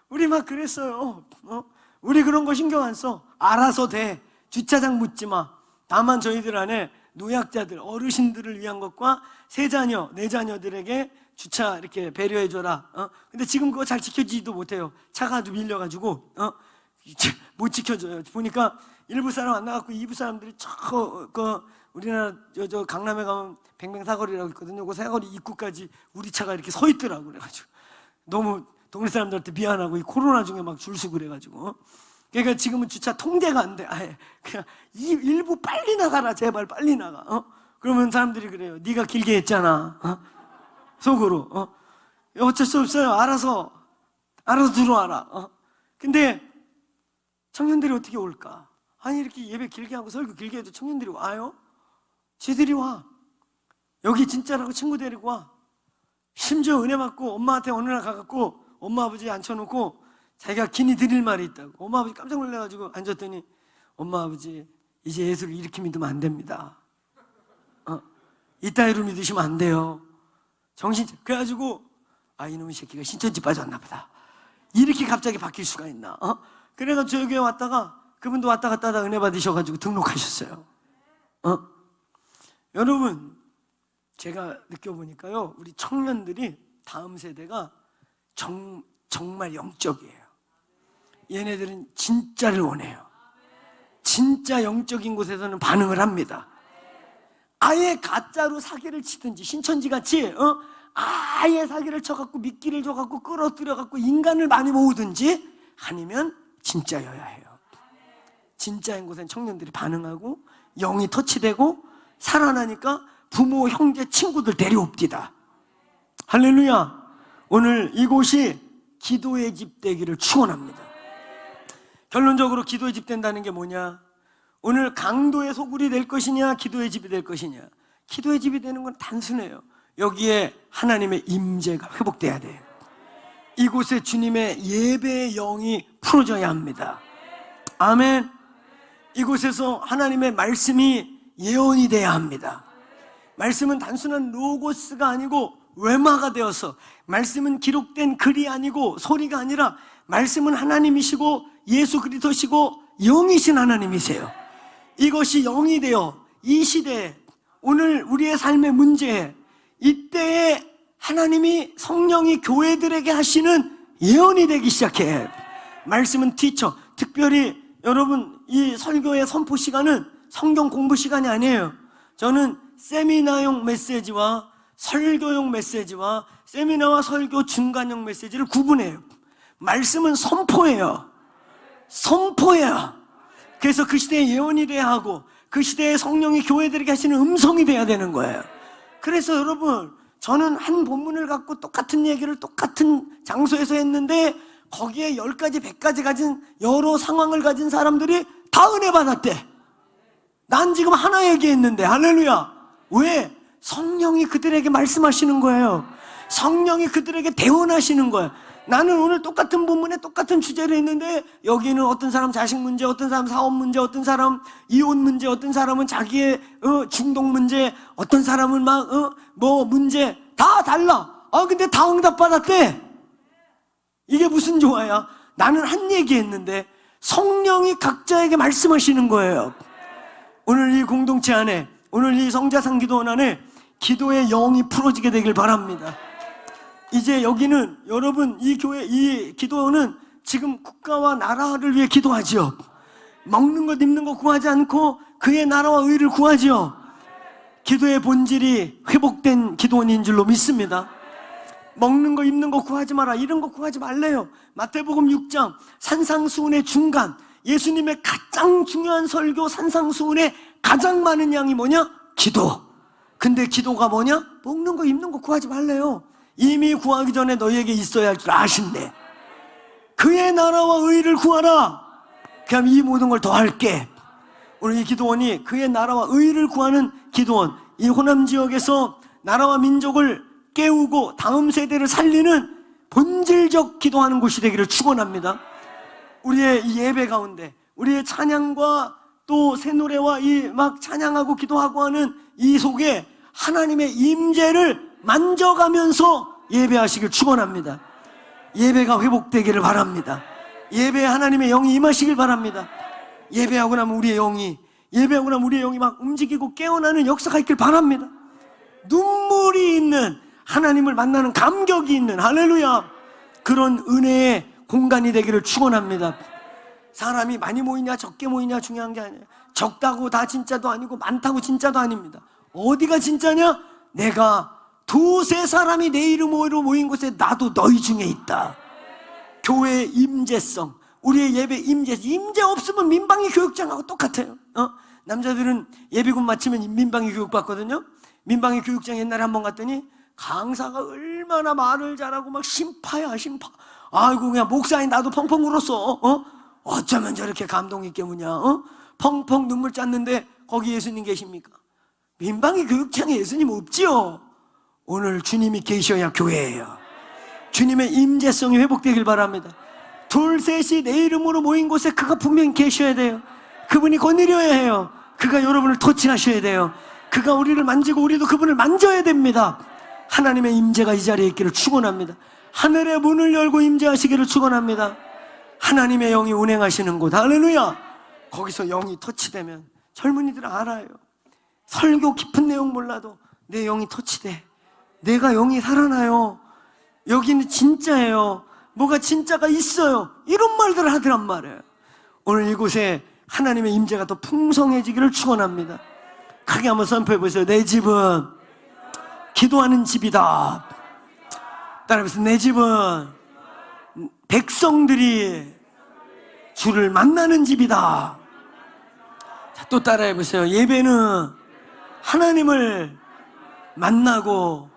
우리 막 그랬어요. 우리 그런 거 신경 안 써. 알아서 돼. 주차장 묻지 마. 다만 저희들 안에 노약자들, 어르신들을 위한 것과 세 자녀, 네 자녀들에게 주차 이렇게 배려해줘라. 근데 지금 그거 잘 지켜지지도 못해요. 차가 아주 밀려가지고 못 지켜줘요. 보니까 일부 사람 안 나갔고 2부 사람들이 우리나라 저 강남에 가면 뱅뱅사거리라고 있거든요. 그 사거리 입구까지 우리 차가 이렇게 서 있더라고. 그래가지고 너무 동네 사람들한테 미안하고 이 코로나 중에 막 줄 서고 그래가지고 그러니까 지금은 주차 통제가 안 돼. 아예 그냥 일부 빨리 나가라, 제발 빨리 나가. 그러면 사람들이 그래요. 네가 길게 했잖아. 속으로. 어쩔 수 없어요. 알아서 들어와라. 근데 청년들이 어떻게 올까? 아니 이렇게 예배 길게 하고 설교 길게 해도 청년들이 와요? 지들이 와. 여기 진짜라고 친구 데리고 와. 심지어 은혜 받고 엄마한테 어느 날 가갖고 엄마 아버지 앉혀놓고 자기가 긴히 드릴 말이 있다고. 엄마 아버지 깜짝 놀라가지고 앉았더니 엄마 아버지 이제 예수를 이렇게 믿으면 안 됩니다. 이따위로 믿으시면 안 돼요. 그래가지고 이놈의 새끼가 신천지 빠졌나 보다. 이렇게 갑자기 바뀔 수가 있나? 그래가지고 저희 교회 왔다가 그분도 왔다 갔다 하다 은혜 받으셔가지고 등록하셨어요. 여러분, 제가 느껴보니까요, 우리 청년들이 다음 세대가 정말 영적이에요. 얘네들은 진짜를 원해요. 진짜 영적인 곳에서는 반응을 합니다. 아예 가짜로 사기를 치든지 신천지같이 아예 사기를 쳐갖고 미끼를 줘갖고 끌어들여갖고 인간을 많이 모으든지 아니면 진짜여야 해요. 진짜인 곳엔 청년들이 반응하고 영이 터치되고 살아나니까 부모, 형제, 친구들 데려옵디다. 할렐루야. 오늘 이곳이 기도의 집 되기를 축원합니다. 결론적으로 기도의 집 된다는 게 뭐냐? 오늘 강도의 소굴이 될 것이냐, 기도의 집이 될 것이냐? 기도의 집이 되는 건 단순해요. 여기에 하나님의 임재가 회복돼야 돼요. 이곳에 주님의 예배의 영이 풀어져야 합니다. 아멘. 이곳에서 하나님의 말씀이 예언이 돼야 합니다. 말씀은 단순한 로고스가 아니고 외마가 되어서, 말씀은 기록된 글이 아니고 소리가 아니라 말씀은 하나님이시고 예수 그리스도시고 영이신 하나님이세요. 이것이 영이 되어 이 시대에, 오늘 우리의 삶의 문제에, 이때에 하나님이 성령이 교회들에게 하시는 예언이 되기 시작해. 말씀은 티처. 특별히 여러분, 이 설교의 선포 시간은 성경 공부 시간이 아니에요. 저는 세미나용 메시지와 설교용 메시지와 세미나와 설교 중간용 메시지를 구분해요. 말씀은 선포예요. 선포예요. 그래서 그 시대에 예언이 돼야 하고 그 시대에 성령이 교회들에게 하시는 음성이 돼야 되는 거예요. 그래서 여러분, 저는 한 본문을 갖고 똑같은 얘기를 똑같은 장소에서 했는데 거기에 10가지, 100가지 가진 여러 상황을 가진 사람들이 다 은혜 받았대. 난 지금 하나 얘기했는데. 할렐루야. 왜? 성령이 그들에게 말씀하시는 거예요. 성령이 그들에게 대언하시는 거예요. 나는 오늘 똑같은 본문에 똑같은 주제를 했는데 여기는 어떤 사람 자식 문제, 어떤 사람 사업 문제, 어떤 사람 이혼 문제, 어떤 사람은 자기의 중독 문제, 어떤 사람은 막 뭐 문제 다 달라. 근데 다 응답 받았대. 이게 무슨 조화야? 나는 한 얘기 했는데 성령이 각자에게 말씀하시는 거예요. 오늘 이 공동체 안에, 오늘 이 성자상기도원 안에 기도의 영이 풀어지게 되길 바랍니다. 이제 여기는 여러분, 이 교회, 이 기도는 지금 국가와 나라를 위해 기도하죠. 먹는 것 입는 것 구하지 않고 그의 나라와 의를 구하죠. 기도의 본질이 회복된 기도원인 줄로 믿습니다. 먹는 거 입는 거 구하지 마라, 이런 거 구하지 말래요. 마태복음 6장 산상수훈의 중간, 예수님의 가장 중요한 설교 산상수훈의 가장 많은 양이 뭐냐? 기도. 근데 기도가 뭐냐? 먹는 거 입는 거 구하지 말래요. 이미 구하기 전에 너희에게 있어야 할 줄 아신대. 그의 나라와 의를 구하라. 그럼 이 모든 걸 더할게. 오늘 이 기도원이 그의 나라와 의를 구하는 기도원, 이 호남 지역에서 나라와 민족을 깨우고 다음 세대를 살리는 본질적 기도하는 곳이 되기를 축원합니다. 우리의 이 예배 가운데, 우리의 찬양과 또 새 노래와 이 막 찬양하고 기도하고 하는 이 속에 하나님의 임재를 만져가면서 예배하시길 축원합니다. 예배가 회복되기를 바랍니다. 예배에 하나님의 영이 임하시길 바랍니다. 예배하고 나면 우리의 영이 막 움직이고 깨어나는 역사가 있길 바랍니다. 눈물이 있는, 하나님을 만나는 감격이 있는, 할렐루야, 그런 은혜의 공간이 되기를 축원합니다. 사람이 많이 모이냐 적게 모이냐 중요한 게 아니에요. 적다고 다 진짜도 아니고 많다고 진짜도 아닙니다. 어디가 진짜냐? 내가 두세 사람이 내 이름으로 모인 곳에 나도 너희 중에 있다. 교회의 임재성, 우리의 예배 임재 없으면 민방위 교육장하고 똑같아요. 남자들은 예비군 마치면 민방위 교육 받거든요. 민방위 교육장 옛날에 한번 갔더니 강사가 얼마나 말을 잘하고 막 심파야 심파. 아이고 그냥 목사인 나도 펑펑 울었어. 어쩌면 저렇게 감동 있게 우냐. 펑펑 눈물 짰는데 거기 예수님 계십니까? 민방위 교육장에 예수님 없지요. 오늘 주님이 계셔야 교회예요. 주님의 임재성이 회복되길 바랍니다. 둘 셋이 내 이름으로 모인 곳에 그가 분명히 계셔야 돼요. 그분이 거느려야 해요. 그가 여러분을 터치하셔야 돼요. 그가 우리를 만지고 우리도 그분을 만져야 됩니다. 하나님의 임재가 이 자리에 있기를 축원합니다. 하늘의 문을 열고 임재하시기를 축원합니다. 하나님의 영이 운행하시는 곳, 할렐루야. 거기서 영이 터치되면 젊은이들은 알아요. 설교 깊은 내용 몰라도 내 영이 터치돼. 내가 영이 살아나요. 여기는 진짜예요. 뭐가 진짜가 있어요. 이런 말들을 하더란 말이에요. 오늘 이곳에 하나님의 임재가 더 풍성해지기를 축원합니다. 크게 한번 선포해 보세요. 내 집은 기도하는 집이다. 따라해보세요. 내 집은 백성들이 주를 만나는 집이다. 자, 또 따라해 보세요. 예배는 하나님을 만나고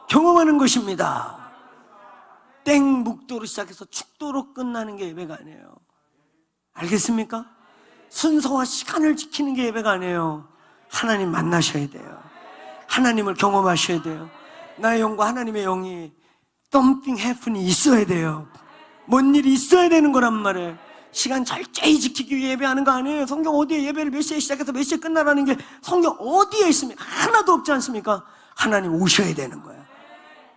경험하는 것입니다. 땡 묵도로 시작해서 축도로 끝나는 게 예배가 아니에요. 알겠습니까? 순서와 시간을 지키는 게 예배가 아니에요. 하나님 만나셔야 돼요. 하나님을 경험하셔야 돼요. 나의 영과 하나님의 영이 something happen이 있어야 돼요. 뭔 일이 있어야 되는 거란 말이에요. 시간 철저히 지키기 위해 예배하는 거 아니에요. 성경 어디에 예배를 몇 시에 시작해서 몇 시에 끝나라는 게 성경 어디에 있습니까? 하나도 없지 않습니까? 하나님 오셔야 되는 거예요.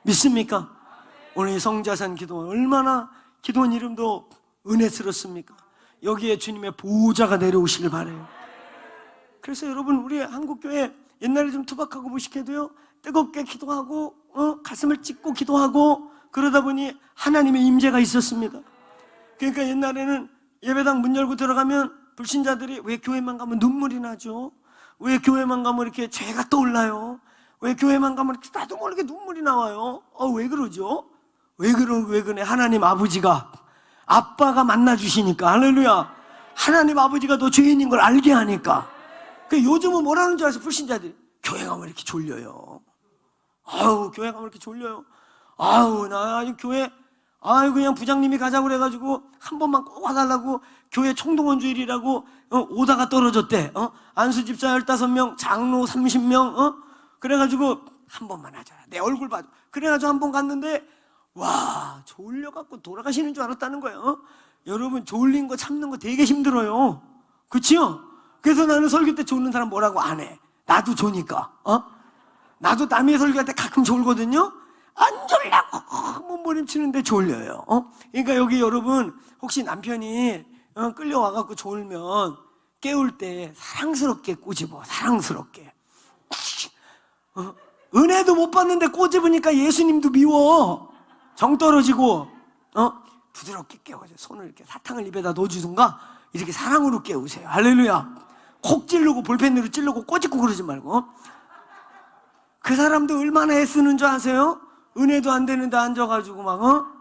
믿습니까? 오늘 이 성자산 기도 얼마나 기도원 이름도 은혜스럽습니까? 여기에 주님의 보호자가 내려오시길 바라요. 그래서 여러분 우리 한국교회 옛날에 좀 투박하고 무식해도요 뜨겁게 기도하고 가슴을 찢고 기도하고 그러다 보니 하나님의 임재가 있었습니다. 그러니까 옛날에는 예배당 문 열고 들어가면 불신자들이 왜 교회만 가면 눈물이 나죠? 왜 교회만 가면 이렇게 죄가 떠올라요? 왜 교회만 가면 이렇게 나도 모르게 눈물이 나와요? 왜 그러죠? 왜 그래? 하나님 아버지가 아빠가 만나주시니까. 할렐루야. 하나님 아버지가 너 죄인인 걸 알게 하니까. 요즘은 뭐라는 줄 알아서 불신자들이 교회 가면 이렇게 졸려요. 교회 가면 이렇게 졸려요. 나 교회 그냥 부장님이 가자고 그래가지고 한 번만 꼭 와달라고 교회 총동원 주일이라고 오다가 떨어졌대. 안수 집사 15명, 장로 30명, 그래가지고 한 번만 하자. 내 얼굴 봐줘. 그래가지고 한 번 갔는데 와 졸려갖고 돌아가시는 줄 알았다는 거예요. 여러분 졸린 거 참는 거 되게 힘들어요. 그치요? 그래서 나는 설교 때 졸는 사람 뭐라고 안 해. 나도 조니까. 나도 남의 설교할 때 가끔 졸거든요. 안 졸라고 몸부림치는데 졸려요. 그러니까 여기 여러분 혹시 남편이 끌려와갖고 졸면 깨울 때 사랑스럽게 꼬집어. 사랑스럽게. 은혜도 못 받는데 꼬집으니까 예수님도 미워. 정 떨어지고 부드럽게 깨워줘. 손을 이렇게 사탕을 입에다 넣어주든가 이렇게 사랑으로 깨우세요. 할렐루야. 콕 찌르고 볼펜으로 찌르고 꼬집고 그러지 말고. 그 사람도 얼마나 애쓰는 줄 아세요? 은혜도 안 되는데 앉아가지고 막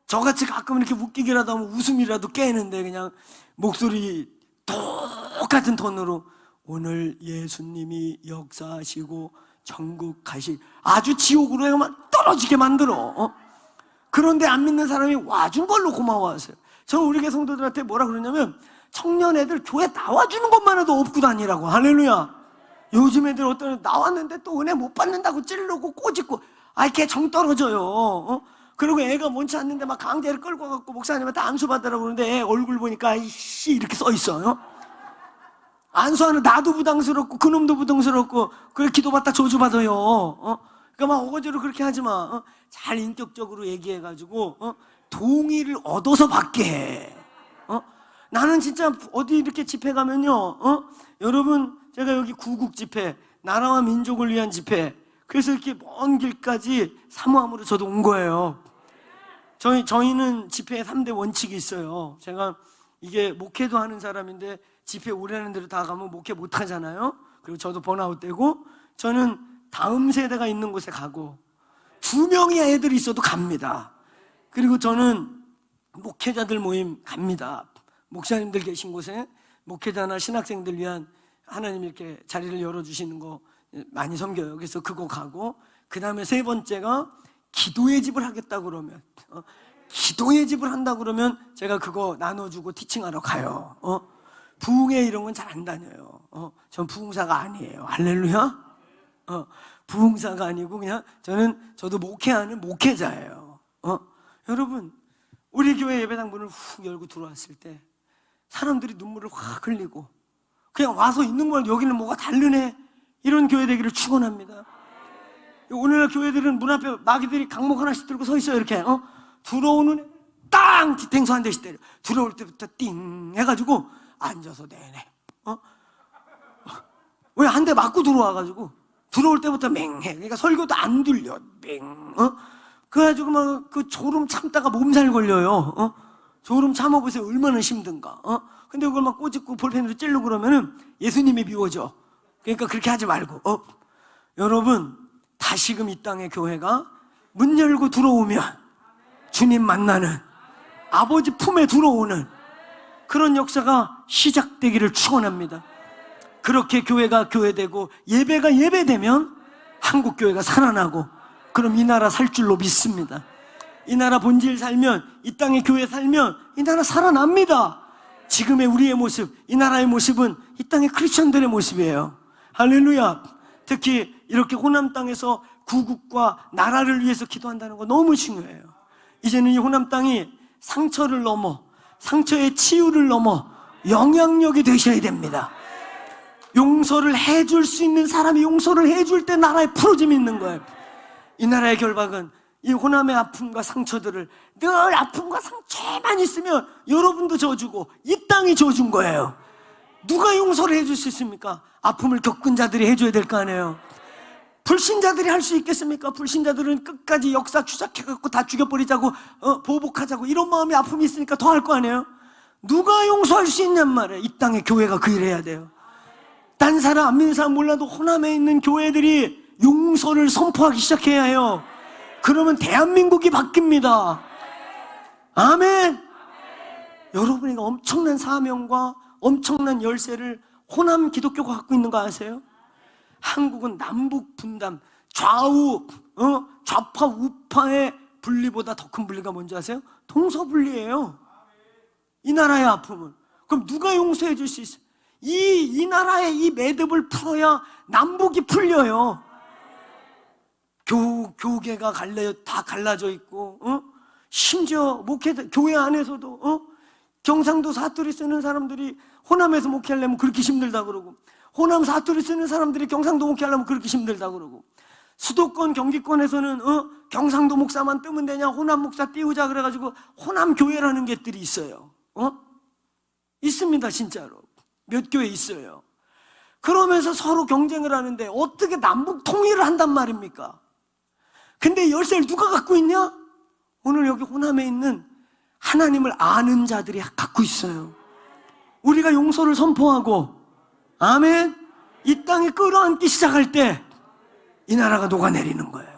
저같이 가끔 이렇게 웃기기라도 하면 웃음이라도 깨는데 그냥 목소리 똑같은 톤으로 오늘 예수님이 역사하시고 천국 가시 아주 지옥으로 해만 떨어지게 만들어. 그런데 안 믿는 사람이 와준 걸로 고마워하세요. 저는 우리 교회 성도들한테 뭐라 그러냐면 청년 애들 교회 나와주는 것만 해도 업고 다니라고. 할렐루야. 요즘 애들 어떤 애들 나왔는데 또 은혜 못 받는다고 찌르고 꼬집고 걔 정 떨어져요. 그리고 애가 뭔지 않는데 막 강제를 끌고 가고 목사님한테 안수 받으라고 그러는데 애 얼굴 보니까 이씨 이렇게 써 있어요. 안수하는 나도 부담스럽고 그놈도 부담스럽고 그래 기도받다 저주받아요. 그러니까 막 어거지로 그렇게 하지 마. 잘 인격적으로 얘기해가지고 동의를 얻어서 받게 해. 나는 진짜 어디 이렇게 집회 가면요 여러분 제가 여기 구국 집회 나라와 민족을 위한 집회 그래서 이렇게 먼 길까지 사모함으로 저도 온 거예요. 저희는 집회에 3대 원칙이 있어요. 제가 이게 목회도 하는 사람인데 집회 오라는 대로 다 가면 목회 못 하잖아요. 그리고 저도 번아웃 되고 저는 다음 세대가 있는 곳에 가고 2명의 애들이 있어도 갑니다. 그리고 저는 목회자들 모임 갑니다. 목사님들 계신 곳에 목회자나 신학생들 위한 하나님 이렇게 자리를 열어주시는 거 많이 섬겨요. 그래서 그거 가고, 그 다음에 세 번째가 기도의 집을 하겠다 그러면, 기도의 집을 한다 그러면 제가 그거 나눠주고 티칭하러 가요. 부흥회 이런 건 잘 안 다녀요. 전 부흥사가 아니에요. 할렐루야. 부흥사가 아니고 그냥 저도 목회하는 목회자예요. 여러분, 우리 교회 예배당 문을 훅 열고 들어왔을 때 사람들이 눈물을 확 흘리고 그냥 와서 있는 걸 여기는 뭐가 다르네, 이런 교회 되기를 축원합니다. 오늘날 교회들은 문 앞에 마귀들이 강목 하나씩 들고 서 있어요. 이렇게 들어오는 땅 뒷행수 한 대씩 때려. 들어올 때부터 띵 해가지고 앉아서 내내 왜 한 대 맞고 들어와가지고 들어올 때부터 맹해. 그러니까 설교도 안 들려. 맹. 그래가지고 막 그 졸음 참다가 몸살 걸려요. 졸음 참아보세요. 얼마나 힘든가. 근데 그걸 막 꼬집고 볼펜으로 찌르고 그러면은 예수님이 미워져. 그러니까 그렇게 하지 말고. 여러분, 다시금 이 땅의 교회가 문 열고 들어오면 주님 만나는, 아버지 품에 들어오는 그런 역사가 시작되기를 축원합니다. 그렇게 교회가 교회되고 예배가 예배되면 한국 교회가 살아나고, 그럼 이 나라 살 줄로 믿습니다. 이 나라 본질 살면, 이 땅의 교회 살면 이 나라 살아납니다. 지금의 우리의 모습, 이 나라의 모습은 이 땅의 크리스천들의 모습이에요. 할렐루야. 특히 이렇게 호남 땅에서 구국과 나라를 위해서 기도한다는 거 너무 중요해요. 이제는 이 호남 땅이 상처를 넘어, 상처의 치유를 넘어 영향력이 되셔야 됩니다. 용서를 해줄 수 있는 사람이 용서를 해줄 때 나라에 풀어짐이 있는 거예요. 이 나라의 결박은 이 호남의 아픔과 상처들을, 늘 아픔과 상처만 있으면 여러분도 져주고 이 땅이 져준 거예요. 누가 용서를 해줄 수 있습니까? 아픔을 겪은 자들이 해줘야 될 거 아니에요. 불신자들이 할 수 있겠습니까? 불신자들은 끝까지 역사 추적해갖고 다 죽여버리자고, 보복하자고, 이런 마음이 아픔이 있으니까 더 할 거 아니에요? 누가 용서할 수 있냔 말이에요. 이 땅의 교회가 그 일을 해야 돼요. 딴 사람, 안 믿는 사람 몰라도 호남에 있는 교회들이 용서를 선포하기 시작해야 해요. 그러면 대한민국이 바뀝니다. 아멘. 여러분이 엄청난 사명과 엄청난 열쇠를 호남 기독교가 갖고 있는 거 아세요? 한국은 남북 분단, 좌파 우파의 분리보다 더 큰 분리가 뭔지 아세요? 동서분리예요. 이 나라의 아픔은. 그럼 누가 용서해 줄 수 있어요? 이 나라의 이 매듭을 풀어야 남북이 풀려요. 교계가 다 갈라져 있고, 심지어 교회 안에서도, 경상도 사투리 쓰는 사람들이 호남에서 목회하려면 그렇게 힘들다 그러고, 호남 사투리 쓰는 사람들이 경상도 목회하려면 그렇게 힘들다 그러고, 수도권 경기권에서는 경상도 목사만 뜨면 되냐, 호남 목사 띄우자 그래가지고 호남 교회라는 것들이 있어요. 있습니다. 진짜로 몇 교회 있어요. 그러면서 서로 경쟁을 하는데 어떻게 남북 통일을 한단 말입니까? 근데 열쇠를 누가 갖고 있냐? 오늘 여기 호남에 있는 하나님을 아는 자들이 갖고 있어요. 우리가 용서를 선포하고, 아멘, 이 땅에 끌어안기 시작할 때 이 나라가 녹아내리는 거예요.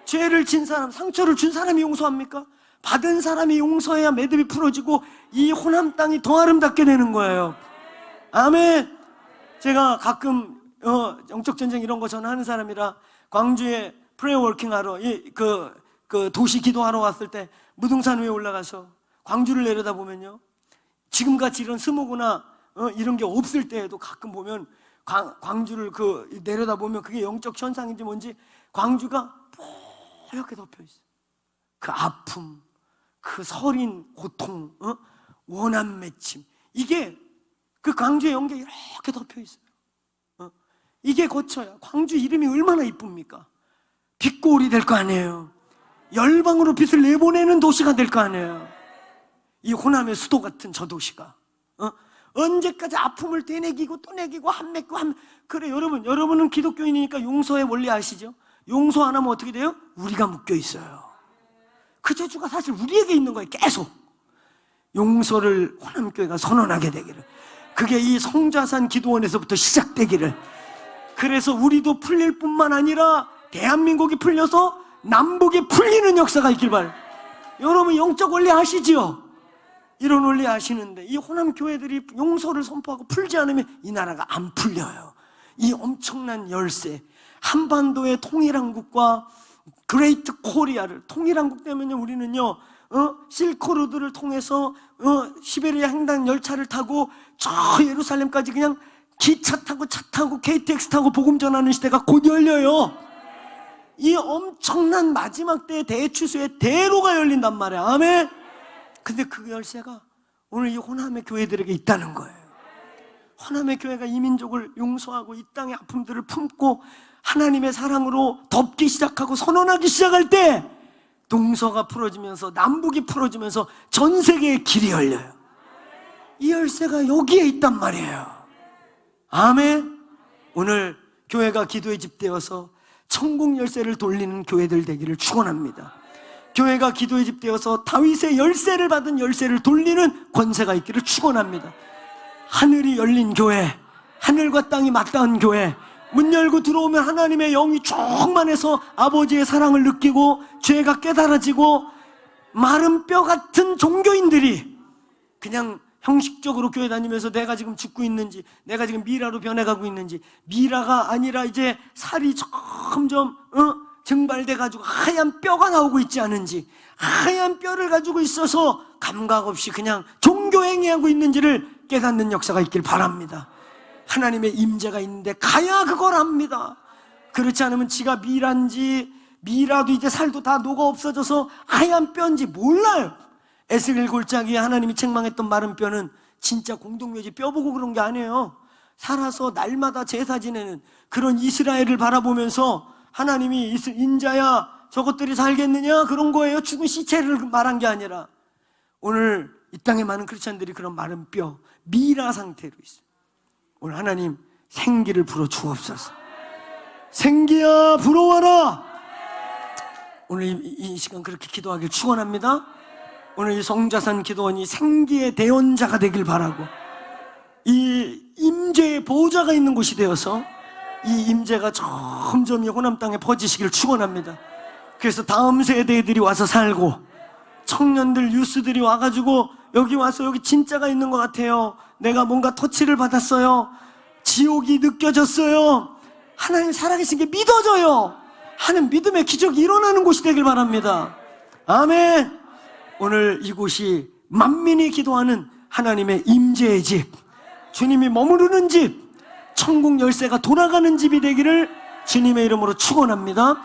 죄를 진 사람, 상처를 준 사람이 용서합니까? 받은 사람이 용서해야 매듭이 풀어지고 이 호남 땅이 더 아름답게 되는 거예요. 아멘. 제가 가끔 영적 전쟁 이런 거 전하는 사람이라 광주에 프레어 워킹 하러 그 도시 기도하러 왔을 때 무등산 위에 올라가서 광주를 내려다보면요, 지금같이 이런 스모그나 이런 게 없을 때에도 가끔 보면 광주를 내려다보면 그게 영적 현상인지 뭔지 광주가 뽀얗게 덮여있어요. 그 아픔, 그 서린 고통, 원한 맺힘, 이게 그 광주의 영계에 이렇게 덮여있어요. 이게 거쳐야 광주 이름이 얼마나 이쁩니까? 빛고울이 될 거 아니에요. 열방으로 빛을 내보내는 도시가 될 거 아니에요. 이 호남의 수도 같은 저 도시가 언제까지 아픔을 되뇌기고 또 내기고 한맺고 그래. 여러분은 기독교인이니까 용서의 원리 아시죠? 용서 안 하면 어떻게 돼요? 우리가 묶여 있어요. 그 저주가 사실 우리에게 있는 거예요. 계속 용서를 호남교회가 선언하게 되기를, 그게 이 성자산 기도원에서부터 시작되기를, 그래서 우리도 풀릴 뿐만 아니라 대한민국이 풀려서 남북이 풀리는 역사가 있길 바라요. 여러분 영적 원리 아시지요? 이런 원리 아시는데 이 호남 교회들이 용서를 선포하고 풀지 않으면 이 나라가 안 풀려요. 이 엄청난 열쇠, 한반도의 통일한국과 그레이트 코리아를, 통일한국 되면요 우리는요 실크로드를 통해서 시베리아 횡단 열차를 타고 저 예루살렘까지 그냥 기차 타고 차 타고 KTX 타고 복음 전하는 시대가 곧 열려요. 이 엄청난 마지막 때의 대추수의 대로가 열린단 말이야. 아멘. 근데 그 열쇠가 오늘 이 호남의 교회들에게 있다는 거예요. 호남의 교회가 이 민족을 용서하고 이 땅의 아픔들을 품고 하나님의 사랑으로 덮기 시작하고 선언하기 시작할 때 동서가 풀어지면서 남북이 풀어지면서 전 세계의 길이 열려요. 이 열쇠가 여기에 있단 말이에요. 아멘. 오늘 교회가 기도의 집 되어서 천국 열쇠를 돌리는 교회들 되기를 축원합니다. 교회가 기도의 집 되어서 다윗의 열쇠를 받은 열쇠를 돌리는 권세가 있기를 축원합니다. 하늘이 열린 교회, 하늘과 땅이 맞닿은 교회, 문 열고 들어오면 하나님의 영이 충만해서 아버지의 사랑을 느끼고 죄가 깨달아지고 마른 뼈 같은 종교인들이 그냥 형식적으로 교회 다니면서 내가 지금 죽고 있는지, 내가 지금 미라로 변해가고 있는지, 미라가 아니라 이제 살이 점점 증발돼 가지고 하얀 뼈가 나오고 있지 않은지, 하얀 뼈를 가지고 있어서 감각 없이 그냥 종교행위하고 있는지를 깨닫는 역사가 있길 바랍니다. 하나님의 임재가 있는데 가야 그걸 압니다. 그렇지 않으면 지가 미라인지, 미라도 이제 살도 다 녹아 없어져서 하얀 뼈인지 몰라요. 에스겔 골짜기에 하나님이 책망했던 마른 뼈는 진짜 공동묘지 뼈 보고 그런 게 아니에요. 살아서 날마다 제사 지내는 그런 이스라엘을 바라보면서 하나님이 인자야 저것들이 살겠느냐 그런 거예요. 죽은 시체를 말한 게 아니라 오늘 이 땅에 많은 크리스찬들이 그런 마른 뼈, 미라 상태로 있어요. 오늘 하나님 생기를 불어 주옵소서. 생기야 불어와라. 오늘 이 시간 그렇게 기도하길 축원합니다. 오늘 이 성자산 기도원이 생기의 대원자가 되길 바라고 이 임재의 보호자가 있는 곳이 되어서 이 임재가 점점 이 호남 땅에 퍼지시기를 축원합니다. 그래서 다음 세대들이 와서 살고 청년들 유스들이 와가지고 여기 와서 여기 진짜가 있는 것 같아요. 내가 뭔가 터치를 받았어요. 지옥이 느껴졌어요. 하나님 살아계신 게 믿어져요 하는 믿음의 기적이 일어나는 곳이 되길 바랍니다. 아멘. 오늘 이곳이 만민이 기도하는 하나님의 임재의 집, 주님이 머무르는 집, 천국 열쇠가 돌아가는 집이 되기를 주님의 이름으로 축원합니다.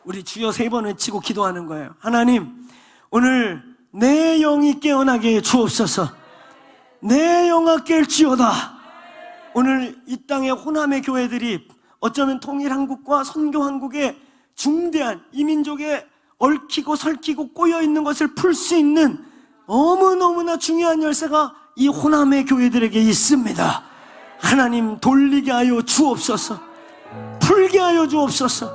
우리 주여 3번 외치고 기도하는 거예요. 하나님, 오늘 내 영이 깨어나게 해 주옵소서. 내 영아 깰지어다. 오늘 이 땅의 호남의 교회들이 어쩌면 통일한국과 선교한국의 중대한 이 민족의 얽히고 설키고 꼬여있는 것을 풀 수 있는 너무너무나 중요한 열쇠가 이 호남의 교회들에게 있습니다. 하나님 돌리게 하여 주옵소서. 풀게 하여 주옵소서.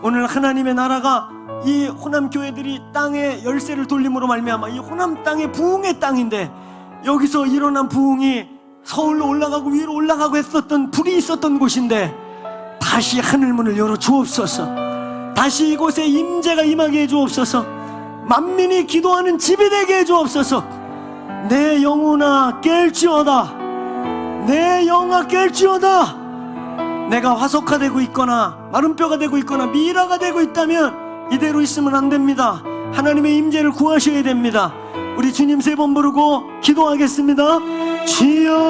오늘 하나님의 나라가 이 호남 교회들이 땅의 열쇠를 돌림으로 말미암아 이 호남 땅의 부흥의 땅인데 여기서 일어난 부흥이 서울로 올라가고 위로 올라가고 했었던 불이 있었던 곳인데 다시 하늘문을 열어 주옵소서. 다시 이곳에 임재가 임하게 해주옵소서. 만민이 기도하는 집이 되게 해주옵소서. 내 영혼아 깰지어다. 내 영아 깰지어다. 내가 화석화되고 있거나 마른 뼈가 되고 있거나 미라가 되고 있다면 이대로 있으면 안 됩니다. 하나님의 임재를 구하셔야 됩니다. 우리 주님 3번 부르고 기도하겠습니다. 주여